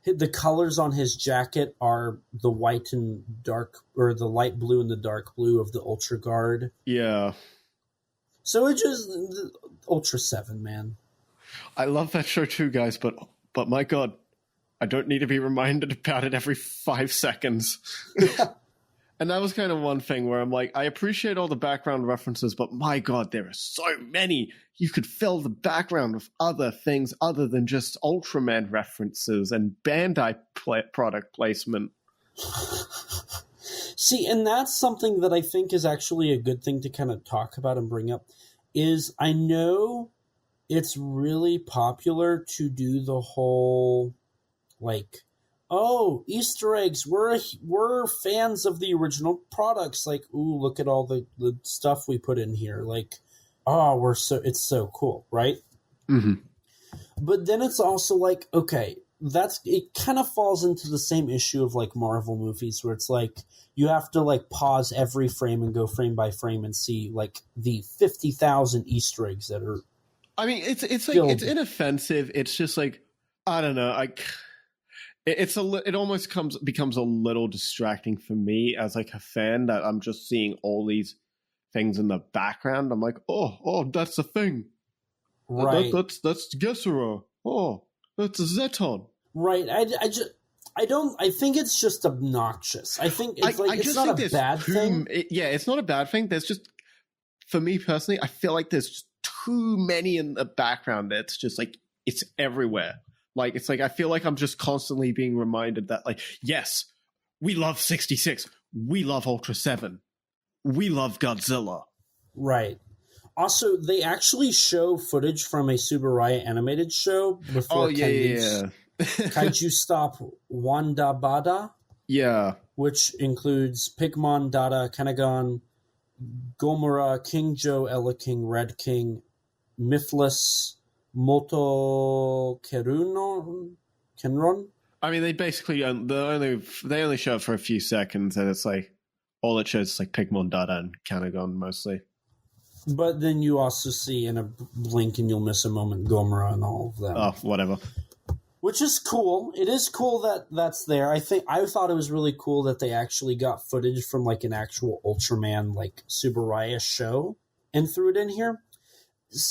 The colors on his jacket are the white and dark, or the light blue and the dark blue of the Ultra Guard. Yeah. So it just Ultra 7, man. I love that show too, guys, but my God, I don't need to be reminded about it every 5 seconds. And that was kind of one thing where I'm like, I appreciate all the background references, but my God, there are so many. You could fill the background with other things other than just Ultraman references and Bandai product placement. See, and that's something that I think is actually a good thing to kind of talk about and bring up, is I know it's really popular to do the whole, like, oh, Easter eggs, we're fans of the original products. Like, ooh, look at all the stuff we put in here. Like, oh, it's so cool, right? Mm-hmm. But then it's also like, okay, it kind of falls into the same issue of like Marvel movies where it's like you have to like pause every frame and go frame by frame and see like the 50,000 Easter eggs that are. I mean, it's like it's inoffensive. It's just like, I don't know, it almost becomes a little distracting for me as like a fan that I'm just seeing all these things in the background. I'm like, oh, that's a thing, right? That's Gesura. Oh, that's Zeton. Right. I think it's just obnoxious. I think it's not a bad thing. It's not a bad thing. There's just, for me personally, I feel like there's just too many in the background. It's just like it's everywhere. Like, it's like, I feel like I'm just constantly being reminded that, like, yes, we love 66. We love Ultra 7. We love Godzilla. Right. Also, they actually show footage from a Tsuburaya animated show before Kaiju Stop Wandabada. Yeah. Which includes Pigmon, Dada, Kanagon, Gomora, King Joe, Ella King, Red King, Mythless, Moto Kenron. I mean, they basically they only show it for a few seconds, and it's like all it shows is like Pigmon, Dada, and Kanagon mostly. But then you also see in a blink and you'll miss a moment Gomora and all of them. Oh, whatever. Which is cool. It is cool that that's there. I thought it was really cool that they actually got footage from like an actual Ultraman like Tsuburaya show and threw it in here.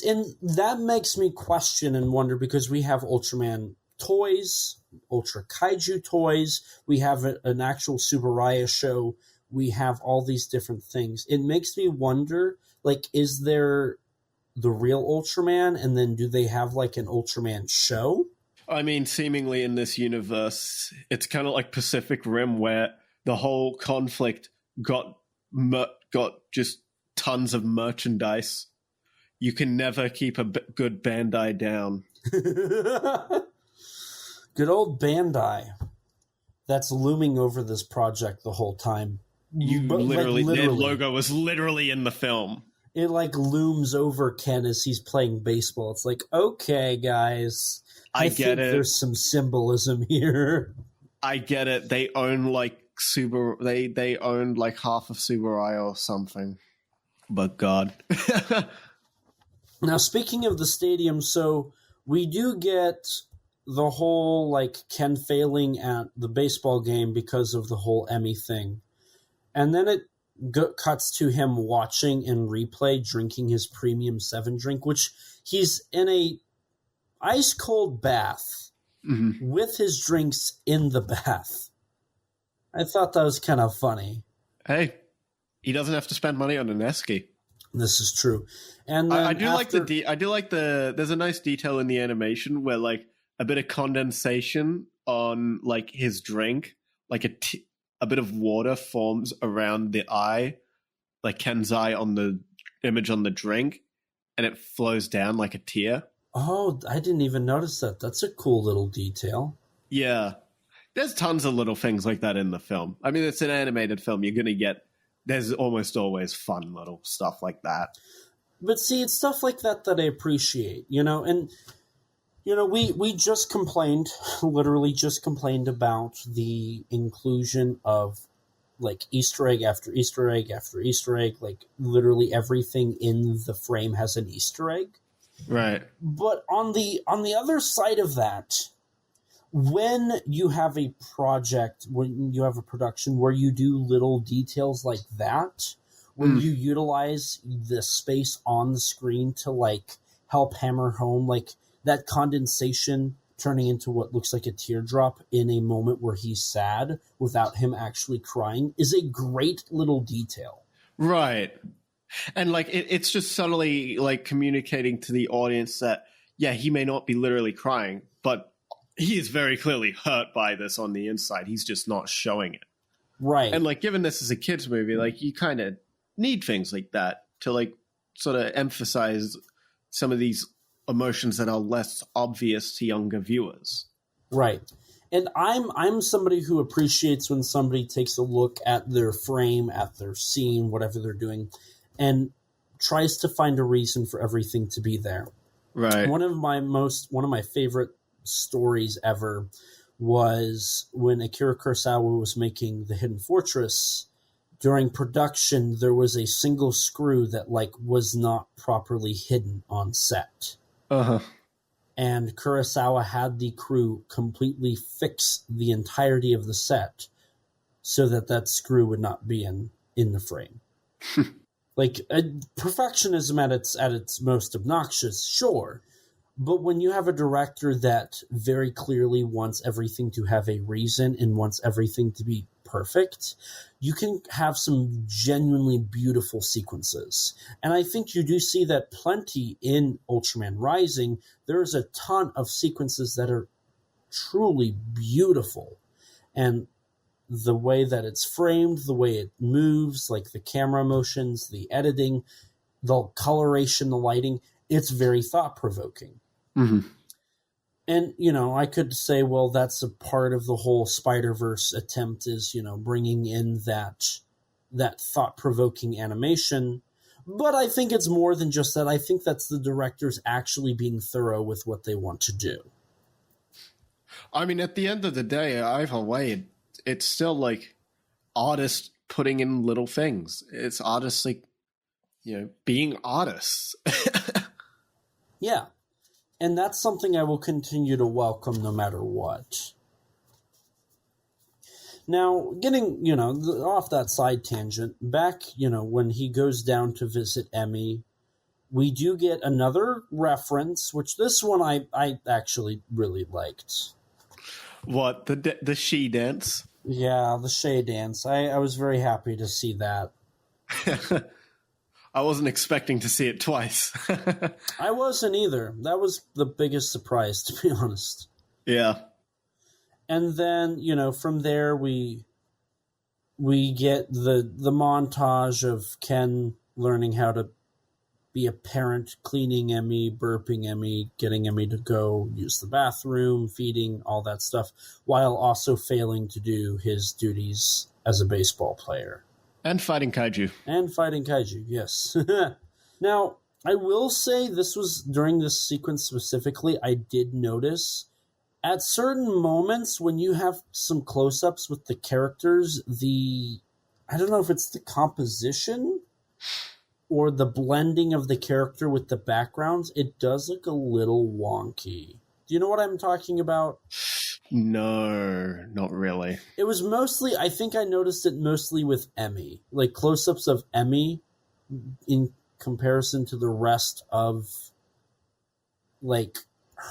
And that makes me question and wonder, because we have Ultraman toys, Ultra Kaiju toys, we have an actual Tsuburaya show, we have all these different things. It makes me wonder, like, is there the real Ultraman, and then do they have like an Ultraman show? I mean, seemingly in this universe, it's kind of like Pacific Rim, where the whole conflict got just tons of merchandise. You can never keep a good Bandai down. Good old Bandai. That's looming over this project the whole time. Literally, their logo was literally in the film. It like looms over Ken as he's playing baseball. It's like, okay, guys, I think there's some symbolism here. I get it. They own like they owned like half of Tsuburaya or something. But God. Now, speaking of the stadium, so we do get the whole, like, Ken failing at the baseball game because of the whole Emmy thing. And then it cuts to him watching in replay, drinking his Premium 7 drink, which he's in a ice-cold bath. with his drinks in the bath. I thought that was kind of funny. Hey, he doesn't have to spend money on an esky. This is true. And then I do like there's a nice detail in the animation where like a bit of condensation on like his drink, like a bit of water forms around the eye, like Ken's eye on the image on the drink, and it flows down like a tear. Oh, I didn't even notice that. That's a cool little detail. Yeah. There's tons of little things like that in the film. I mean, it's an animated film. There's almost always fun little stuff like that. But see, it's stuff like that I appreciate, and, we just literally just complained about the inclusion of, like, Easter egg after Easter egg after Easter egg, like, literally everything in the frame has an Easter egg. Right. But on the other side of that, when you have a project, when you have a production where you do little details like that, when you utilize the space on the screen to like help hammer home like that condensation turning into what looks like a teardrop in a moment where he's sad without him actually crying is a great little detail. Right. And like it's just subtly like communicating to the audience that, yeah, he may not be literally crying, but he is very clearly hurt by this on the inside. He's just not showing it. Right. And like, given this is a kid's movie, like you kind of need things like that to like sort of emphasize some of these emotions that are less obvious to younger viewers. Right. And I'm somebody who appreciates when somebody takes a look at their frame, at their scene, whatever they're doing, and tries to find a reason for everything to be there. Right. One of my favorite stories ever was when Akira Kurosawa was making The Hidden Fortress. During production, there was a single screw that like was not properly hidden on set. And Kurosawa had the crew completely fix the entirety of the set so that screw would not be in the frame. Like perfectionism at its most obnoxious, sure. But when you have a director that very clearly wants everything to have a reason and wants everything to be perfect, you can have some genuinely beautiful sequences. And I think you do see that plenty in Ultraman Rising. There's a ton of sequences that are truly beautiful. And the way that it's framed, the way it moves, like the camera motions, the editing, the coloration, the lighting, it's very thought-provoking. Mm-hmm. And, I could say, well, that's a part of the whole Spider-Verse attempt is, bringing in that thought-provoking animation. But I think it's more than just that. I think that's the directors actually being thorough with what they want to do. I mean, at the end of the day, either way, it's still like artists putting in little things. It's artists like, being artists. Yeah. And that's something I will continue to welcome no matter what. Now, getting, off that side tangent, back, when he goes down to visit Emmy, we do get another reference, which this one I actually really liked. What, the she dance? Yeah, the she dance. I was very happy to see that. I wasn't expecting to see it twice. I wasn't either. That was the biggest surprise, to be honest. Yeah. And then, from there we get the montage of Ken learning how to be a parent, cleaning Emmy, burping Emmy, getting Emmy to go use the bathroom, feeding, all that stuff, while also failing to do his duties as a baseball player. And fighting kaiju. Yes. Now, I will say this was, during this sequence specifically, I did notice, at certain moments when you have some close-ups with the characters, I don't know if it's the composition or the blending of the character with the backgrounds, it does look a little wonky. Do you know what I'm talking about? No, not really. It was mostly, I think I noticed it mostly with Emmy. Like close-ups of Emmy in comparison to the rest of, like,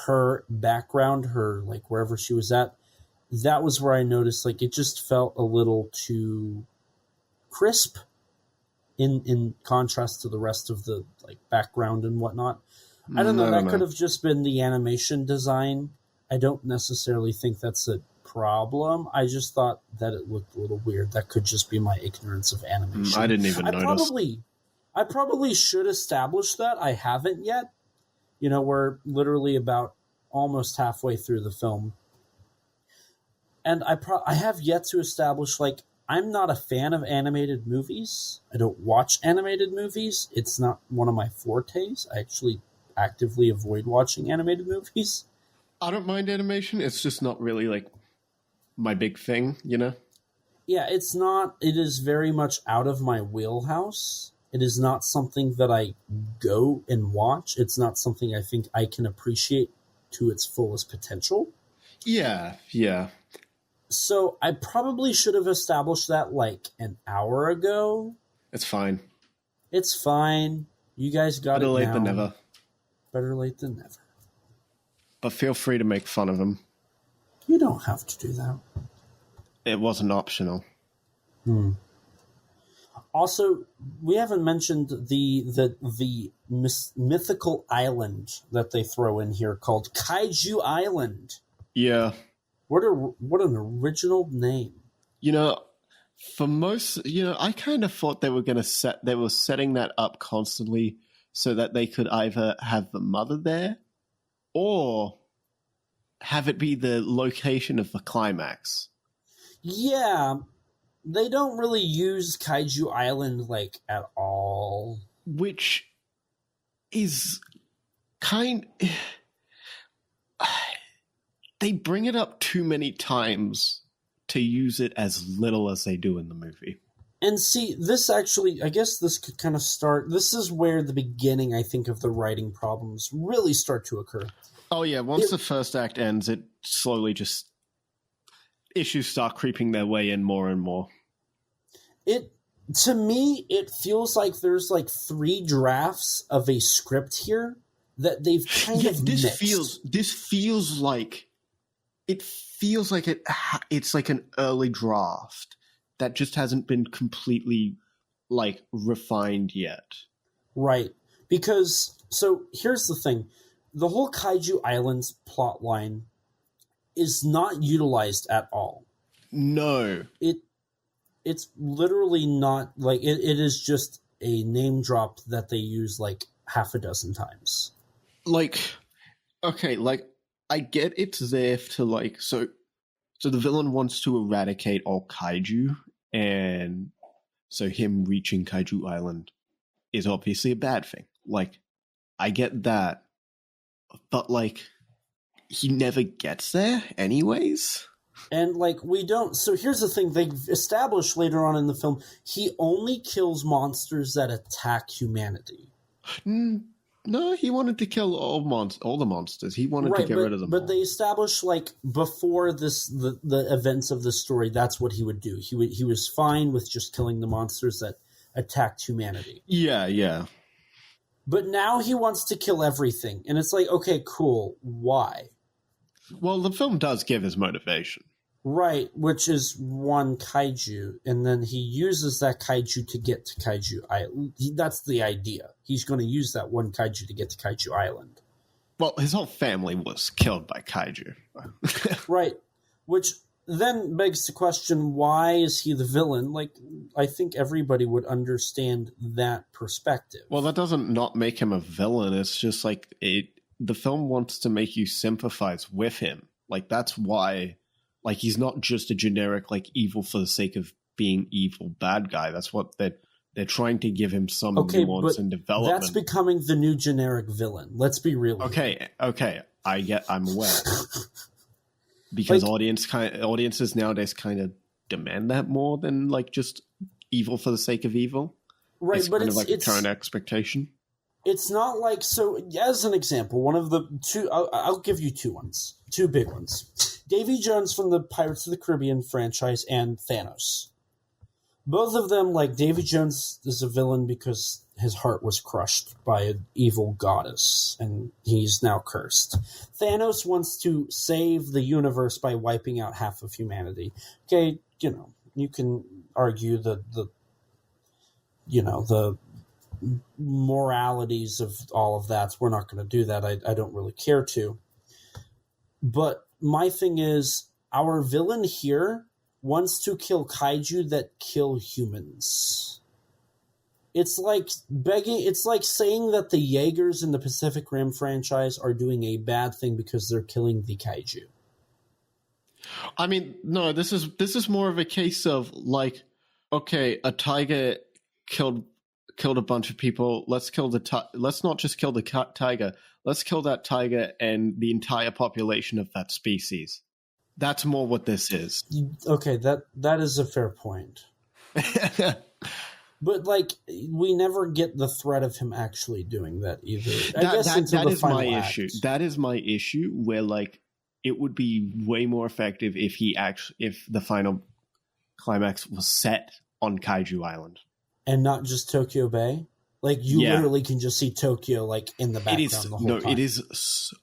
her background, her like wherever she was at, that was where I noticed like it just felt a little too crisp in contrast to the rest of the like background and whatnot. I don't know. That could have just been the animation design. I don't necessarily think that's a problem. I just thought that it looked a little weird. That could just be my ignorance of animation. I didn't even notice. I probably should establish that. I haven't yet. You know, we're literally about almost halfway through the film. And I have yet to establish, like, I'm not a fan of animated movies. I don't watch animated movies. It's not one of my fortes. I actually actively avoid watching animated movies. I don't mind animation. It's just not really, like, my big thing, you know? Yeah, it's not. It is very much out of my wheelhouse. It is not something that I go and watch. It's not something I think I can appreciate to its fullest potential. Yeah. So I probably should have established that like an hour ago. It's fine. It's fine. You guys got it now. Better late than never. Better late than never. But feel free to make fun of him. You don't have to do that. It wasn't optional. Also, we haven't mentioned the mythical island that they throw in here called Kaiju Island. Yeah. What an original name. You know, for most, I kind of thought they were setting that up constantly so that they could either have the mother there or have it be the location of the climax. Yeah, they don't really use Kaiju Island, like, at all. Which is they bring it up too many times to use it as little as they do in the movie. And see, this actually, I guess this could kind of start, this is where the beginning, I think, of the writing problems really start to occur. Oh yeah, once the first act ends, it slowly just, issues start creeping their way in more and more. To me, it feels like there's like 3 drafts of a script here that they've kind of mixed. This feels like it's like an early draft that just hasn't been completely like refined yet. Right. Because, so here's the thing. The whole Kaiju Islands plot line is not utilized at all. No. It's literally not, like, it is just a name drop that they use like half a dozen times. Like, okay, like, I get it's there to like, so the villain wants to eradicate all kaiju, and so him reaching Kaiju Island is obviously a bad thing. Like, I get that, but like, he never gets there anyways. And like, we don't, so here's the thing, they establish later on in the film, he only kills monsters that attack humanity. No, he wanted to kill all the monsters. He wanted to get rid of them. But they established, like, before the events of the story, that's what he would do. He was fine with just killing the monsters that attacked humanity. Yeah. But now he wants to kill everything. And it's like, okay, cool. Why? Well, the film does give his motivation. Right, which is one kaiju, and then he uses that kaiju to get to Kaiju Island. That's the idea. He's going to use that one kaiju to get to Kaiju Island. Well, his whole family was killed by kaiju. Right, which then begs the question, why is he the villain? Like, I think everybody would understand that perspective. Well, that doesn't not make him a villain. It's just like, the film wants to make you sympathize with him. Like, that's why... Like, he's not just a generic, like, evil for the sake of being evil bad guy. That's what they're trying to give him some nuance and development. That's becoming the new generic villain. Let's be real. Okay. I'm aware. Because like, audiences nowadays kind of demand that more than, like, just evil for the sake of evil. Right, it's but kind of like a current expectation. It's not like, so, as an example, one of the 2, I'll give you 2 ones. 2 big ones. Davy Jones from the Pirates of the Caribbean franchise and Thanos. Both of them, like, Davy Jones is a villain because his heart was crushed by an evil goddess, and he's now cursed. Thanos wants to save the universe by wiping out half of humanity. Okay, you can argue the moralities of all of that. We're not going to do that. I don't really care to. But my thing is, our villain here wants to kill kaiju that kill humans. It's like saying that the Jaegers in the Pacific Rim franchise are doing a bad thing because they're killing the kaiju. I mean, no, this is more of a case of like, okay, a tiger killed a bunch of people. Let's not just kill the tiger. Let's kill that tiger and the entire population of that species. That's more what this is. Okay, that is a fair point. But like, we never get the threat of him actually doing that either. That is my issue. That is my issue. Where like, it would be way more effective if the final climax was set on Kaiju Island and not just Tokyo Bay. Like, you literally can just see Tokyo like in the background the whole time. It is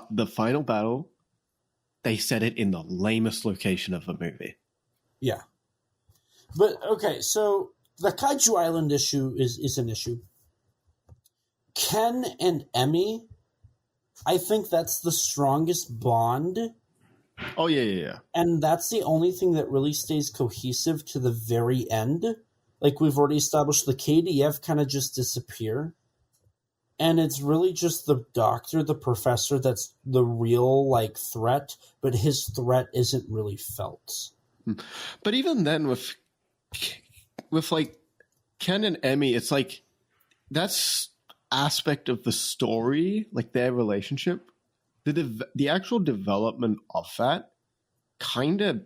the final battle. They set it in the lamest location of the movie. Yeah. But, okay, so the Kaiju Island issue is an issue. Ken and Emmy, I think that's the strongest bond. Oh, yeah. And that's the only thing that really stays cohesive to the very end. Like, we've already established, the KDF kind of just disappear. And it's really just the doctor, the professor, that's the real, like, threat. But his threat isn't really felt. But even then, with like, Ken and Emmy, it's like, that's aspect of the story, like their relationship. The actual development of that kind of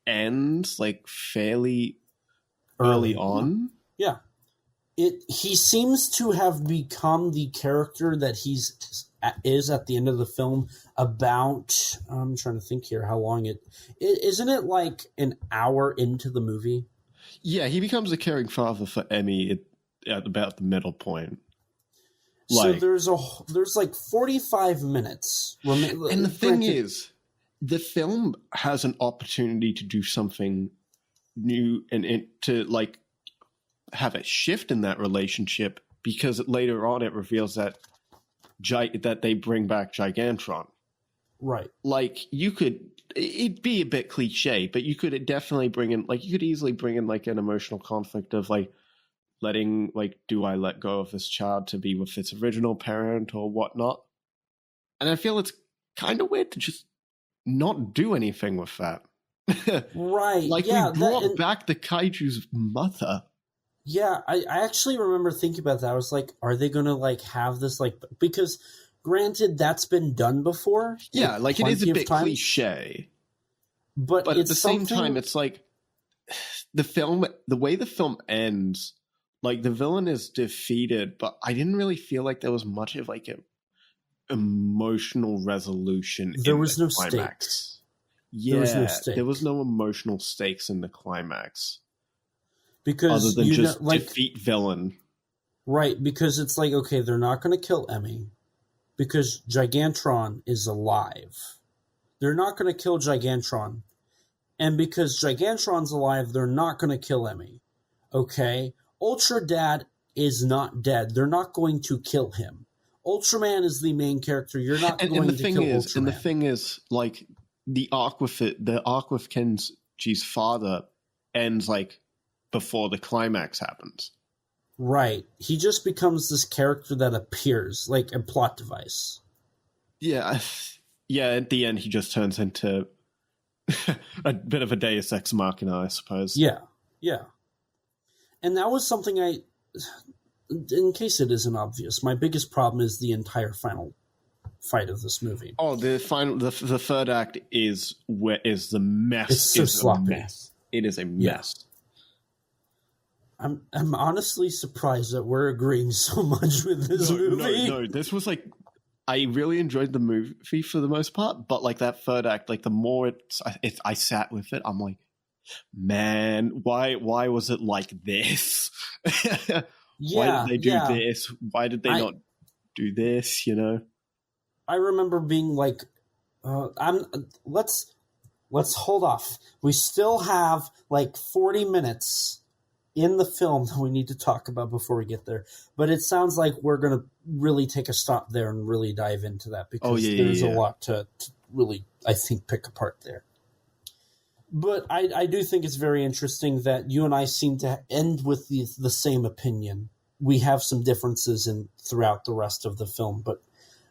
ends, like, fairly early on. Yeah. He seems to have become the character that is at the end of the film about, I'm trying to think here how long isn't it like an hour into the movie? Yeah, he becomes a caring father for Emmy at about the middle point. So there's like 45 minutes. And the thing is, the film has an opportunity to do something new and to like have a shift in that relationship, because later on it reveals that they bring back Gigantron. Right. Like, it'd be a bit cliche, but you could definitely easily bring in like an emotional conflict of like letting, like, do I let go of this child to be with its original parent or whatnot? And I feel it's kind of weird to just not do anything with that. Right. Like, we brought back the Kaiju's mother. Yeah, I actually remember thinking about that. I was like, are they going to, like, have this, like, because granted, that's been done before. Yeah, like, it is a bit cliche. But at the same time, it's like, the way the film ends, like, the villain is defeated, but I didn't really feel like there was much of, like, an emotional resolution. There was no climax. Stakes. Yeah, there was no stake. There was no emotional stakes in the climax. Because other than just defeat villain. Right, because it's like, okay, they're not going to kill Emmy because Gigantron is alive. They're not going to kill Gigantron. And because Gigantron's alive, they're not going to kill Emmy. Okay? Ultra Dad is not dead. They're not going to kill him. Ultraman is the main character. You're not going to kill Ultraman. And the thing is, like, the arc with Kenji's father ends, like, before the climax happens. Right. He just becomes this character that appears, like a plot device. Yeah. Yeah, at the end he just turns into a bit of a Deus Ex Machina, I suppose. Yeah. Yeah. And that was something in case it isn't obvious, my biggest problem is the entire final fight of this movie. Oh, the third act is the mess. It's so sloppy. It is a mess. Yeah. I'm honestly surprised that we're agreeing so much with this movie. No, this was like, I really enjoyed the movie for the most part, but like that third act, like the more I sat with it, I'm like, man, why was it like this? Yeah, why did they do this? Why did they not do this? You know, I remember being like, let's hold off. We still have like 40 minutes in the film that we need to talk about before we get there. But it sounds like we're going to really take a stop there and really dive into that because there's a lot to really, I think, pick apart there. But I do think it's very interesting that you and I seem to end with the same opinion. We have some differences throughout the rest of the film, but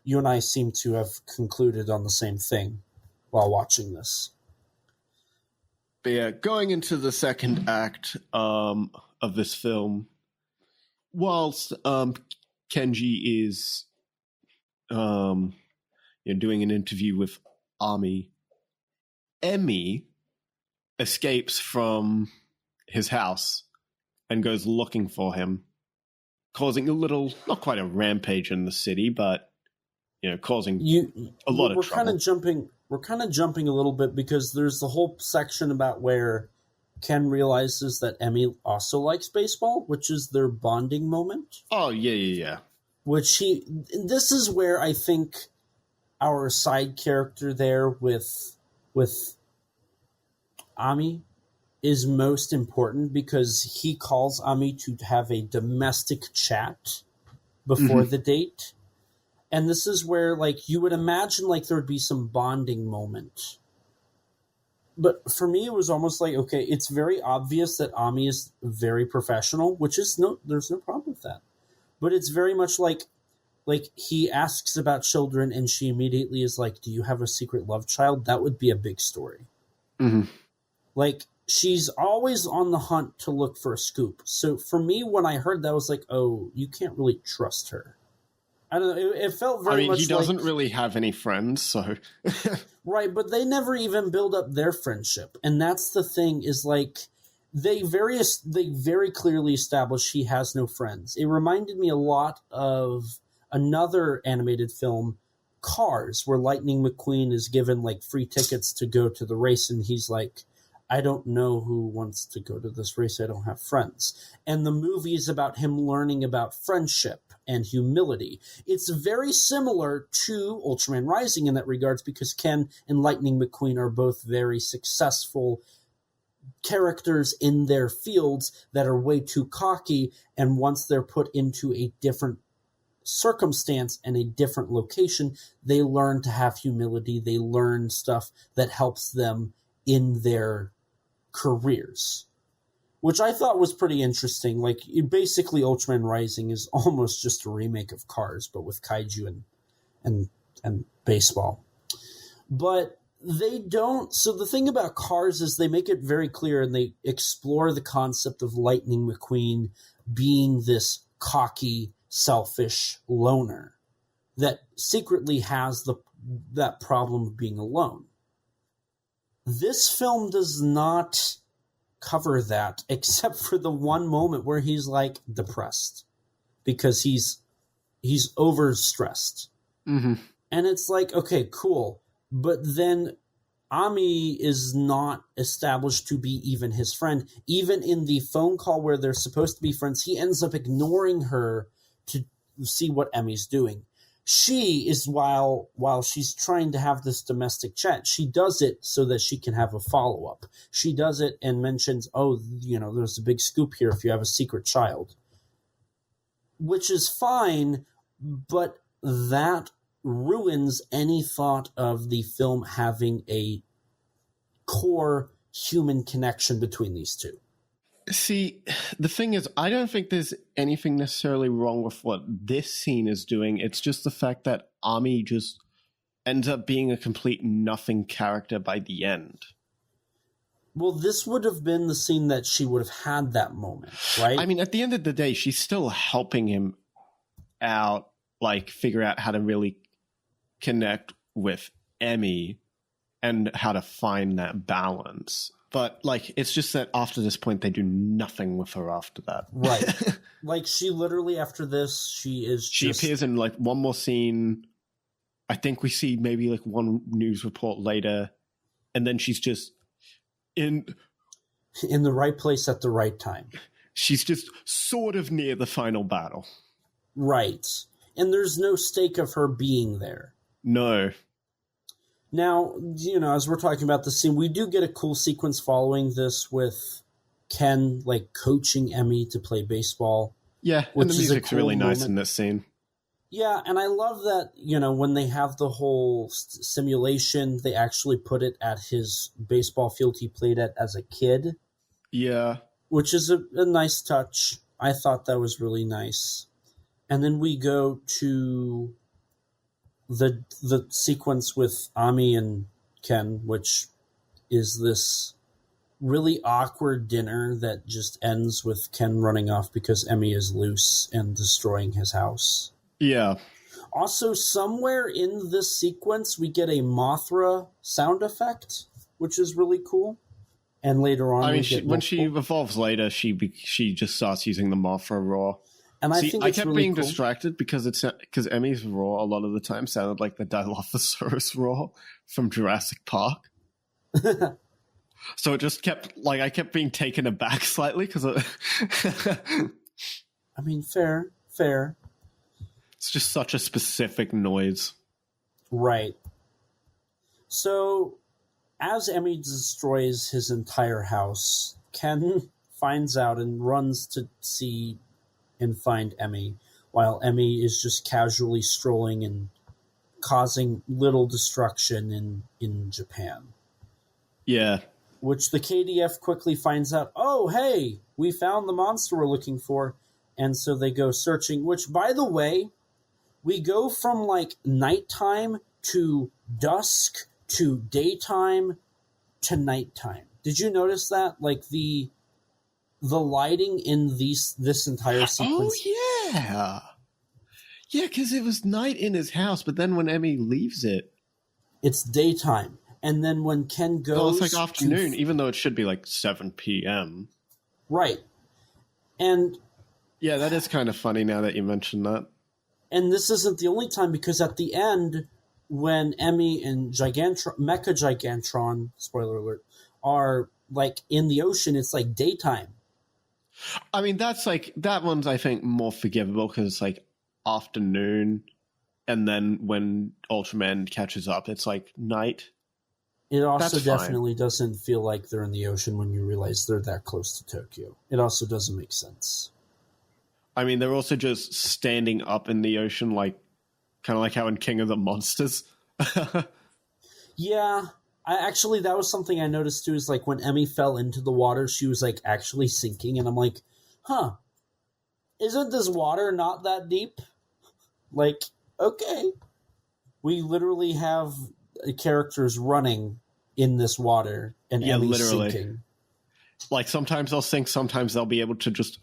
you and I seem to have concluded on the same thing while watching this. But yeah, going into the second act of this film, whilst Kenji is doing an interview with Ami, Emi escapes from his house and goes looking for him, causing a little, not quite a rampage in the city, but causing a lot of trouble. We're kind of jumping a little bit because there's the whole section about where Ken realizes that Emi also likes baseball, which is their bonding moment. Oh, yeah. This is where I think our side character there with Ami is most important because he calls Ami to have a domestic chat before the date. And this is where, like, you would imagine, like, there would be some bonding moment. But for me, it was almost like, okay, it's very obvious that Ami is very professional, which is there's no problem with that. But it's very much like he asks about children and she immediately is like, do you have a secret love child? That would be a big story. Mm-hmm. Like, she's always on the hunt to look for a scoop. So for me, when I heard that, I was like, oh, you can't really trust her. I don't know. It felt very much like... he doesn't really have any friends, so... Right, but they never even build up their friendship. And that's the thing, is like, they very clearly establish he has no friends. It reminded me a lot of another animated film, Cars, where Lightning McQueen is given, like, free tickets to go to the race, and he's like, I don't know who wants to go to this race. I don't have friends. And the movie is about him learning about friendship and humility. It's very similar to Ultraman Rising in that regards because Ken and Lightning McQueen are both very successful characters in their fields that are way too cocky, and once they're put into a different circumstance and a different location, they learn to have humility. They learn stuff that helps them in their careers, which I thought was pretty interesting. Like, basically Ultraman Rising is almost just a remake of Cars, but with kaiju and baseball. But they don't... So the thing about Cars is they make it very clear, and they explore the concept of Lightning McQueen being this cocky, selfish loner that secretly has that problem of being alone. This film does not cover that, except for the one moment where he's like depressed because he's overstressed. Mm-hmm. And it's like, okay, cool. But then Ami is not established to be even his friend. Even in the phone call where they're supposed to be friends, he ends up ignoring her to see what Emi's doing. She is, while she's trying to have this domestic chat, she does it so that she can have a follow-up. She does it and mentions, there's a big scoop here if you have a secret child. Which is fine, but that ruins any thought of the film having a core human connection between these two. See, the thing is, I don't think there's anything necessarily wrong with what this scene is doing. It's just the fact that Ami just ends up being a complete nothing character by the end. Well, this would have been the scene that she would have had that moment, right? I mean, at the end of the day, she's still helping him out, like, figure out how to really connect with Emi and how to find that balance. But, like, it's just that after this point, they do nothing with her after that. Right. Like, she literally, after this, she appears in, like, one more scene. I think we see maybe, like, one news report later. And then she's just in in the right place at the right time. She's just sort of near the final battle. Right. And there's no stake of her being there. No. Now, as we're talking about the scene, we do get a cool sequence following this with Ken, like, coaching Emmy to play baseball. Yeah, and the music's really nice in this scene. Yeah, and I love that, when they have the whole simulation, they actually put it at his baseball field he played at as a kid. Yeah. Which is a nice touch. I thought that was really nice. And then we go to the sequence with Ami and Ken, which is this really awkward dinner that just ends with Ken running off because Emmy is loose and destroying his house. Yeah. Also, somewhere in this sequence, we get a Mothra sound effect, which is really cool. And later on, when she evolves later, she just starts using the Mothra roar. And I think I kept really being cool. distracted because Emmy's roar a lot of the time sounded like the Dilophosaurus roar from Jurassic Park. So it just I kept being taken aback slightly because I mean, fair. It's just such a specific noise. Right. So, as Emmy destroys his entire house, Ken finds out and runs to see and find Emmy, while Emmy is just casually strolling and causing little destruction in Japan. Yeah. Which the KDF quickly finds out, oh, hey, we found the monster we're looking for. And so they go searching, which, by the way, we go from, like, nighttime to dusk to daytime to nighttime. Did you notice that? Like, the lighting in this entire sequence. Oh, yeah. Yeah, because it was night in his house, but then when Emmy leaves it... It's daytime. And then when Ken goes... Oh, it's like afternoon, even though it should be like 7 p.m. Right. And... Yeah, that is kind of funny now that you mention that. And this isn't the only time, because at the end, when Emmy and Mecha Gigantron, spoiler alert, are, like, in the ocean, it's like daytime. I mean, that one's, I think, more forgivable because it's like afternoon, and then when Ultraman catches up, it's like night. It also That's fine. definitely doesn't feel like they're in the ocean when you realize they're that close to Tokyo. It also doesn't make sense. I mean, they're also just standing up in the ocean, like kind of like how in King of the Monsters. Yeah. That was something I noticed too, is like when Emmy fell into the water, she was like actually sinking, and I'm like, huh, isn't this water not that deep? Like, okay. We literally have characters running in this water, and Emmy's sinking. Like, sometimes they'll sink, sometimes they'll be able to just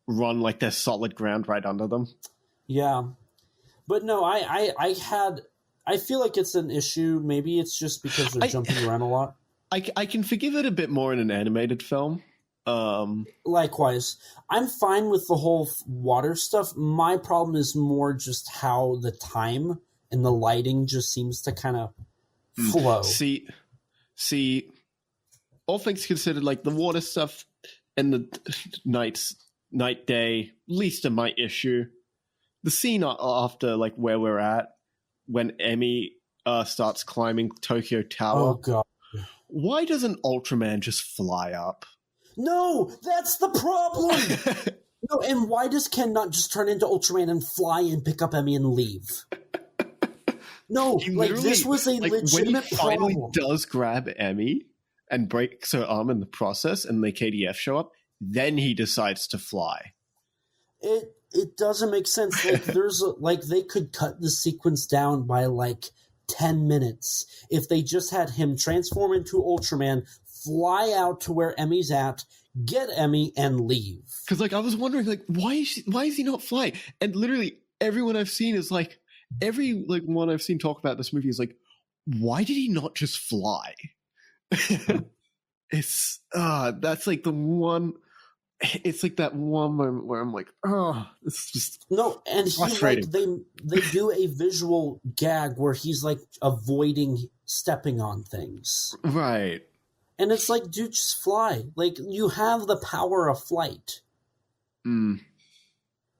run like there's solid ground right under them. Yeah. But no, I feel like it's an issue. Maybe it's just because they're jumping around a lot. I can forgive it a bit more in an animated film. Likewise. I'm fine with the whole water stuff. My problem is more just how the time and the lighting just seems to kind of flow. See, all things considered, like the water stuff and the night day, least of my issue. The scene after, like, where we're at, when Emmy starts climbing Tokyo Tower. Oh, God. Why doesn't Ultraman just fly up? No, that's the problem! No, and why does Ken not just turn into Ultraman and fly and pick up Emmy and leave? No, like, this was a legitimate when he finally problem. does grab Emmy and breaks her arm in the process, and the KDF show up, then he decides to fly. It doesn't make sense. Like, they could cut the sequence down by like 10 minutes if they just had him transform into Ultraman, fly out to where Emmy's at, get Emmy, and leave. Because, like, I was wondering, like, why is he not flying? And literally everyone I've seen is like, every like one I've seen talk about this movie is like, why did he not just fly? It's that's like the one. It's like that one moment where I'm like, oh, this is just no. And he, like, they do a visual gag where he's like avoiding stepping on things, right? And it's like, dude, just fly. Like, you have the power of flight.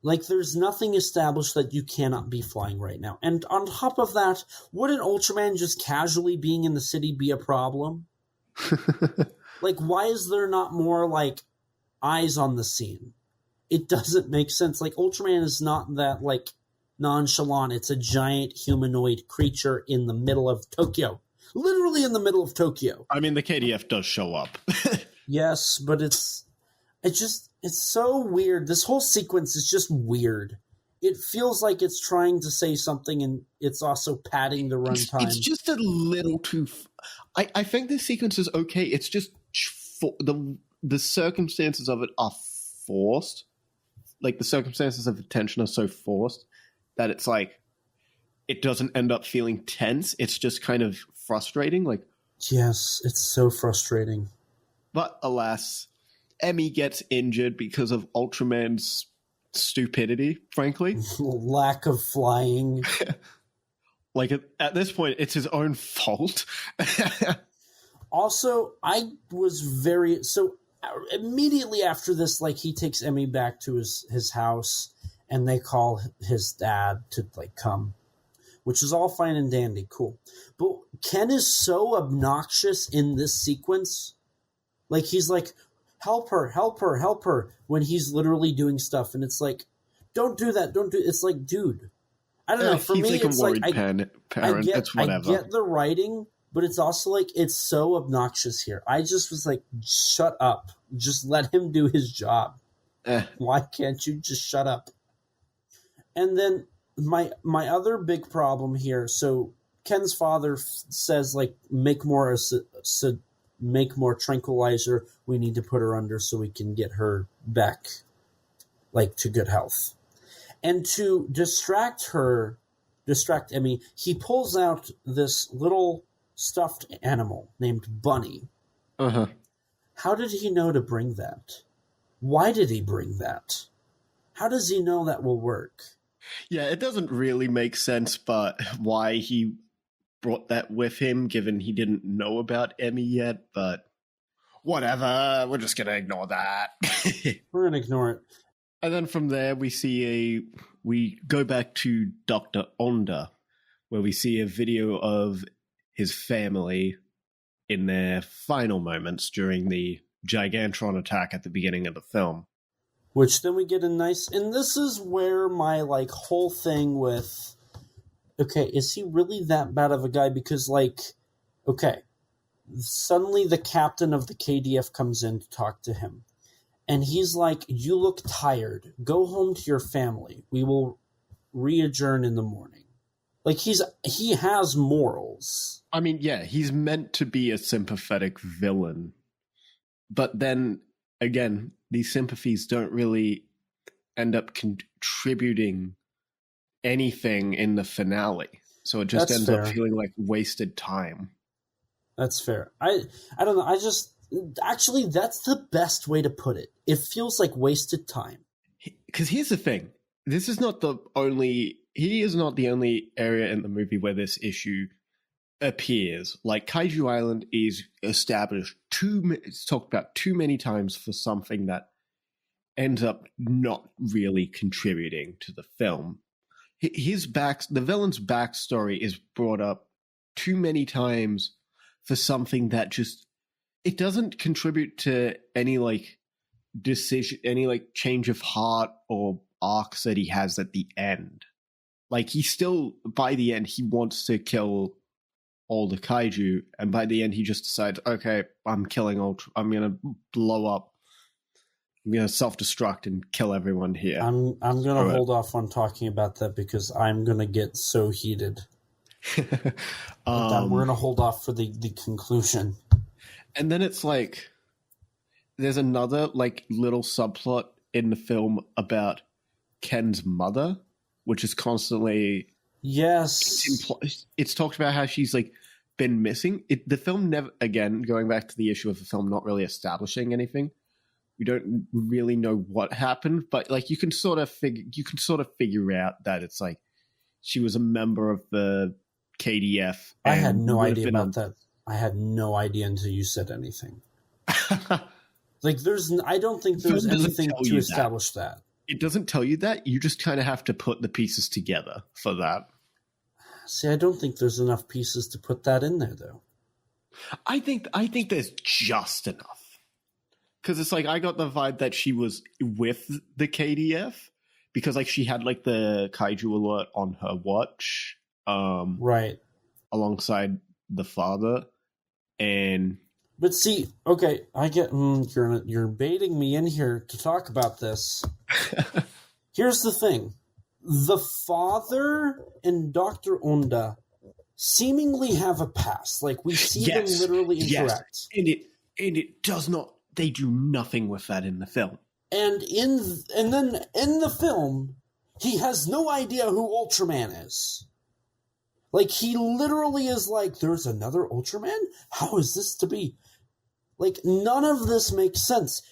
Like, there's nothing established that you cannot be flying right now. And on top of that, wouldn't Ultraman just casually being in the city be a problem? Like, why is there not more, like, eyes on the scene? It doesn't make sense. Like, Ultraman is not that, like, nonchalant. It's a giant humanoid creature in the middle of Tokyo. Literally in the middle of Tokyo. I mean, the KDF does show up. Yes, but it's so weird. This whole sequence is just weird. It feels like it's trying to say something, and it's also padding the runtime. It's just a little too... I think this sequence is okay. It's just... the circumstances of it are forced. Like, the circumstances of the tension are so forced that it's like... It doesn't end up feeling tense. It's just kind of frustrating. Like, yes, it's so frustrating. But alas, Emmy gets injured because of Ultraman's stupidity, frankly. Lack of flying. Like, at this point, it's his own fault. Also, I was very... So, immediately after this, like, he takes Emmy back to his house, and they call his dad to, like, come. Which is all fine and dandy, cool. But Ken is so obnoxious in this sequence. Like, he's like, help her, help her, help her, when he's literally doing stuff. And it's like, don't do that, don't do... It's like, dude. I don't know, for me, like it's like... parent. It's whatever. I get the writing, but it's also like, it's so obnoxious here. I just was like, shut up. Just let him do his job. Why can't you just shut up? And then... My other big problem here, so Ken's father says, like, make more tranquilizer. We need to put her under so we can get her back, like, to good health. And to distract Emmy, he pulls out this little stuffed animal named Bunny. Uh-huh. How did he know to bring that? Why did he bring that? How does he know that will work? Yeah, it doesn't really make sense, but why he brought that with him, given he didn't know about Emmy yet, but whatever, we're just going to ignore that. We're going to ignore it. And then from there, we go back to Dr. Onda, where we see a video of his family in their final moments during the Gigantron attack at the beginning of the film. Which then we get a nice... And this is where my, like, whole thing with... Okay, is he really that bad of a guy? Because, like, okay, suddenly the captain of the KDF comes in to talk to him. And he's like, you look tired. Go home to your family. We will re-adjourn in the morning. Like, he has morals. I mean, yeah, he's meant to be a sympathetic villain. But then, again, these sympathies don't really end up contributing anything in the finale. So it just ends up feeling like wasted time. That's fair. I don't know. Actually, that's the best way to put it. It feels like wasted time. Because here's the thing. He is not the only area in the movie where this issue appears. Like, Kaiju Island is established it's talked about too many times for something that ends up not really contributing to the film. The villain's backstory is brought up too many times for something that just, it doesn't contribute to any, like, decision, any, like, change of heart or arcs that he has at the end. Like, he still, by the end, he wants to kill all the kaiju, and by the end he just decides, okay, I'm killing I'm gonna blow up, I'm gonna self-destruct and kill everyone here. I'm gonna hold off on talking about that because I'm gonna get so heated. We're gonna hold off for the conclusion. And then it's like, there's another, like, little subplot in the film about Ken's mother, which is constantly... Yes. It's talked about how she's, like, been missing. The film never, again, going back to the issue of the film not really establishing anything, we don't really know what happened, but, like, you can sort of figure out that it's like she was a member of the KDF. I had no idea about that. I had no idea until you said anything. Like, I don't think there's anything to establish that. It doesn't tell you that. You just kind of have to put the pieces together for that. See, I don't think there's enough pieces to put that in there, though. I think there's just enough. Because it's like, I got the vibe that she was with the KDF. Because, like, she had, like, the Kaiju alert on her watch. Right. Alongside the father. But see, okay, I get you're baiting me in here to talk about this. Here's the thing. The father and Dr. Onda seemingly have a past. Like, we see them literally interact. Yes. And it does not, they do nothing with that in the film. And then in the film, he has no idea who Ultraman is. Like, he literally is like, there's another Ultraman? How is this to be? Like, none of this makes sense.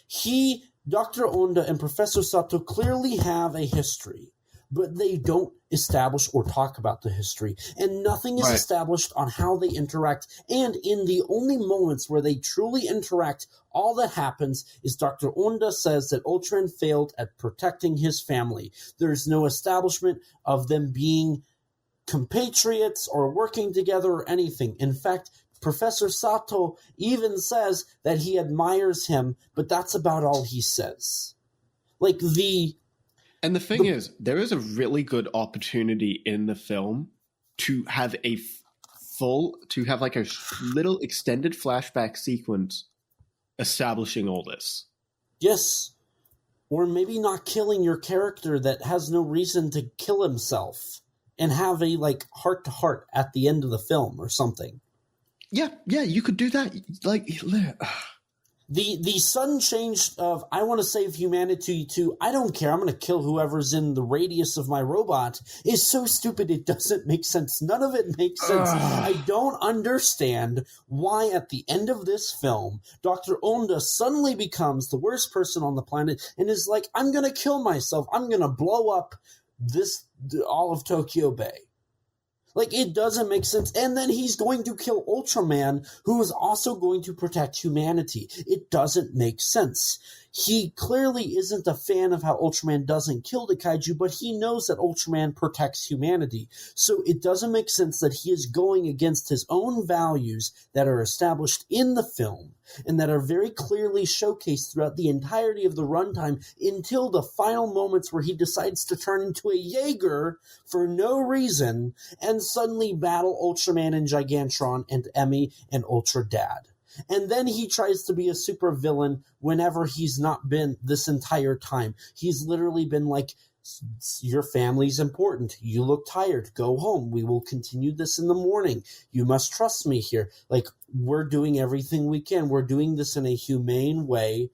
Dr. Onda and Professor Sato clearly have a history, but they don't establish or talk about the history. And nothing is established on how they interact. And in the only moments where they truly interact, all that happens is Dr. Onda says that Ultraman failed at protecting his family. There's no establishment of them being compatriots or working together or anything. In fact, Professor Sato even says that he admires him, but that's about all he says. Like, And the thing is, there is a really good opportunity in the film to have like a little extended flashback sequence establishing all this. Yes. Or maybe not killing your character that has no reason to kill himself and have a, like, heart-to-heart at the end of the film or something. Yeah, you could do that. Like, the sudden change of, I want to save humanity to, I don't care, I'm going to kill whoever's in the radius of my robot, is so stupid it doesn't make sense. None of it makes sense. I don't understand why at the end of this film, Dr. Onda suddenly becomes the worst person on the planet and is like, I'm going to kill myself. I'm going to blow up all of Tokyo Bay. Like, it doesn't make sense. And then he's going to kill Ultraman, who is also going to protect humanity. It doesn't make sense. He clearly isn't a fan of how Ultraman doesn't kill the kaiju, but he knows that Ultraman protects humanity. So it doesn't make sense that he is going against his own values that are established in the film and that are very clearly showcased throughout the entirety of the runtime until the final moments where he decides to turn into a Jaeger for no reason and suddenly battle Ultraman and Gigantron and Emmy and Ultra Dad. And then he tries to be a super villain whenever he's not been this entire time. He's literally been like, your family's important. You look tired. Go home. We will continue this in the morning. You must trust me here. Like, we're doing everything we can. We're doing this in a humane way.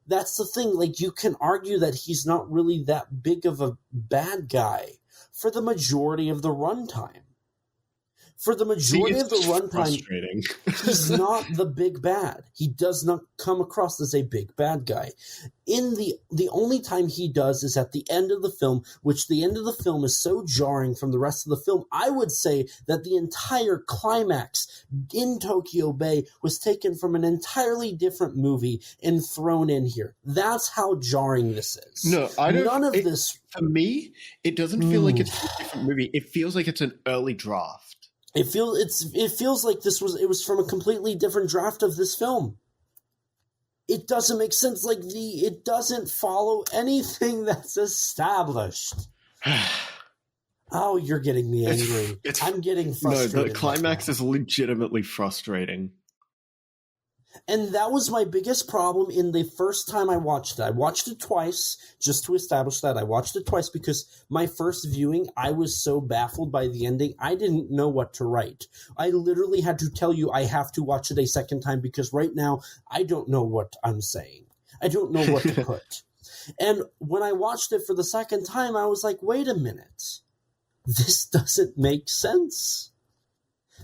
That's the thing. Like, you can argue that he's not really that big of a bad guy for the majority of the runtime. For the majority of the runtime, he's not the big bad. He does not come across as a big bad guy. In the only time he does is at the end of the film, which the end of the film is so jarring from the rest of the film. I would say that the entire climax in Tokyo Bay was taken from an entirely different movie and thrown in here. That's how jarring this is. No, I don't. None of this. For me, it doesn't feel like it's a different movie. It feels like it's an early draft. It feels like it was from a completely different draft of this film. It doesn't make sense. Like, it doesn't follow anything that's established. Oh, you're getting me angry. I'm getting frustrated. No, the climax is legitimately frustrating. And that was my biggest problem in the first time I watched it. I watched it twice just to establish that. I watched it twice because my first viewing, I was so baffled by the ending, I didn't know what to write. I literally had to tell you I have to watch it a second time because right now I don't know what I'm saying. I don't know what to put. And when I watched it for the second time, I was like, wait a minute. This doesn't make sense.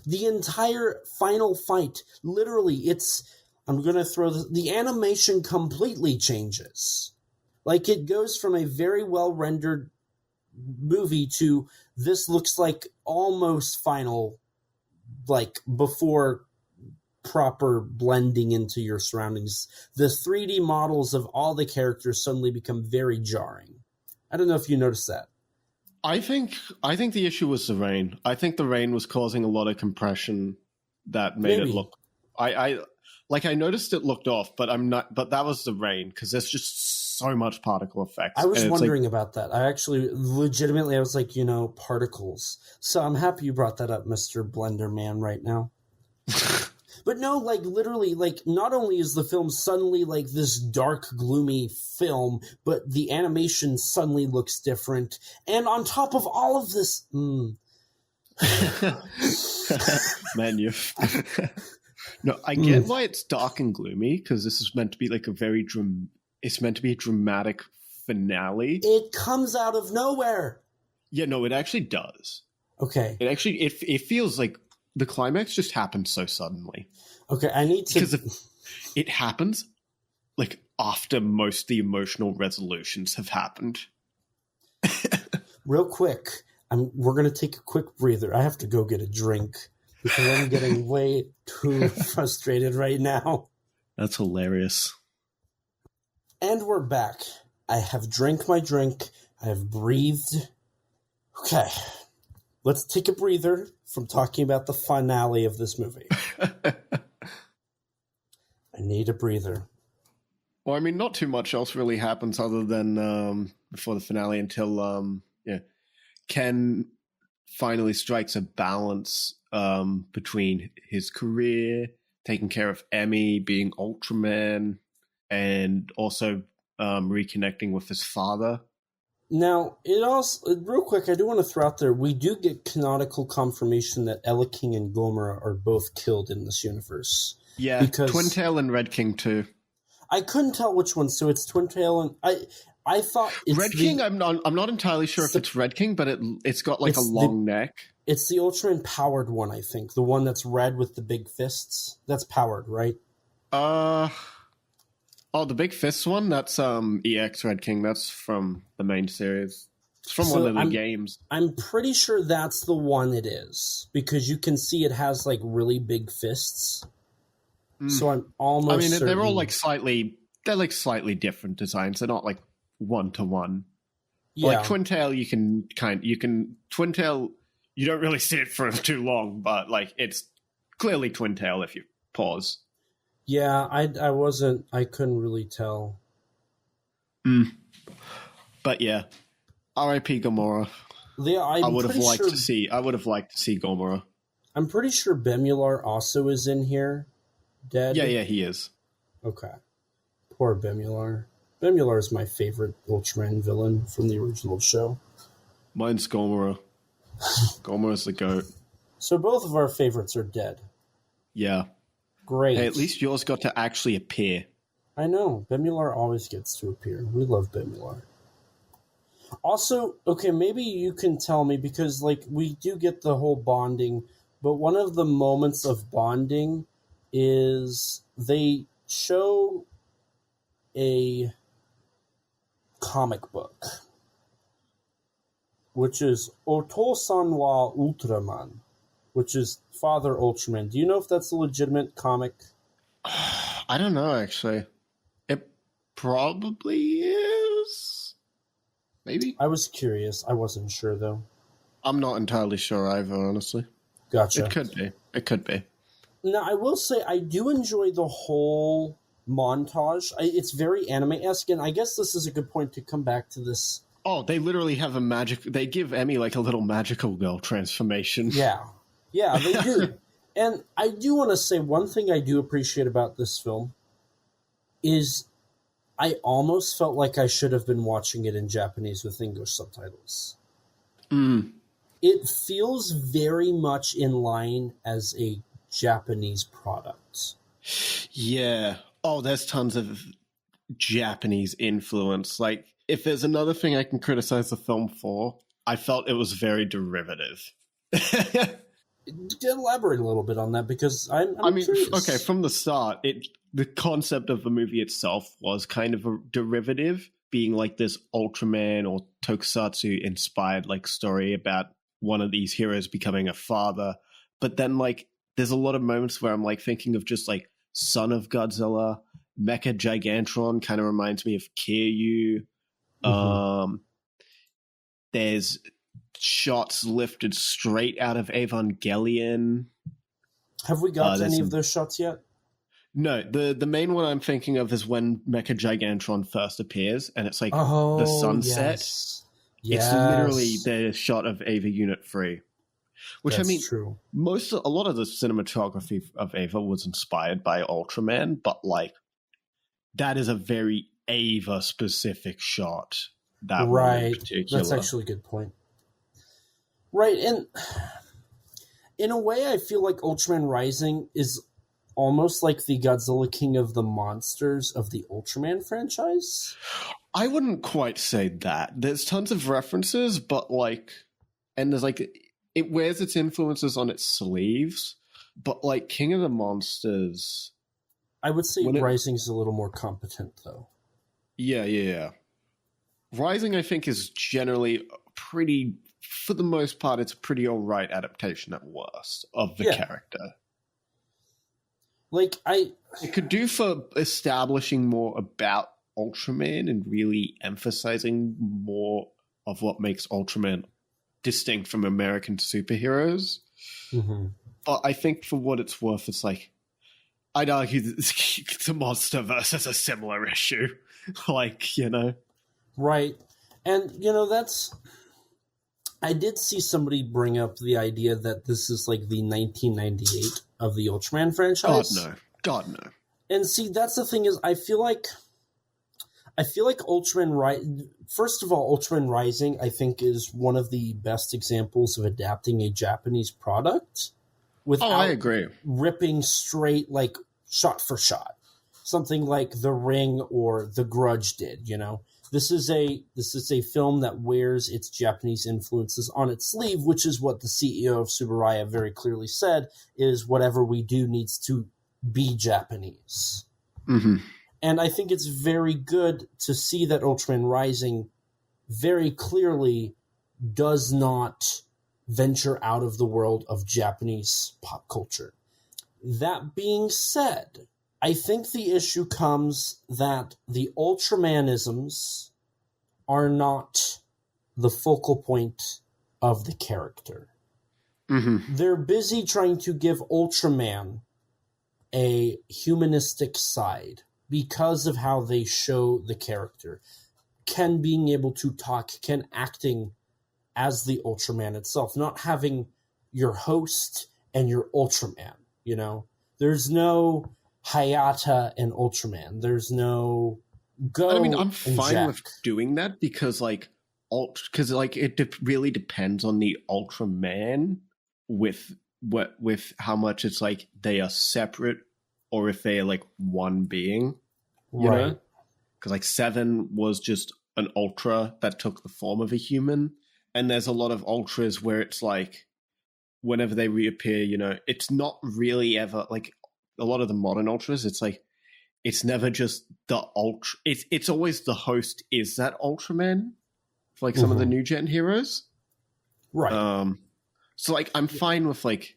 The entire final fight, literally, I'm going to throw the animation completely changes. Like, it goes from a very well-rendered movie to this looks like almost final, like, before proper blending into your surroundings. The 3D models of all the characters suddenly become very jarring. I don't know if you noticed that. I think the issue was the rain. I think the rain was causing a lot of compression that made it look. I noticed it looked off, but that was the rain because there's just so much particle effects. I was wondering about that. I actually legitimately I was like, particles. So I'm happy you brought that up, Mr. Blender Man, right now. But no, like literally, like not only is the film suddenly like this dark, gloomy film, but the animation suddenly looks different. And on top of all of this, man, you. No, I get why it's dark and gloomy because this is meant to be like it's meant to be a dramatic finale. It comes out of nowhere. Yeah, no, it actually does. Okay. It feels like the climax just happened so suddenly. Okay, I need to... Because it happens, like, after most of the emotional resolutions have happened. Real quick, we're going to take a quick breather. I have to go get a drink because I'm getting way too frustrated right now. That's hilarious. And we're back. I have drank my drink. I have breathed. Okay. Let's take a breather from talking about the finale of this movie. I need a breather. Well, I mean, not too much else really happens other than before the finale until Ken finally strikes a balance between his career, taking care of Emmy, being Ultraman, and also reconnecting with his father. Now, it also, real quick, I do want to throw out there, we do get canonical confirmation that Ella King and Gamera are both killed in this universe. Yeah, because Twin Tail and Red King too. I couldn't tell which one, so it's Twin Tail and... I thought it's Red King, I'm not entirely sure if it's Red King, but it's got like a long neck. It's the Ultraman powered one, I think. The one that's red with the big fists. That's powered, right? The big fist one, that's EX Red King. That's from the main series. It's from one of the games. I'm pretty sure that's the one it is. Because you can see it has like really big fists. So I'm almost certain. They're all like slightly different designs. They're not like one-to-one. Yeah. Like Twin Tail, Twin Tail, you don't really see it for too long, but like it's clearly Twin Tail if you pause. Yeah, I couldn't really tell. But yeah, R.I.P. Gamera. Yeah, I would have liked to see Gamera. I'm pretty sure Bemular also is in here. Dead. Yeah, he is. Okay. Poor Bemular. Bemular is my favorite Ultraman villain from the original show. Mine's Gamera. Gamera's the GOAT. So both of our favorites are dead. Yeah. Great. Hey, at least yours got to actually appear. I know. Bemular always gets to appear. We love Bemular. Also, okay, maybe you can tell me, because like we do get the whole bonding, but one of the moments of bonding is they show a comic book, which is Otosan wa Ultraman, which is Father Ultraman. Do you know if that's a legitimate comic? I don't know, actually. It probably is. Maybe. I was curious. I wasn't sure, though. I'm not entirely sure either, honestly. Gotcha. It could be. Now, I will say I do enjoy the whole montage. It's very anime-esque, and I guess this is a good point to come back to this. Oh, they literally have they give Emmy like a little magical girl transformation. Yeah, they do. And I do want to say one thing I do appreciate about this film is I almost felt like I should have been watching it in Japanese with English subtitles. It feels very much in line as a Japanese product. Yeah. Oh, there's tons of Japanese influence. Like, if there's another thing I can criticize the film for, I felt it was very derivative. Elaborate a little bit on that, because I'm curious. Okay, from the start, the concept of the movie itself was kind of a derivative, being like this Ultraman or Tokusatsu inspired like story about one of these heroes becoming a father. But then like there's a lot of moments where I'm like thinking of just like Son of Godzilla, Mecha Gigantron kind of reminds me of Kiryu. There's shots lifted straight out of Evangelion. Have we got any of those shots yet? No, the main one I'm thinking of is when Mecha Gigantron first appears, and it's like the sunset. Yes. It's literally the shot of Ava Unit 3. Which, That's I mean, true. a lot of the cinematography of Ava was inspired by Ultraman, but like that is a very Ava specific shot. That one in particular. That's actually a good point. Right, and in a way, I feel like Ultraman Rising is almost like the Godzilla King of the Monsters of the Ultraman franchise. I wouldn't quite say that. There's tons of references, but like, and there's like, it wears its influences on its sleeves, but like King of the Monsters, I would say Rising is a little more competent, though. Yeah. Rising, I think, is generally pretty, for the most part, it's a pretty alright adaptation at worst of the character. Like, it could do for establishing more about Ultraman and really emphasizing more of what makes Ultraman distinct from American superheroes. Mm-hmm. But I think for what it's worth, it's like, I'd argue that the MonsterVerse is a similar issue. Like, you know. Right. And, you know, I did see somebody bring up the idea that this is like the 1998 of the Ultraman franchise. God no. And see, that's the thing is, I feel like Ultraman first of all, Ultraman Rising, I think, is one of the best examples of adapting a Japanese product without I agree. ripping straight, like, shot for shot. Something like The Ring or The Grudge did, you know? This is a film that wears its Japanese influences on its sleeve, which is what the CEO of Tsuburaya very clearly said, is whatever we do needs to be Japanese. Mm-hmm. And I think it's very good to see that Ultraman Rising very clearly does not venture out of the world of Japanese pop culture. That being said, I think the issue comes that the Ultramanisms are not the focal point of the character. Mm-hmm. They're busy trying to give Ultraman a humanistic side because of how they show the character. Ken being able to talk, Ken acting as the Ultraman itself, not having your host and your Ultraman, you know? There's no Hayata and Ultraman. There's no Go. I mean, I'm fine Jack. with doing that because, like, it really depends on the Ultraman with how much it's like they are separate or if they are like one being, you know? Because like 7 was just an Ultra that took the form of a human, and there's a lot of Ultras where it's like whenever they reappear, you know, it's not really ever like a lot of the modern Ultras. It's like it's never just the Ultra. It's always the host is that Ultraman for like some of the new gen heroes, right? So like I'm fine with like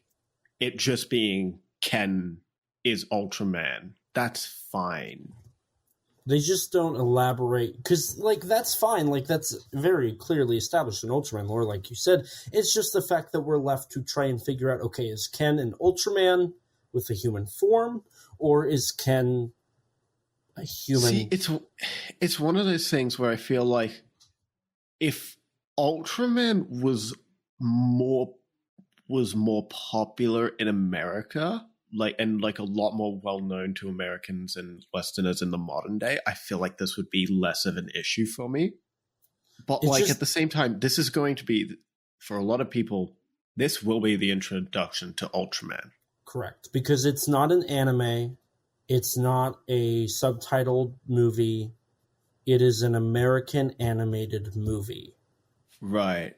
it just being Ken is Ultraman. That's fine. They just don't elaborate because, like, that's fine. Like, that's very clearly established in Ultraman lore, like you said. It's just the fact that we're left to try and figure out, okay, is Ken an Ultraman with a human form, or is Ken a human? See, it's one of those things where I feel like if Ultraman was more popular in America, and a lot more well known to Americans and Westerners in the modern day, I feel like this would be less of an issue for me. But at the same time, this is going to be, for a lot of people, this will be the introduction to Ultraman. Correct, because it's not an anime, it's not a subtitled movie, it is an American animated movie. Right.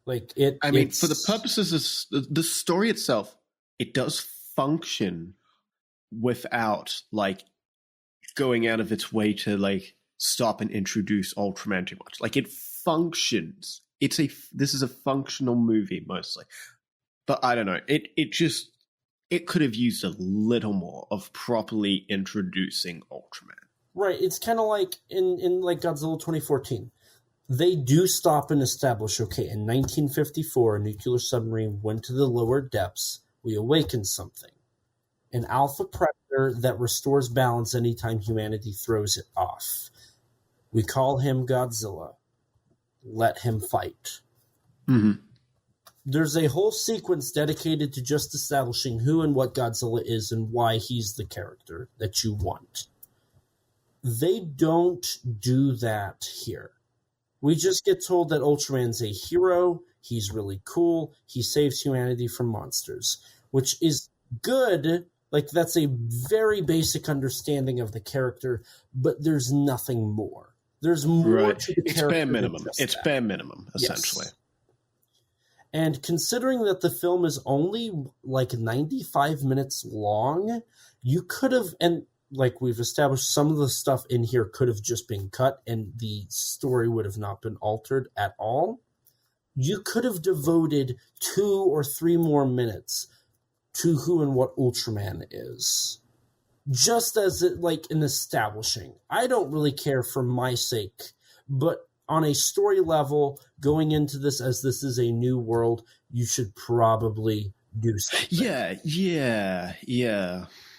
Like it. I mean, for the purposes of the story itself, it does function without like going out of its way to like stop and introduce Ultraman too much. Like it functions. This is a functional movie mostly. But I don't know. It it could have used a little more of properly introducing Ultraman. Right. It's kind of like in like Godzilla 2014. They do stop and establish, okay, in 1954, a nuclear submarine went to the lower depths. We awakened something. An alpha predator that restores balance anytime humanity throws it off. We call him Godzilla. Let him fight. Mm-hmm. There's a whole sequence dedicated to just establishing who and what Godzilla is and why he's the character that you want. They don't do that here. We just get told that Ultraman's a hero, he's really cool, he saves humanity from monsters, which is good. Like, that's a very basic understanding of the character, but there's nothing more. There's more to the character. It's bare minimum. It's bare minimum, essentially. Yes. And considering that the film is only like 95 minutes long, you could have, and like we've established, some of the stuff in here could have just been cut and the story would have not been altered at all. You could have devoted 2 or 3 more minutes to who and what Ultraman is. Just as it, like, in establishing. I don't really care for my sake, but on a story level, going into this as this is a new world, you should probably do something. Yeah.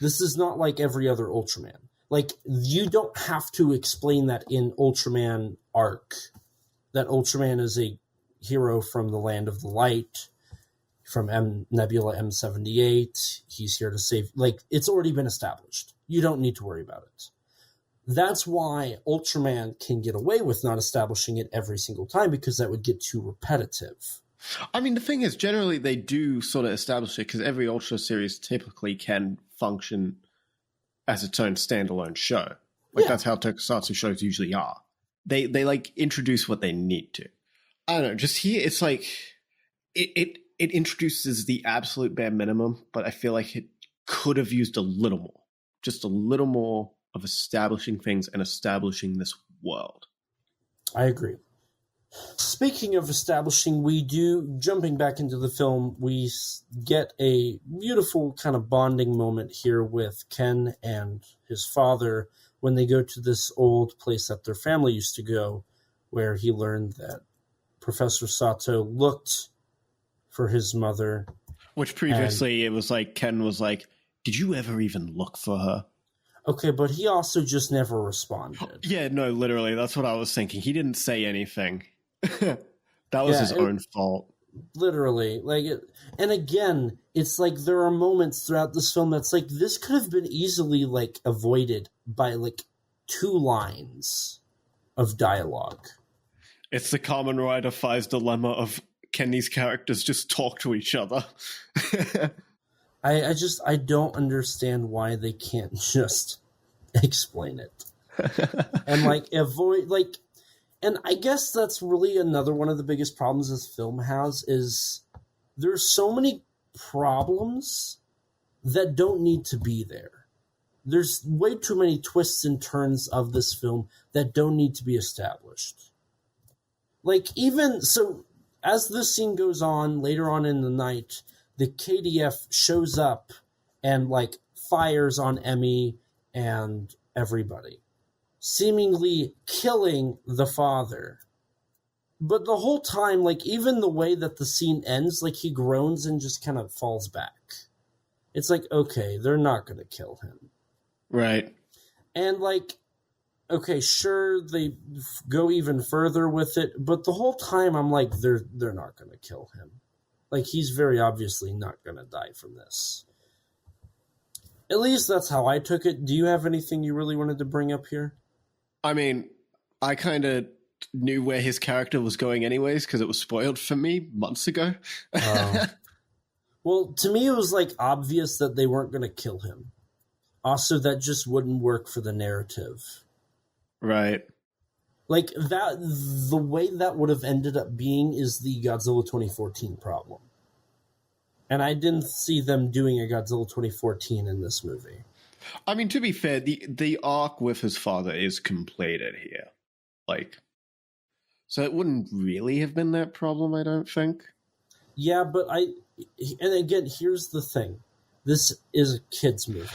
This is not like every other Ultraman. Like, you don't have to explain that in Ultraman arc, that Ultraman is a hero from the Land of the Light, from Nebula M78. He's here to save. Like, it's already been established. You don't need to worry about it. That's why Ultraman can get away with not establishing it every single time, because that would get too repetitive. I mean, the thing is, generally they do sort of establish it because every Ultra series typically can function as its own standalone show. Like, that's how Tokusatsu shows usually are. They like introduce what they need to. I don't know. Just here, it's like it introduces the absolute bare minimum, but I feel like it could have used a little more, just a little more of establishing things and establishing this world. I agree. Speaking of establishing, jumping back into the film, we get a beautiful kind of bonding moment here with Ken and his father when they go to this old place that their family used to go, where he learned that Professor Sato looked for his mother. Which previously it was like, Ken was like, did you ever even look for her? Okay, but he also just never responded. Yeah, no, literally, that's what I was thinking. He didn't say anything. That was his own fault. Literally. And again, it's like there are moments throughout this film that's like, this could have been easily like avoided by like 2 lines of dialogue. It's the Kamen Rider Fi's dilemma of, can these characters just talk to each other? I don't understand why they can't just explain it. And like avoid, like, and I guess that's really another one of the biggest problems this film has, is there's so many problems that don't need to be there. There's way too many twists and turns of this film that don't need to be established. Like, even so, as this scene goes on later on in the night, the KDF shows up and like fires on Emmy and everybody, seemingly killing the father. But the whole time, like, even the way that the scene ends, like, he groans and just kind of falls back. It's like, okay, they're not going to kill him. Right. And like, okay, sure, they go even further with it, but the whole time I'm like, they're not going to kill him. Like, he's very obviously not going to die from this. At least that's how I took it. Do you have anything you really wanted to bring up here? I mean, I kind of knew where his character was going anyways, because it was spoiled for me months ago. Well, to me, it was like obvious that they weren't going to kill him. Also, that just wouldn't work for the narrative. Right. Like, that, the way that would have ended up being is the Godzilla 2014 problem. And I didn't see them doing a Godzilla 2014 in this movie. I mean, to be fair, the arc with his father is completed here. Like, so it wouldn't really have been that problem, I don't think. Yeah, but and again, here's the thing. this is a kid's movie.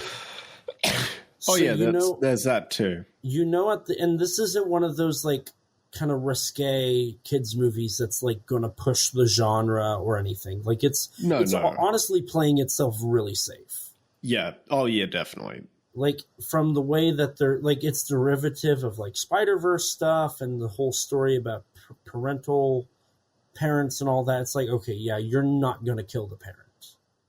Oh, yeah, there's that too. At the end, this isn't one of those, like, kind of risque kids movies that's, like, going to push the genre or anything. Like, it's honestly playing itself really safe. Yeah. Oh, yeah, definitely. Like, from the way that they're, like, it's derivative of, like, Spider-Verse stuff and the whole story about parental parents and all that. It's like, okay, yeah, you're not going to kill the parent.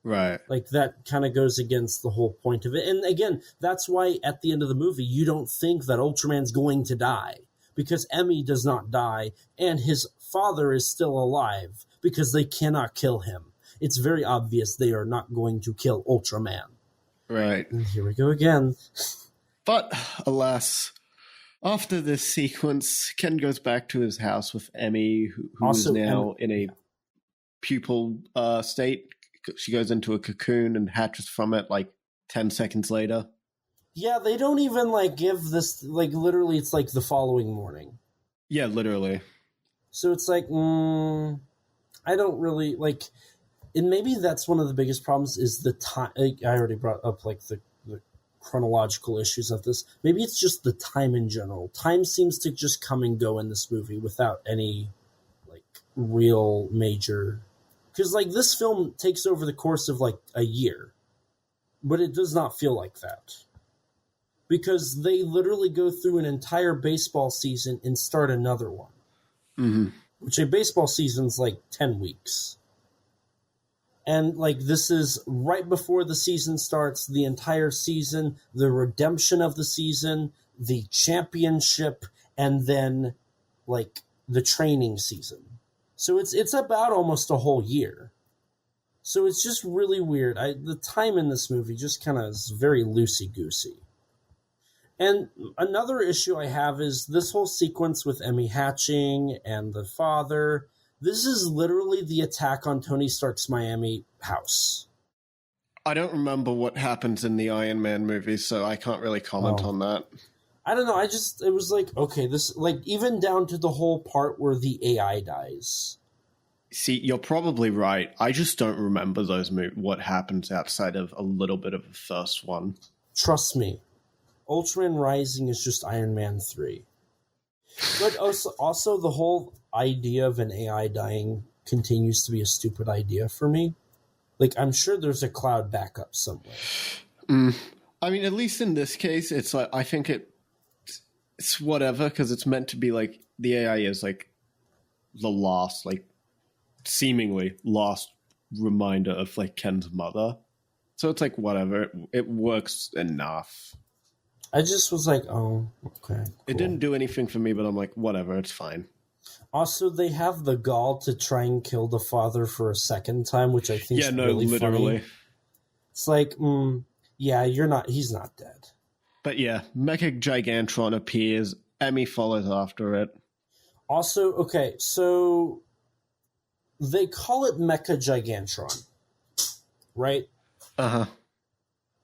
Right. Like, that kind of goes against the whole point of it. And again, that's why at the end of the movie, you don't think that Ultraman's going to die, because Emmy does not die and his father is still alive because they cannot kill him. It's very obvious they are not going to kill Ultraman. Right. And here we go again. But alas, after this sequence, Ken goes back to his house with Emmy, who is now in a pupal state. She goes into a cocoon and hatches from it like 10 seconds later. Yeah, they don't even like give this, like, literally it's like the following morning. Yeah, literally. So it's like, I don't really like, and maybe that's one of the biggest problems is the time. I already brought up like the chronological issues of this. Maybe it's just the time in general. Time seems to just come and go in this movie without any like real major. Because, like, this film takes over the course of, like, a year. But it does not feel like that. Because they literally go through an entire baseball season and start another one. Mm-hmm. Which a baseball season's, like, 10 weeks. And, like, this is right before the season starts, the entire season, the redemption of the season, the championship, and then, like, the training season. So it's about almost a whole year. So it's just really weird. The time in this movie just kind of is very loosey-goosey. And another issue I have is this whole sequence with Emmy hatching and the father. This is literally the attack on Tony Stark's Miami house. I don't remember what happens in the Iron Man movie, so I can't really comment on that. I don't know. It was like, okay, this, like, even down to the whole part where the AI dies. See, you're probably right. I just don't remember those what happens outside of a little bit of the first one. Trust me. Ultraman Rising is just Iron Man 3. But also the whole idea of an AI dying continues to be a stupid idea for me. Like, I'm sure there's a cloud backup somewhere. I mean, at least in this case, it's like, I think it's whatever, because it's meant to be like, the AI is like the last, like, seemingly last reminder of like Ken's mother. So it's like, whatever, it works enough. I just was like, oh, okay. Cool. It didn't do anything for me, but I'm like, whatever, it's fine. Also, they have the gall to try and kill the father for a second time, which I think is really literally funny. It's like, yeah, he's not dead. But yeah, Mecha Gigantron appears. Emmy follows after it. Also, okay, so they call it Mecha Gigantron, right? Uh-huh.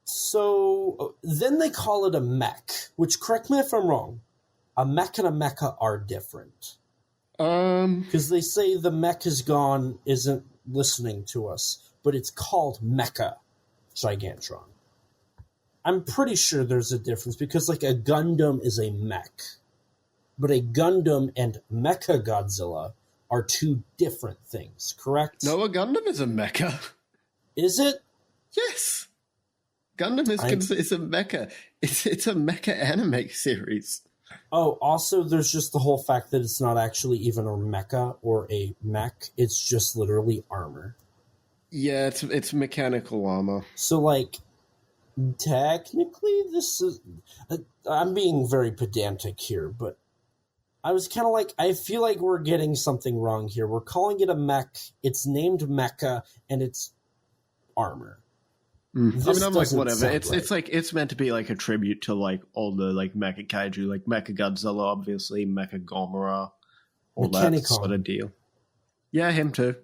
So then they call it a mech, which, correct me if I'm wrong, a mech and a mecha are different. Because they say the mech is gone, isn't listening to us, but it's called Mecha Gigantron. I'm pretty sure there's a difference, because like a Gundam is a mech, but a Gundam and Mecha Godzilla are two different things, correct? No, a Gundam is a mecha. Is it? Yes. Gundam is a mecha. It's a mecha anime series. Oh, also, there's just the whole fact that it's not actually even a mecha or a mech. It's just literally armor. Yeah, it's mechanical armor. So, like, technically, this is... I'm being very pedantic here, but I was kind of like, I feel like we're getting something wrong here. We're calling it a mech, it's named mecha, and it's armor. I mean, I'm like, whatever. It's like, it's meant to be like a tribute to like all the like mecha kaiju, like Mecha Godzilla, obviously, Mecha Gamera, all that sort of deal. Yeah, him too.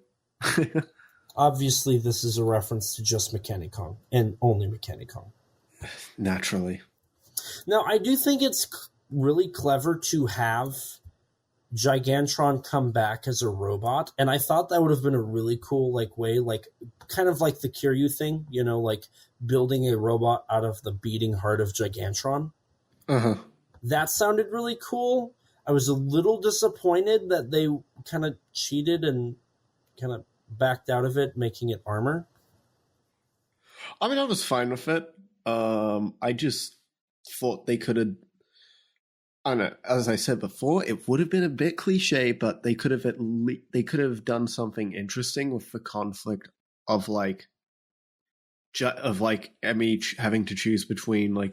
Obviously, this is a reference to just Mechanicon, and only Mechanicon. Naturally. Now, I do think it's really clever to have Gigantron come back as a robot, and I thought that would have been a really cool way, kind of like the Kiryu thing, building a robot out of the beating heart of Gigantron. Uh-huh. That sounded really cool. I was a little disappointed that they kind of cheated and kind of backed out of it, making it armor. I mean, I was fine with it. I just thought they could have, I don't know, as I said before, it would have been a bit cliche, but they could have done something interesting with the conflict of Emmy having to choose between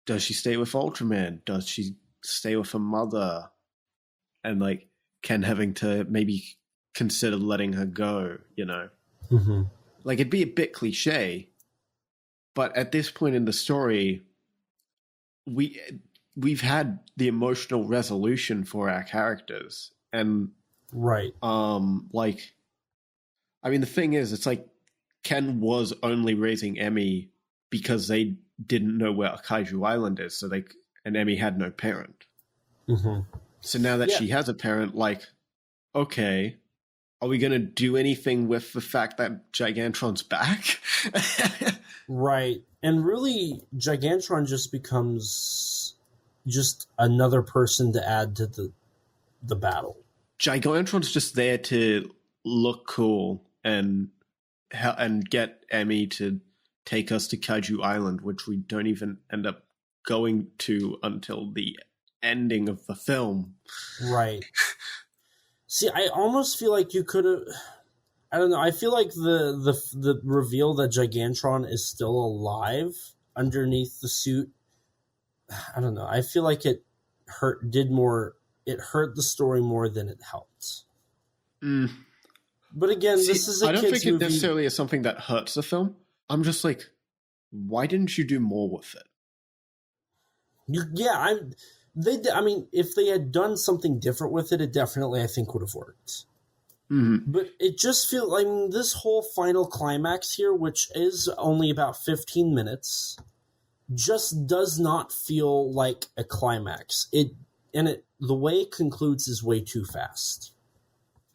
does she stay with Ultraman? Does she stay with her mother? And Ken having to maybe consider letting her go, Mm-hmm. It'd be a bit cliche, but at this point in the story, we've had the emotional resolution for our characters. And right. I mean, the thing is, it's Ken was only raising Emmy because they didn't know where Kaiju Island is, and Emmy had no parent. Mm-hmm. So now that she has a parent, okay, are we going to do anything with the fact that Gigantron's back? Right. And really, Gigantron just becomes just another person to add to the battle. Gigantron's just there to look cool and get Emmy to take us to Kaiju Island, which we don't even end up going to until the ending of the film. Right. See, I almost feel like you could have... I don't know. I feel like the reveal that Gigantron is still alive underneath the suit, I don't know. I feel like it hurt the story more than it helped. Mm. But again, this is a kid's movie. I don't think it necessarily is something that hurts the film. I'm just why didn't you do more with it? I mean, if they had done something different with it, it definitely, I think, would have worked. Mm-hmm. But it just feels, this whole final climax here, which is only about 15 minutes, just does not feel like a climax. The way it concludes is way too fast.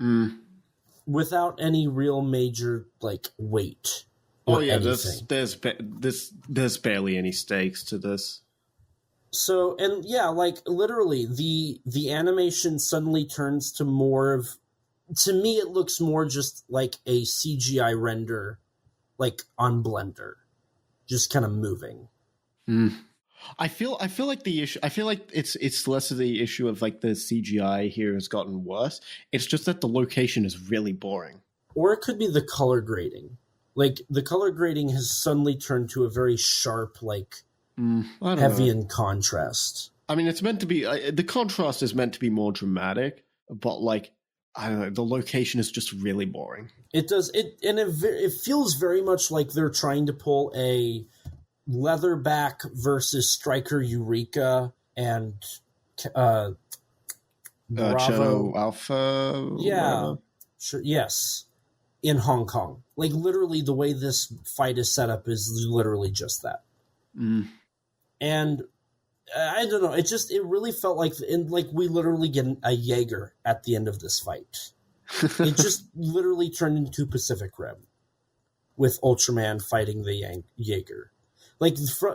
Mm. Without any real major, weight. Oh yeah, there's barely any stakes to this. So, and yeah, literally, the animation suddenly turns to more of, to me, it looks more just like a CGI render, on Blender, just kind of moving. Mm. I feel like the issue. I feel like it's less of the issue of the CGI here has gotten worse. It's just that the location is really boring. Or it could be the color grading. The color grading has suddenly turned to a very sharp, heavy in contrast. I mean, it's meant to be the contrast is meant to be more dramatic, but I don't know, the location is just really boring. It does it feels very much like they're trying to pull a Leatherback versus Striker Eureka and Bravo Channel Alpha. Yeah, whatever. Sure. Yes, in Hong Kong. Literally, the way this fight is set up is literally just that. Mm. And I don't know. It really felt like we literally get a Jaeger at the end of this fight. It just literally turned into Pacific Rim with Ultraman fighting the Jaeger.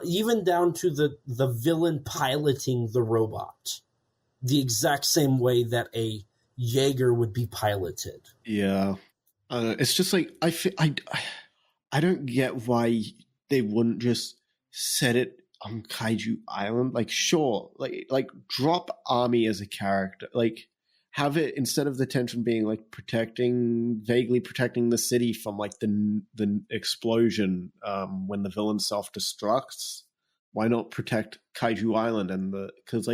Even down to the villain piloting the robot, the exact same way that a Jaeger would be piloted. Yeah, it's just I don't get why they wouldn't just set it on Kaiju Island. Sure, drop Army as a character. Have it, instead of the tension being vaguely protecting the city from the explosion when the villain self-destructs. Why not protect Kaiju Island because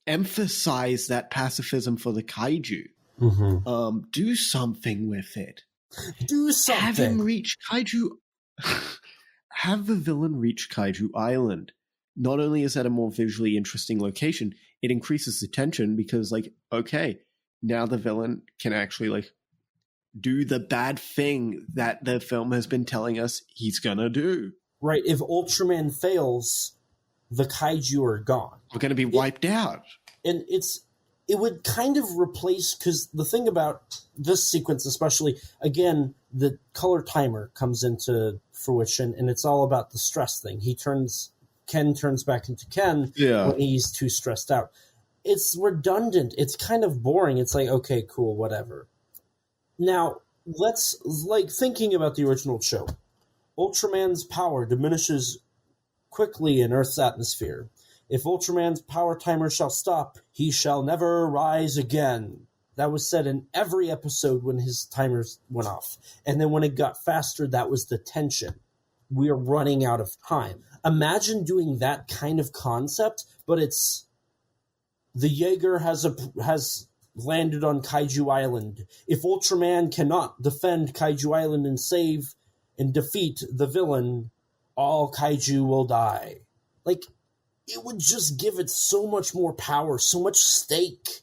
emphasize that pacifism for the kaiju. Mm-hmm. Do something with it. Do something. Have him reach Kaiju. Have the villain reach Kaiju Island. Not only is that a more visually interesting location, it increases the tension because, okay, now the villain can actually, do the bad thing that the film has been telling us he's gonna do. Right. If Ultraman fails, the kaiju are gone. We're gonna be wiped out. And it's it would kind of replace, because the thing about this sequence especially, again, the color timer comes into fruition, and it's all about the stress thing. Ken turns back into Ken when he's too stressed out. It's redundant. It's kind of boring. It's like, okay, cool, whatever. Now, let's, like, thinking about the original show. Ultraman's power diminishes quickly in Earth's atmosphere. If Ultraman's power timer shall stop, he shall never rise again. That was said in every episode when his timers went off. And then when it got faster, that was the tension. We are running out of time. Imagine doing that kind of concept, but it's the Jaeger has landed on Kaiju Island. If Ultraman cannot defend Kaiju Island and save and defeat the villain, all Kaiju will die. Like, it would just give it so much more power, so much stake.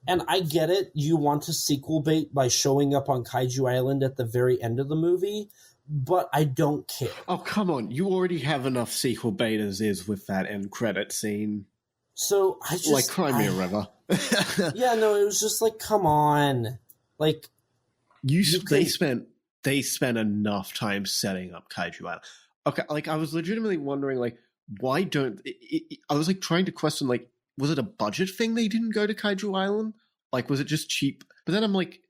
And I get it, you want to sequel bait by showing up on Kaiju Island at the very end of the movie, but I don't care. Oh, come on. You already have enough sequel bait as is with that end credit scene. So I just... Like Crimea River. Yeah, no, it was just like, come on. Like... They spent enough time setting up Kaiju Island. Okay, like, I was legitimately wondering, like, why don't... I was, like, trying to question, like, was it a budget thing they didn't go to Kaiju Island? Like, was it just cheap? But then I'm like,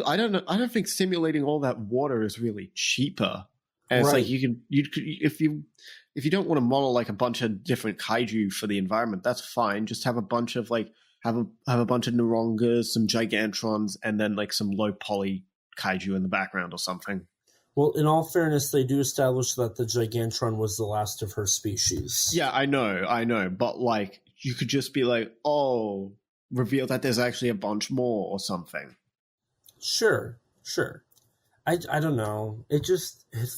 I don't know. I don't think simulating all that water is really cheaper. And it's like, you could if you don't want to model like a bunch of different kaiju for the environment, that's fine. Just have a bunch of like have a bunch of Norongas, some Gigantrons, and then like some low poly kaiju in the background or something. Well, in all fairness, they do establish that the Gigantron was the last of her species. Yeah, I know. But like, you could just be like, oh, reveal that there's actually a bunch more or something. Sure. I don't know. It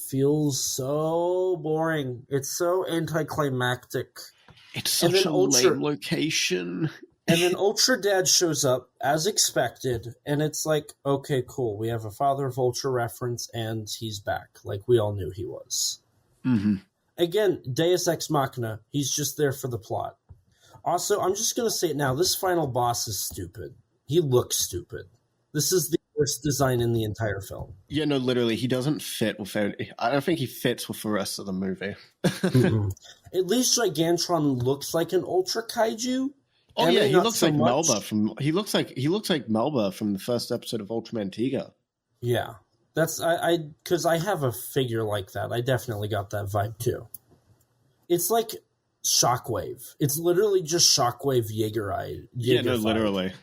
feels so boring. It's so anticlimactic. It's such a lame location. And then Ultra Dad shows up, as expected, and it's like, okay, cool. We have a Father of Ultra reference, and he's back. Like, we all knew he was. Mm-hmm. Again, Deus Ex Machina. He's just there for the plot. Also, I'm just going to say it now. This final boss is stupid. He looks stupid. This is the worst design in the entire film. Yeah, no, literally, he doesn't fit with it. I don't think he fits with the rest of the movie. Mm-hmm. At least Gigantron looks like an Ultra Kaiju. Oh yeah, he looks like Melba from. He looks like Melba from the first episode of Ultraman Tiga. Yeah, that's because I have a figure like that. I definitely got that vibe too. It's like Shockwave. It's literally just Shockwave Jaeger. Yeah, no, literally.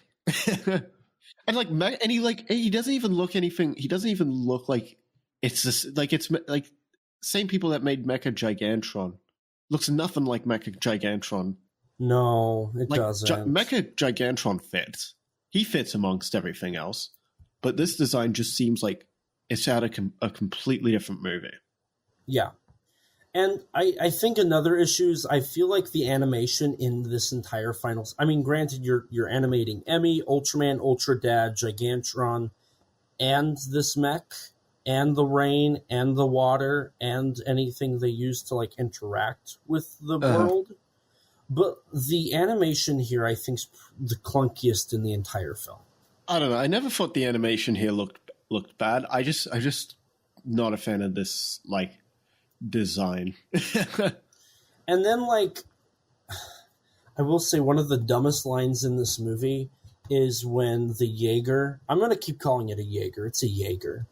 And he doesn't even look anything. He doesn't even look like it's this. Like it's like same people that made Mecha Gigantron. Looks nothing like Mecha Gigantron. No, it doesn't. Mecha Gigantron fits. He fits amongst everything else. But this design just seems like it's out of a completely different movie. Yeah. And I think another issue is I feel like the animation in this entire final... I mean, granted, you're animating Emmy, Ultraman, Ultra Dad, Gigantron, and this mech, and the rain, and the water, and anything they use to, like, interact with the world. But the animation here, I think, is the clunkiest in the entire film. I don't know. I never thought the animation here looked bad. I just not a fan of this like design. And then, like, I will say one of the dumbest lines in this movie is when the Jaeger. I'm going to keep calling it a Jaeger. It's a Jaeger.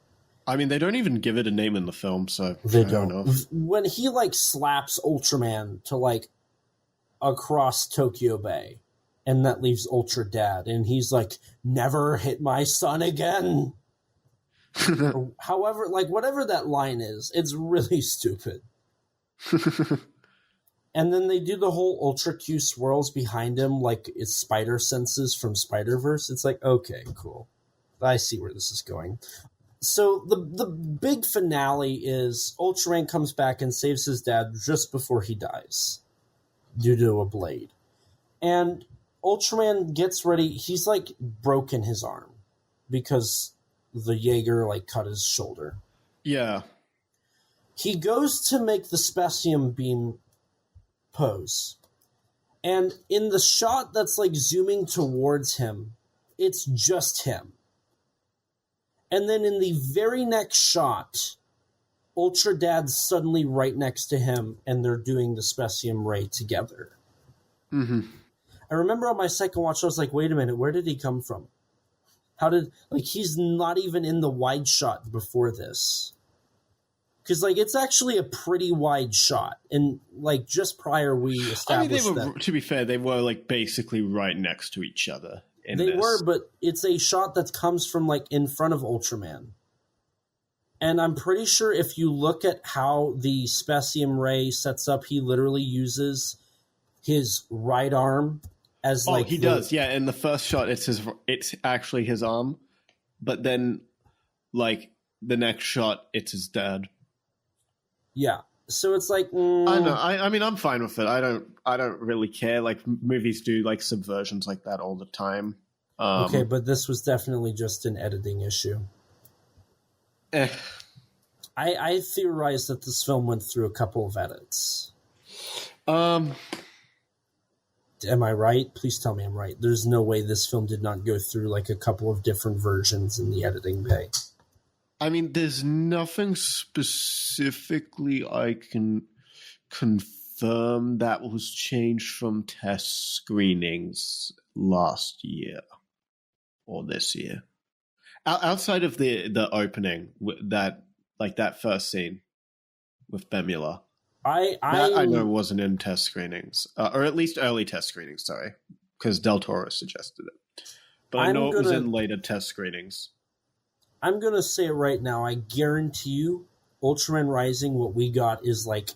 I mean, they don't even give it a name in the film, so they don't. When he like slaps Ultraman to like across Tokyo Bay, and that leaves Ultra Dad, and he's like, never hit my son again. However, like, whatever that line is, it's really stupid. And then they do the whole Ultra Q swirls behind him like it's spider senses from Spider-Verse. It's like, okay, cool. I see where this is going. So the big finale is Ultraman comes back and saves his dad just before he dies due to a blade. And Ultraman gets ready. He's like broken his arm because the Jaeger like cut his shoulder. Yeah. He goes to make the Specium beam pose. And in the shot that's like zooming towards him, it's just him. And then in the very next shot, Ultra Dad's suddenly right next to him, and they're doing the Specium Ray together. Mm-hmm. I remember on my second watch, I was like, wait a minute, where did he come from? How did, like, he's not even in the wide shot before this. Because, like, it's actually a pretty wide shot. And, like, just prior we established that. To be fair, they were, like, basically right next to each other in this. They were, but it's a shot that comes from, like, in front of Ultraman. And I'm pretty sure if you look at how the Specium Ray sets up, he literally uses his right arm as like... Oh, he does, yeah. In the first shot, it's actually his arm. But then, like, the next shot, it's his dad. Yeah. So it's like... I know. I mean, I'm fine with it. I don't really care. Like, movies do, like, subversions like that all the time. Okay, but this was definitely just an editing issue. I theorized that this film went through a couple of edits. Am I right? Please tell me I'm right. There's no way this film did not go through like a couple of different versions in the editing bay. I mean, there's nothing specifically I can confirm that was changed from test screenings last year or this year. Outside of the opening, that first scene with Bemula, I know wasn't in test screenings, or at least early test screenings. Sorry, because Del Toro suggested it, but I know it was in later test screenings. I'm gonna say it right now. I guarantee you, Ultraman Rising, what we got is like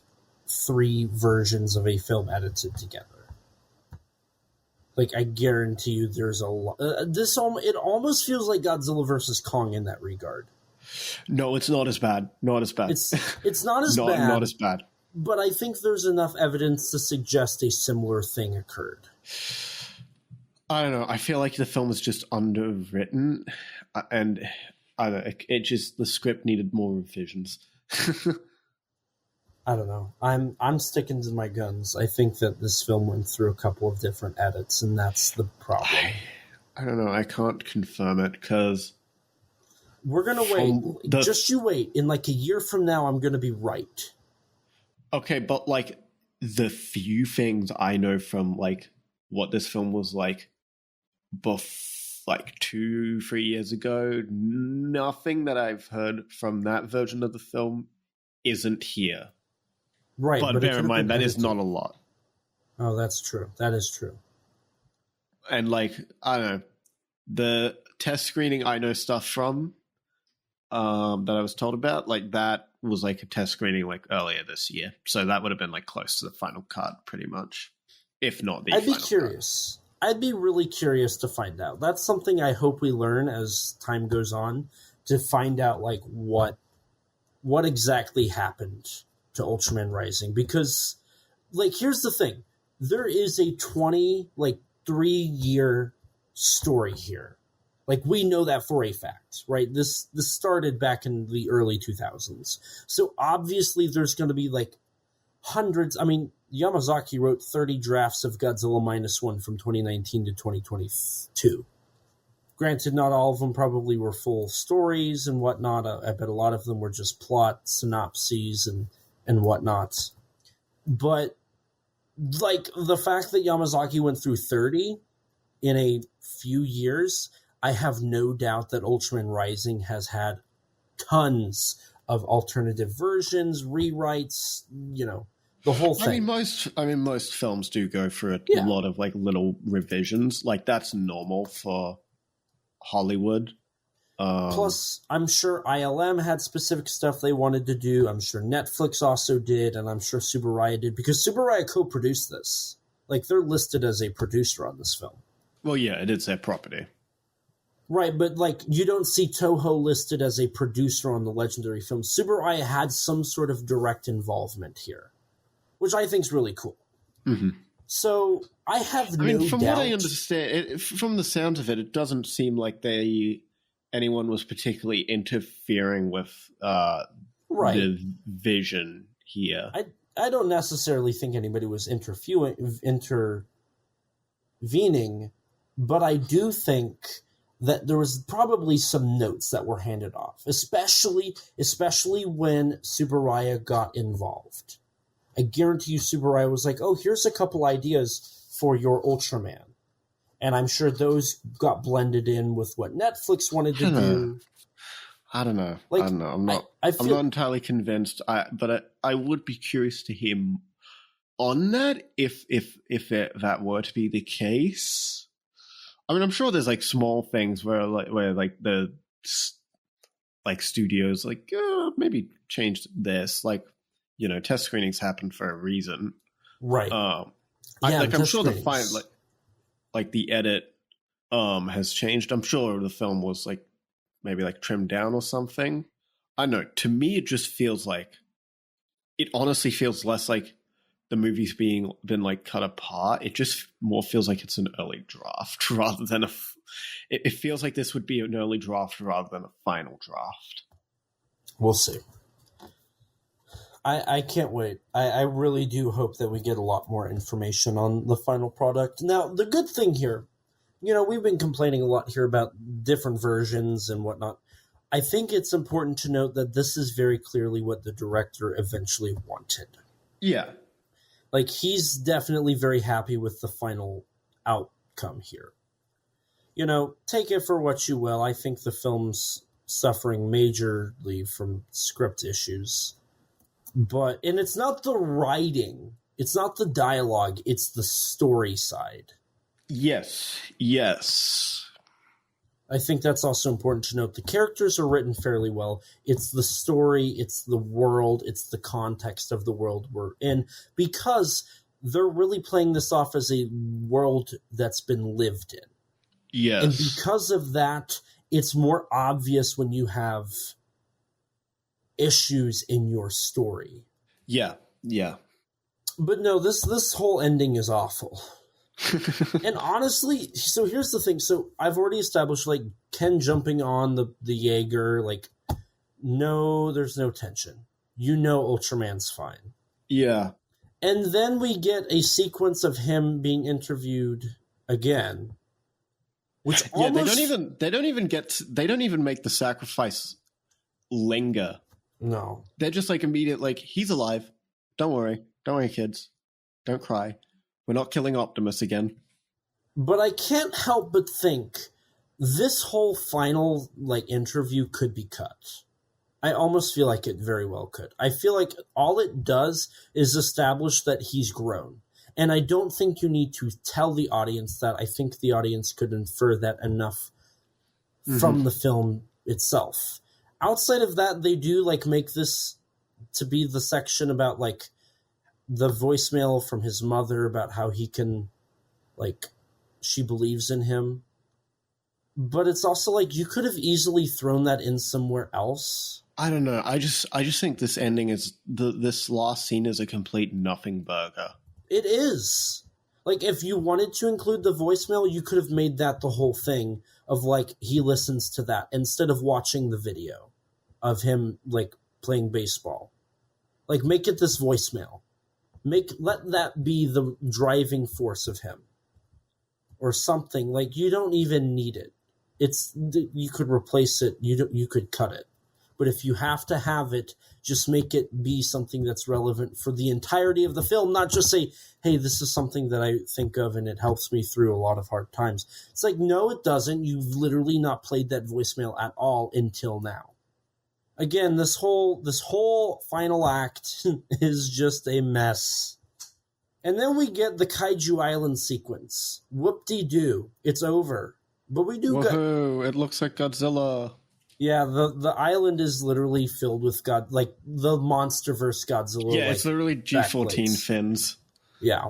3 versions of a film edited together. Like, I guarantee you there's a lot... it almost feels like Godzilla vs. Kong in that regard. No, it's not as bad. Not as bad. It's not as bad. Not as bad. But I think there's enough evidence to suggest a similar thing occurred. I don't know. I feel like the film is just underwritten, and I don't know. It just... The script needed more revisions. I don't know. I'm sticking to my guns. I think that this film went through a couple of different edits, and that's the problem. I don't know. I can't confirm it because we're gonna wait. Just you wait. In like a year from now, I'm gonna be right. Okay, but like the few things I know from like what this film was like, like 2-3 years ago, nothing that I've heard from that version of the film isn't here. Right, but bear in mind, that is not a lot. Oh, that's true. That is true. And, like, I don't know, the test screening I know stuff from that I was told about, like, that was, like, a test screening, like, earlier this year. So that would have been, like, close to the final cut, pretty much. If not the final cut. I'd be curious. I'd be really curious to find out. That's something I hope we learn as time goes on, to find out, like, what exactly happened to Ultraman Rising, because like here's the thing, there is a 3-year story here. Like, we know that for a fact, right? This started back in the early 2000s, so obviously there's going to be like hundreds. I mean, Yamazaki wrote 30 drafts of Godzilla -1 from 2019 to 2022. Granted, not all of them probably were full stories and whatnot. I bet a lot of them were just plot synopses and whatnot. But, like, the fact that Yamazaki went through 30 in a few years, I have no doubt that Ultraman Rising has had tons of alternative versions, rewrites, you know, the whole thing. I mean, most films do go through a lot of, like, little revisions. Like, that's normal for Hollywood. Plus, I'm sure ILM had specific stuff they wanted to do. I'm sure Netflix also did, and I'm sure Tsuburaya did, because Tsuburaya co-produced this. Like, they're listed as a producer on this film. Well, yeah, it is their property. Right, but, like, you don't see Toho listed as a producer on the legendary film. Tsuburaya had some sort of direct involvement here, which I think is really cool. Mm-hmm. So, I have no doubt... From what I understand, from the sound of it, it doesn't seem like anyone was particularly interfering with the vision here. I don't necessarily think anybody was interfering intervening, but I do think that there was probably some notes that were handed off, especially when Tsuburaya got involved. I guarantee you Tsuburaya was like, oh, here's a couple ideas for your Ultraman. And I'm sure those got blended in with what Netflix wanted to do. I don't know. Like, I don't know. I'm not entirely convinced. But I would be curious to hear on that if that were to be the case. I mean, I'm sure there's like small things where the studios maybe changed this. Like, test screenings happen for a reason, right? I'm sure the fine like the edit has changed. I'm sure the film was maybe trimmed down or something. I don't know. To me, it just feels like it honestly feels less like the movie's been cut apart. It just more feels like it's an early draft rather than it feels like this would be an early draft rather than a final draft. We'll see. I can't wait. I really do hope that we get a lot more information on the final product. Now, the good thing here, we've been complaining a lot here about different versions and whatnot. I think it's important to note that this is very clearly what the director eventually wanted. Yeah. He's definitely very happy with the final outcome here. Take it for what you will. I think the film's suffering majorly from script issues. And it's not the writing, it's not the dialogue, it's the story side. Yes. I think that's also important to note. The characters are written fairly well. It's the story, it's the world, it's the context of the world we're in, because they're really playing this off as a world that's been lived in. Yes. And because of that, it's more obvious when you have issues in your story. Yeah. But no, this whole ending is awful. And honestly, so here's the thing. So I've already established Ken jumping on the Jaeger, no, there's no tension. Ultraman's fine. Yeah. And then we get a sequence of him being interviewed again. Which almost... they don't even make the sacrifice linger. No. They're just immediate, he's alive. Don't worry, kids. Don't cry. We're not killing Optimus again. But I can't help but think this whole final interview could be cut. I almost feel like it very well could. I feel like all it does is establish that he's grown. And I don't think you need to tell the audience that. I think the audience could infer that enough from the film itself. Outside of that, they do make this to be the section about the voicemail from his mother about how he can she believes in him. But it's also you could have easily thrown that in somewhere else. I don't know. I just think this ending is this last scene is a complete nothing burger. It is. If you wanted to include the voicemail, you could have made that the whole thing of he listens to that instead of watching the video of him playing baseball. Make it this voicemail. Let that be the driving force of him. Or something. You don't even need it. You could replace it. You could cut it. But if you have to have it, just make it be something that's relevant for the entirety of the film, not just say, hey, this is something that I think of and it helps me through a lot of hard times. It's no, it doesn't. You've literally not played that voicemail at all until now. Again, this whole final act is just a mess. And then we get the Kaiju Island sequence. Whoop-de-doo. It's over. But we do Woohoo! It looks like Godzilla. Yeah, the island is literally filled with the MonsterVerse Godzilla. Yeah, it's literally G14 fins. Yeah.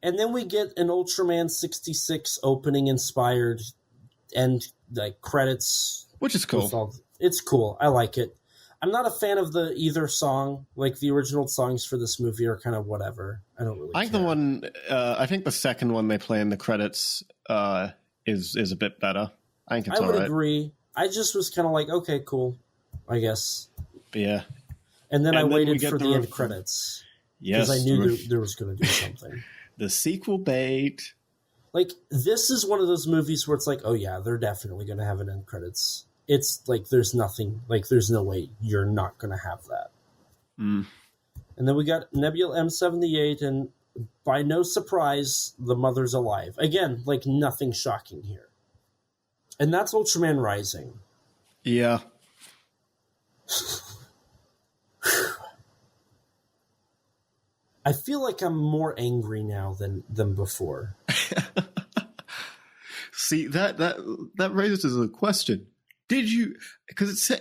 And then we get an Ultraman 66 opening inspired end credits. Which is cool. It's cool. I like it. I'm not a fan of either song. The original songs for this movie are kind of whatever. I don't really I think care. I think the second one they play in the credits is a bit better. I think it's all right. I would agree. I just was kind of okay, cool, I guess. But yeah. And then I waited for the end credits. Yes. Because I knew there was going to do something. The sequel bait. Like, this is one of those movies where it's like, oh yeah, they're definitely going to have an end credits. It's like, there's nothing, like, there's no way you're not going to have that. Mm. And then we got Nebula M78, and by no surprise, the mother's alive. Again, like, nothing shocking here. And that's Ultraman Rising. Yeah. I feel like I'm more angry now than before. See, that raises a question. Did you? Because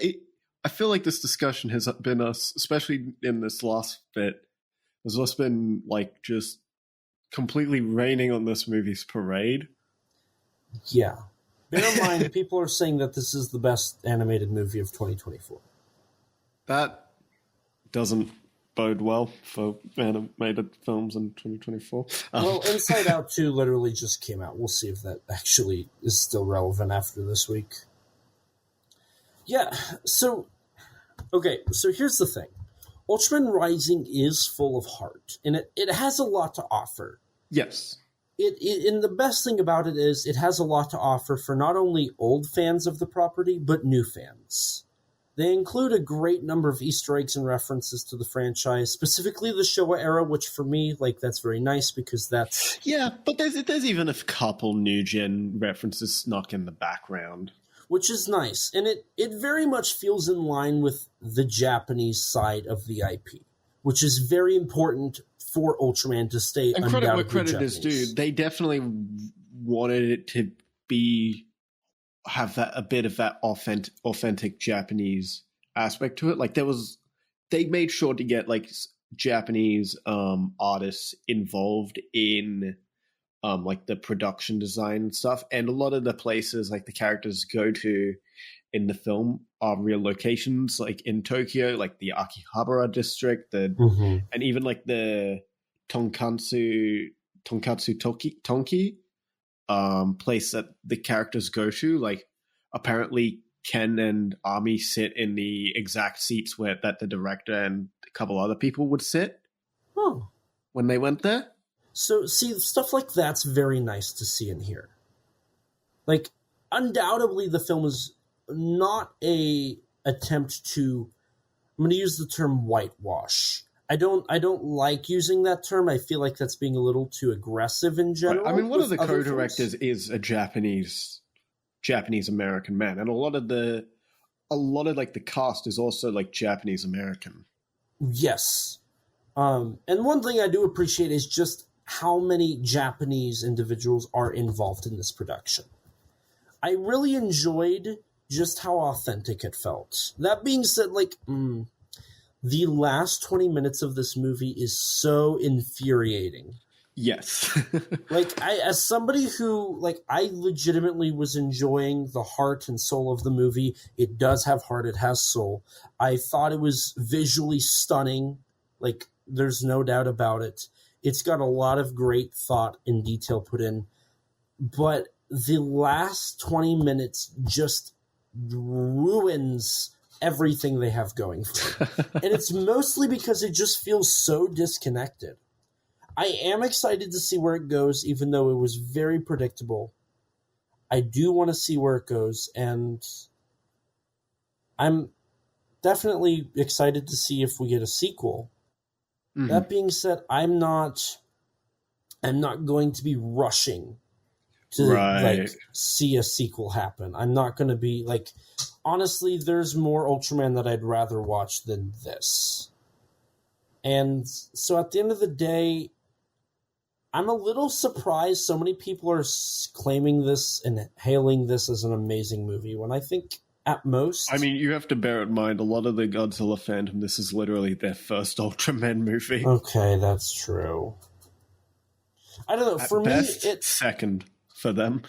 I feel like this discussion has been us, especially in this last bit, has just been like just completely raining on this movie's parade. Yeah. Bear in mind, people are saying that this is the best animated movie of 2024. That doesn't bode well for animated films in 2024. Well, Inside Out 2 literally just came out. We'll see if that actually is still relevant after this week. Yeah, so here's the thing. Ultraman Rising is full of heart, and it has a lot to offer. Yes. And the best thing about it is it has a lot to offer for not only old fans of the property, but new fans. They include a great number of Easter eggs and references to the franchise, specifically the Showa era, which for me, like, that's very nice because that's... Yeah, but there's even a couple new-gen references snuck in the background. Which is nice, and it very much feels in line with the Japanese side of the IP, which is very important for Ultraman to stay and undoubtedly credit where credit Japanese. is due. They definitely wanted it to have that a bit of that authentic Japanese aspect to it. Like they made sure to get like Japanese artists involved in like the production design stuff, and a lot of the places like the characters go to in the film are real locations, like in Tokyo, like the Akihabara district, and even like the Tonkatsu Tonki place that the characters go to. Like apparently Ken and Ami sit in the exact seats that the director and a couple other people would sit when they went there. So, see, stuff like that's very nice to see and hear. Like, undoubtedly, the film is not a attempt to... I'm going to use the term whitewash. I don't like using that term. I feel like that's being a little too aggressive in general. I mean, one of the co-directors films. is a Japanese American man, and a lot of like the cast is also like Japanese American. Yes. And one thing I do appreciate is just how many Japanese individuals are involved in this production. I really enjoyed just how authentic it felt. That being said, like, the last 20 minutes of this movie is so infuriating. Yes. Like, as somebody who, like, I legitimately was enjoying the heart and soul of the movie. It does have heart, it has soul. I thought it was visually stunning. Like, there's no doubt about it. It's got a lot of great thought and detail put in. But the last 20 minutes just ruins everything they have going for it. And it's mostly because it just feels so disconnected. I am excited to see where it goes, even though it was very predictable. I do want to see where it goes, and I'm definitely excited to see if we get a sequel. Mm-hmm. That being said, I'm not going to be rushing to like see a sequel happen. I'm not going to be like, honestly, there's more Ultraman that I'd rather watch than this. And so at the end of the day, I'm a little surprised so many people are claiming this and hailing this as an amazing movie when I think at most... I mean, you have to bear in mind, a lot of the Godzilla fandom, this is literally their first Ultraman movie. Okay, that's true. I don't know. At for best, me, it's second for them.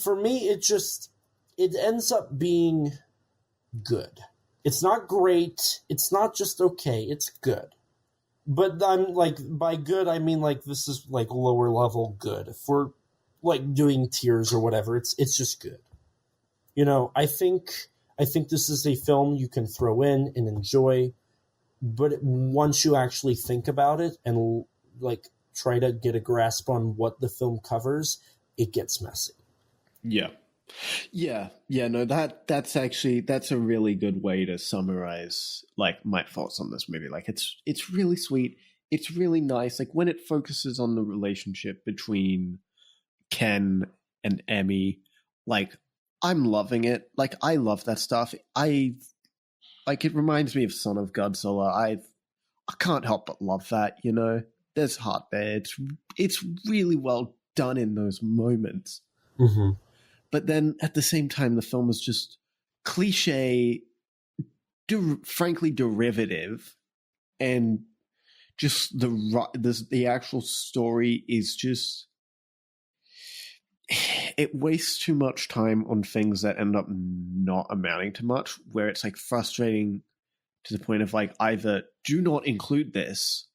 For me, it ends up being good. It's not great. It's not just okay. It's good. But I'm like, by good, I mean like this is like lower level good. If we're like doing tiers or whatever, it's just good. You know, I think this is a film you can throw in and enjoy, but once you actually think about it and like try to get a grasp on what the film covers, it gets messy. Yeah. No, that's a really good way to summarize like my thoughts on this movie. Like it's really sweet. It's really nice. Like when it focuses on the relationship between Ken and Emmy, like I'm loving it. Like I love that stuff. It reminds me of Son of Godzilla. I can't help but love that, you know. There's heart there. It's really well done in those moments. Mm-hmm. But then at the same time, the film is just cliche, frankly derivative, and just the actual story is just, it wastes too much time on things that end up not amounting to much, where it's like frustrating to the point of like either do not include this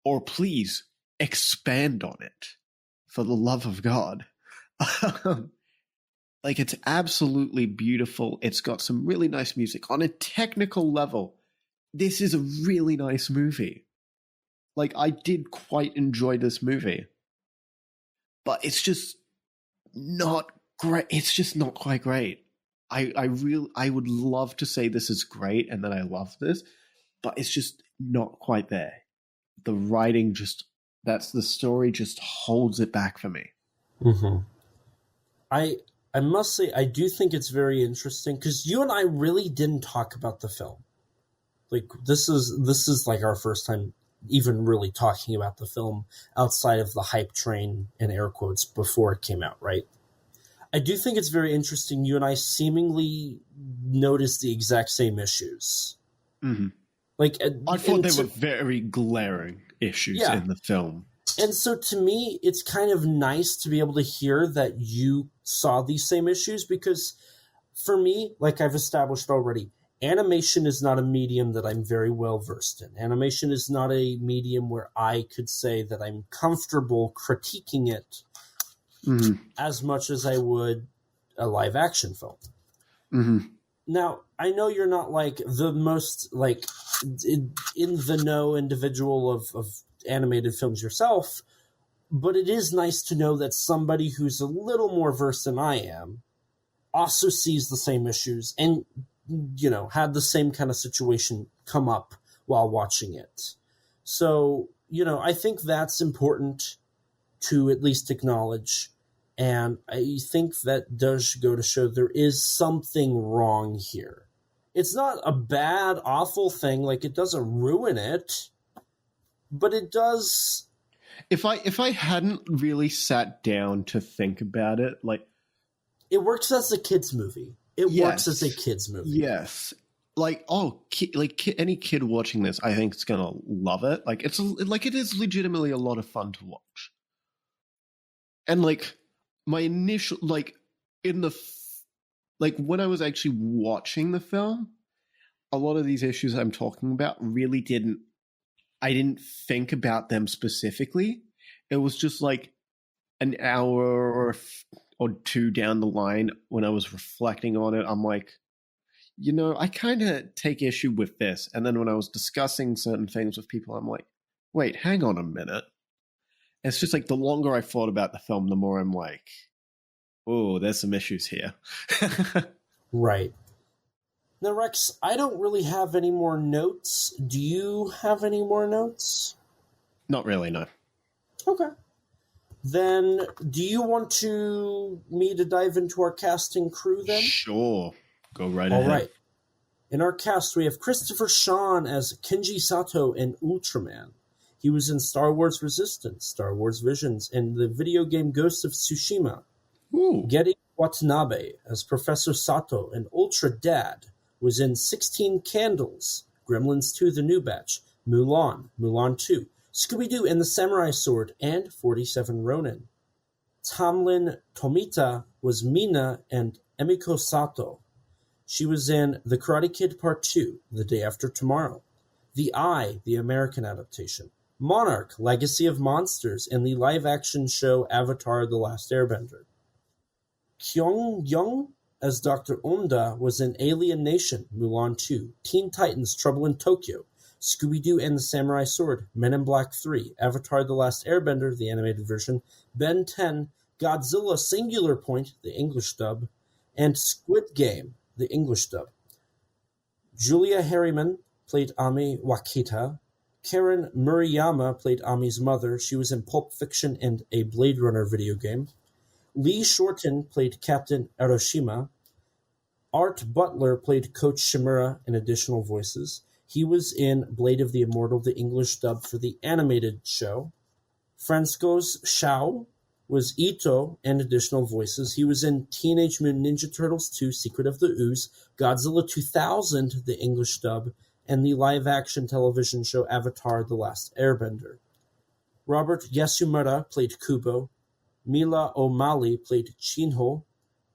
or please expand on it for the love of God. Like it's absolutely beautiful. It's got some really nice music. On a technical level, this is a really nice movie. Like I did quite enjoy this movie. But it's just not great. It's just not quite great. I would love to say this is great and that I love this, but it's just not quite there. The writing the story just holds it back for me. Mm-hmm. I must say, I do think it's very interesting because you and I really didn't talk about the film. Like this is like our first time even really talking about the film outside of the hype train in air quotes before it came out, right? I do think it's very interesting. You and I seemingly noticed the exact same issues. Mm-hmm. Like I thought they were very glaring issues in the film. And so to me, it's kind of nice to be able to hear that you saw these same issues because for me, like I've established already, animation is not a medium that I'm very well versed in. Animation is not a medium where I could say that I'm comfortable critiquing it as much as I would a live action film. Mm-hmm. Now, I know you're not like the most like in the know individual of animated films yourself, but it is nice to know that somebody who's a little more versed than I am also sees the same issues and, you know, had the same kind of situation come up while watching it. So, you know, I think that's important to at least acknowledge. And I think that does go to show there is something wrong here. It's not a bad, awful thing. Like, it doesn't ruin it, but it does. If I hadn't really sat down to think about it, like, it works as a kid's movie. It works as a kid's movie. Yes. Like, any kid watching this, I think is gonna love it. Like, it is legitimately a lot of fun to watch. And like, my initial, like, when I was actually watching the film, a lot of these issues I'm talking about really I didn't think about them specifically. It was just like an hour or two down the line when I was reflecting on it, I'm like, you know, I kind of take issue with this. And then when I was discussing certain things with people, I'm like, wait, hang on a minute. And it's just like the longer I thought about the film, the more I'm like, oh, there's some issues here. Right. Now, Rex, I don't really have any more notes. Do you have any more notes? Not really, no. Okay. Then, do you want me to dive into our casting crew then? Sure. Go right ahead. All right. In our cast, we have Christopher Sean as Kenji Sato in Ultraman. He was in Star Wars Resistance, Star Wars Visions, and the video game Ghost of Tsushima. Ooh. Geri Watanabe as Professor Sato and Ultra Dad was in 16 Candles, Gremlins 2 The New Batch, Mulan, Mulan 2, Scooby-Doo and the Samurai Sword, and 47 Ronin. Tamlin Tomita was Mina and Emiko Sato. She was in The Karate Kid Part 2, The Day After Tomorrow, The Eye, the American adaptation, Monarch, Legacy of Monsters, and the live-action show Avatar The Last Airbender. Kyung Young as Dr. Onda was in Alien Nation, Mulan 2, Teen Titans Trouble in Tokyo, Scooby-Doo and the Samurai Sword, Men in Black 3, Avatar The Last Airbender, the animated version, Ben 10, Godzilla Singular Point, the English dub, and Squid Game, the English dub. Julia Harriman played Ami Wakita. Karen Murayama played Ami's mother. She was in Pulp Fiction and a Blade Runner video game. Lee Shorten played Captain Hiroshima. Art Butler played Coach Shimura in additional voices. He was in Blade of the Immortal, the English dub for the animated show. Francois Shao was Ito and additional voices. He was in Teenage Mutant Ninja Turtles 2, Secret of the Ooze, Godzilla 2000, the English dub, and the live-action television show Avatar The Last Airbender. Robert Yasumura played Kubo. Mila O'Malley played Chinho.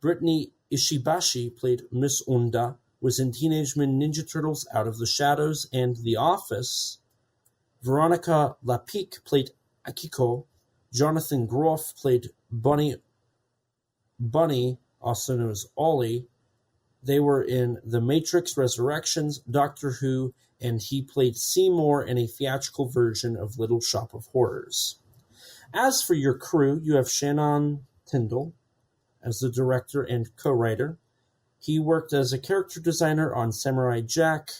Brittany Ishibashi played Miss Unda, was in Teenage Mutant Ninja Turtles Out of the Shadows and The Office. Veronica Lapique played Akiko. Jonathan Groff played Bunny, also known as Ollie. They were in The Matrix Resurrections, Doctor Who, and he played Seymour in a theatrical version of Little Shop of Horrors. As for your crew, you have Shannon Tyndall as the director and co-writer. He worked as a character designer on Samurai Jack,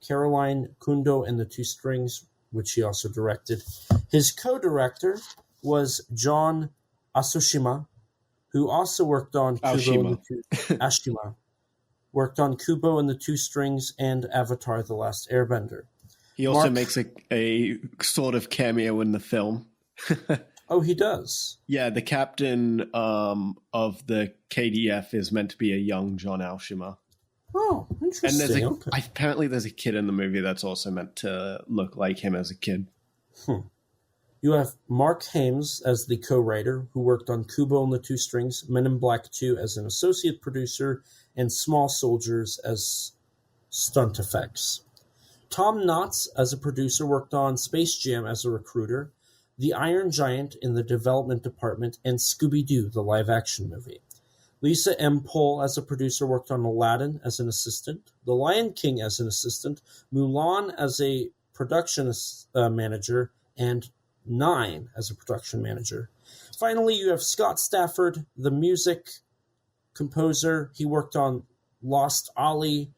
Caroline, Kundo, and the Two Strings, which he also directed. His co-director was John Asushima, who also worked on worked on Kubo and the Two Strings and Avatar The Last Airbender. He also makes a sort of cameo in the film. Oh, he does? Yeah, the captain of the KDF is meant to be a young John Aoshima. Oh, interesting. And apparently there's a kid in the movie that's also meant to look like him as a kid. You have Mark Hames as the co-writer, who worked on Kubo and the Two Strings, Men in Black 2 as an associate producer, and Small Soldiers as stunt effects. Tom Knotts, as a producer, worked on Space Jam as a recruiter, The Iron Giant in the development department, and Scooby-Doo, the live-action movie. Lisa M. Pohl, as a producer, worked on Aladdin as an assistant, The Lion King as an assistant, Mulan as a production manager, and Nine as a production manager. Finally, you have Scott Stafford, the music composer. He worked on Lost Ollie,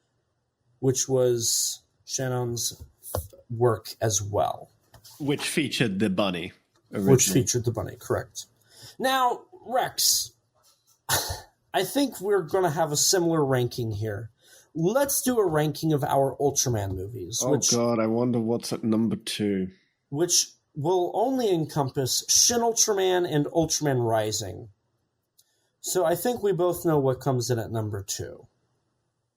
which was Shannon's work as well. Which featured the bunny. Originally. Which featured the bunny, correct. Now, Rex, I think we're going to have a similar ranking here. Let's do a ranking of our Ultraman movies. God, I wonder what's at number 2. Which will only encompass Shin Ultraman and Ultraman Rising. So I think we both know what comes in at number 2.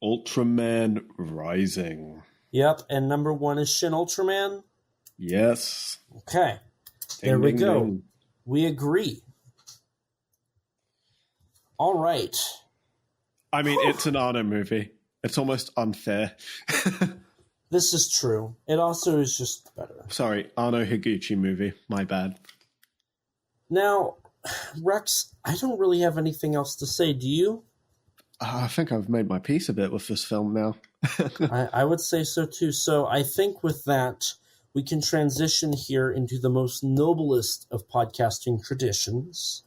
Ultraman Rising. Yep, and number 1 is Shin Ultraman? Yes. Okay. Ding, there we ding, go. ding. We agree. All right. I mean, it's an Anno movie. It's almost unfair. This is true. It also is just better. Sorry, Anno Higuchi movie. My bad. Now, Rex, I don't really have anything else to say. Do you? I think I've made my peace a bit with this film now. I would say so too. So I think with that, we can transition here into the most noblest of podcasting traditions.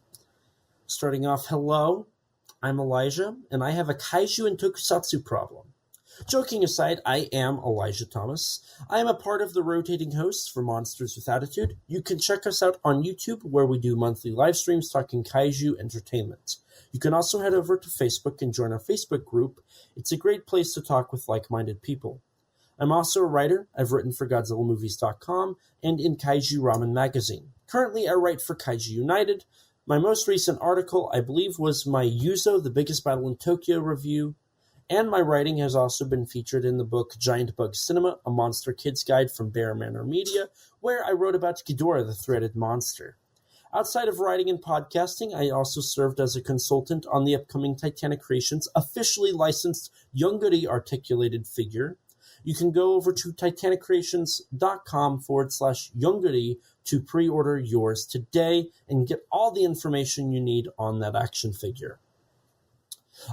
Starting off, hello, I'm Elijah, and I have a Kaiju and Tokusatsu problem. Joking aside, I am Elijah Thomas. I am a part of the rotating hosts for Monsters with Attitude. You can check us out on YouTube, where we do monthly live streams talking Kaiju entertainment. You can also head over to Facebook and join our Facebook group. It's a great place to talk with like-minded people. I'm also a writer. I've written for GodzillaMovies.com and in Kaiju Ramen Magazine. Currently, I write for Kaiju United. My most recent article, I believe, was my Yuzo, the Biggest Battle in Tokyo review, and my writing has also been featured in the book Giant Bug Cinema, a Monster Kids Guide from Bear Manor Media, where I wrote about Ghidorah, the Threaded Monster. Outside of writing and podcasting, I also served as a consultant on the upcoming Titanic Creations officially licensed Younguri articulated figure. You can go over to titanicreations.com/Younguri to pre-order yours today and get all the information you need on that action figure.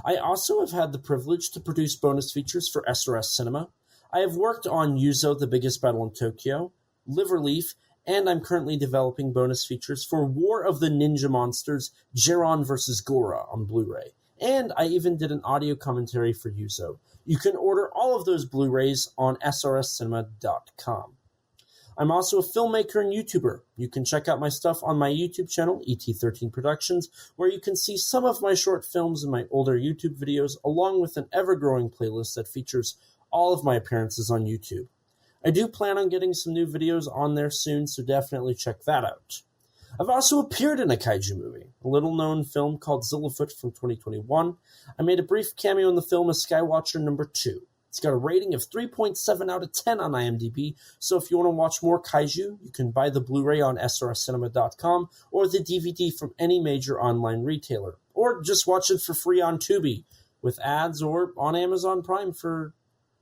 I also have had the privilege to produce bonus features for SRS Cinema. I have worked on Yuzo, the Biggest Battle in Tokyo, Liverleaf, and I'm currently developing bonus features for War of the Ninja Monsters, Zeiram vs. Gora on Blu-ray. And I even did an audio commentary for Yuzo. You can order all of those Blu-rays on srscinema.com. I'm also a filmmaker and YouTuber. You can check out my stuff on my YouTube channel, ET13 Productions, where you can see some of my short films and my older YouTube videos, along with an ever-growing playlist that features all of my appearances on YouTube. I do plan on getting some new videos on there soon, so definitely check that out. I've also appeared in a kaiju movie, a little-known film called Zillafoot from 2021. I made a brief cameo in the film as Skywatcher number 2. It's got a rating of 3.7 out of 10 on IMDb, so if you want to watch more kaiju, you can buy the Blu-ray on srscinema.com or the DVD from any major online retailer, or just watch it for free on Tubi with ads or on Amazon Prime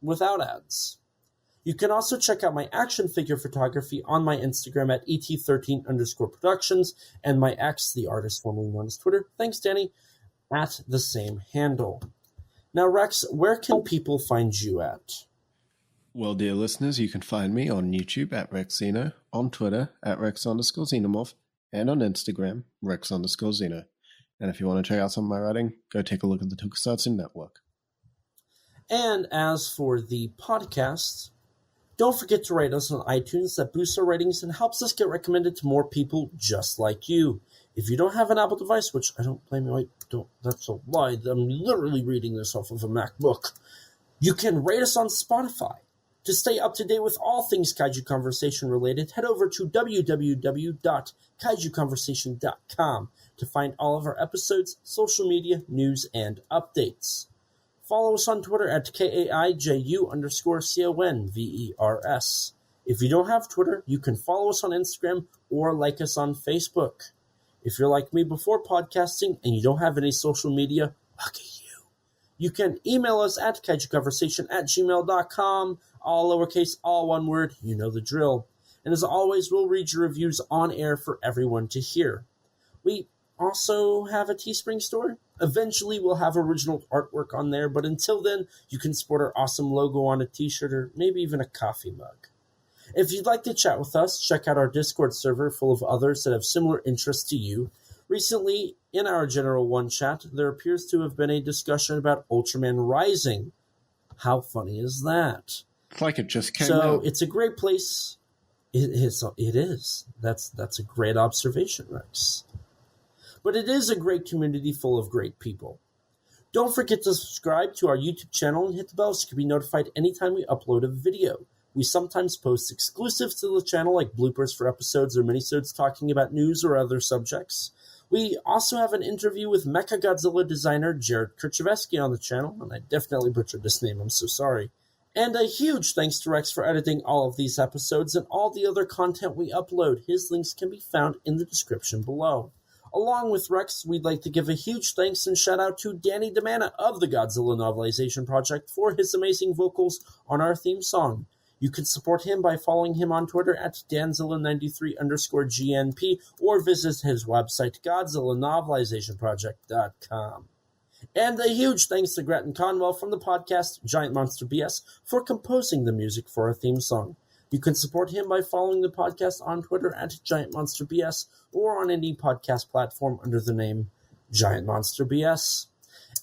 without ads. You can also check out my action figure photography on my Instagram at et13_productions and my ex, the artist formerly known as Twitter, thanks Danny, at the same handle. Now, Rex, where can people find you at? Well, dear listeners, you can find me on YouTube at Rexino, on Twitter at Rex_Xenomorph, and on Instagram, Rex_Xeno. And if you want to check out some of my writing, go take a look at the Tokusatsu Network. And as for the podcast, don't forget to rate us on iTunes. That boosts our ratings and helps us get recommended to more people just like you. If you don't have an Apple device, which I don't blame you, that's a lie. I'm literally reading this off of a MacBook. You can rate us on Spotify. To stay up to date with all things Kaiju Conversation related, head over to www.kaijuconversation.com to find all of our episodes, social media, news, and updates. Follow us on Twitter at KAIJU_CONVERS. If you don't have Twitter, you can follow us on Instagram or like us on Facebook. If you're like me before podcasting and you don't have any social media, lucky you. You can email us at kaijuconversation@gmail.com, all lowercase, all one word, you know the drill. And as always, we'll read your reviews on air for everyone to hear. We also have a Teespring store. Eventually, we'll have original artwork on there, but until then, you can sport our awesome logo on a t-shirt or maybe even a coffee mug. If you'd like to chat with us, check out our Discord server full of others that have similar interests to you. Recently, in our General 1 chat, there appears to have been a discussion about Ultraman Rising. How funny is that? It's like it just came So out. it's a great place. It is. That's a great observation, Rex. But it is a great community full of great people. Don't forget to subscribe to our YouTube channel and hit the bell so you can be notified anytime we upload a video. We sometimes post exclusives to the channel like bloopers for episodes or minisodes talking about news or other subjects. We also have an interview with MechaGodzilla designer Jared Kerchevsky on the channel, and I definitely butchered this name, I'm so sorry. And a huge thanks to Rex for editing all of these episodes and all the other content we upload. His links can be found in the description below. Along with Rex, we'd like to give a huge thanks and shout out to Danny DiManna of the Godzilla Novelization Project for his amazing vocals on our theme song. You can support him by following him on Twitter at Danzilla93_GNP or visit his website, GodzillaNovelizationProject.com. And a huge thanks to Gretton Conwell from the podcast Giant Monster BS for composing the music for our theme song. You can support him by following the podcast on Twitter at Giant Monster BS or on any podcast platform under the name Giant Monster BS.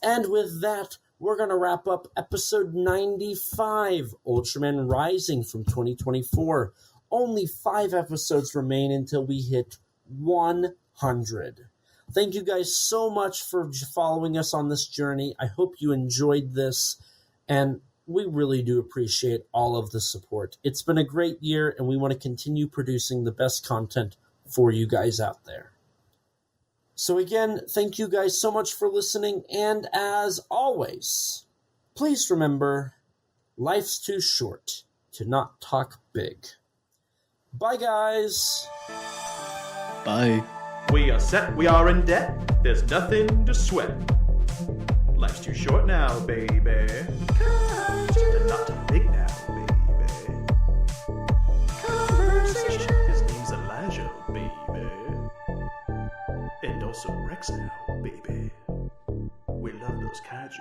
And with that, we're going to wrap up episode 95, Ultraman Rising from 2024. Only 5 episodes remain until we hit 100. Thank you guys so much for following us on this journey. I hope you enjoyed this, and we really do appreciate all of the support. It's been a great year, and we want to continue producing the best content for you guys out there. So again, thank you guys so much for listening, and as always, please remember, life's too short to not talk big. Bye, guys! Bye. We are set, we are in debt, there's nothing to sweat. Life's too short now, baby. To not talk big now, baby. Conversation. His name's Elijah, baby. And also Rex now, baby. We love those kaiju,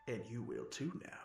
baby. And you will too now.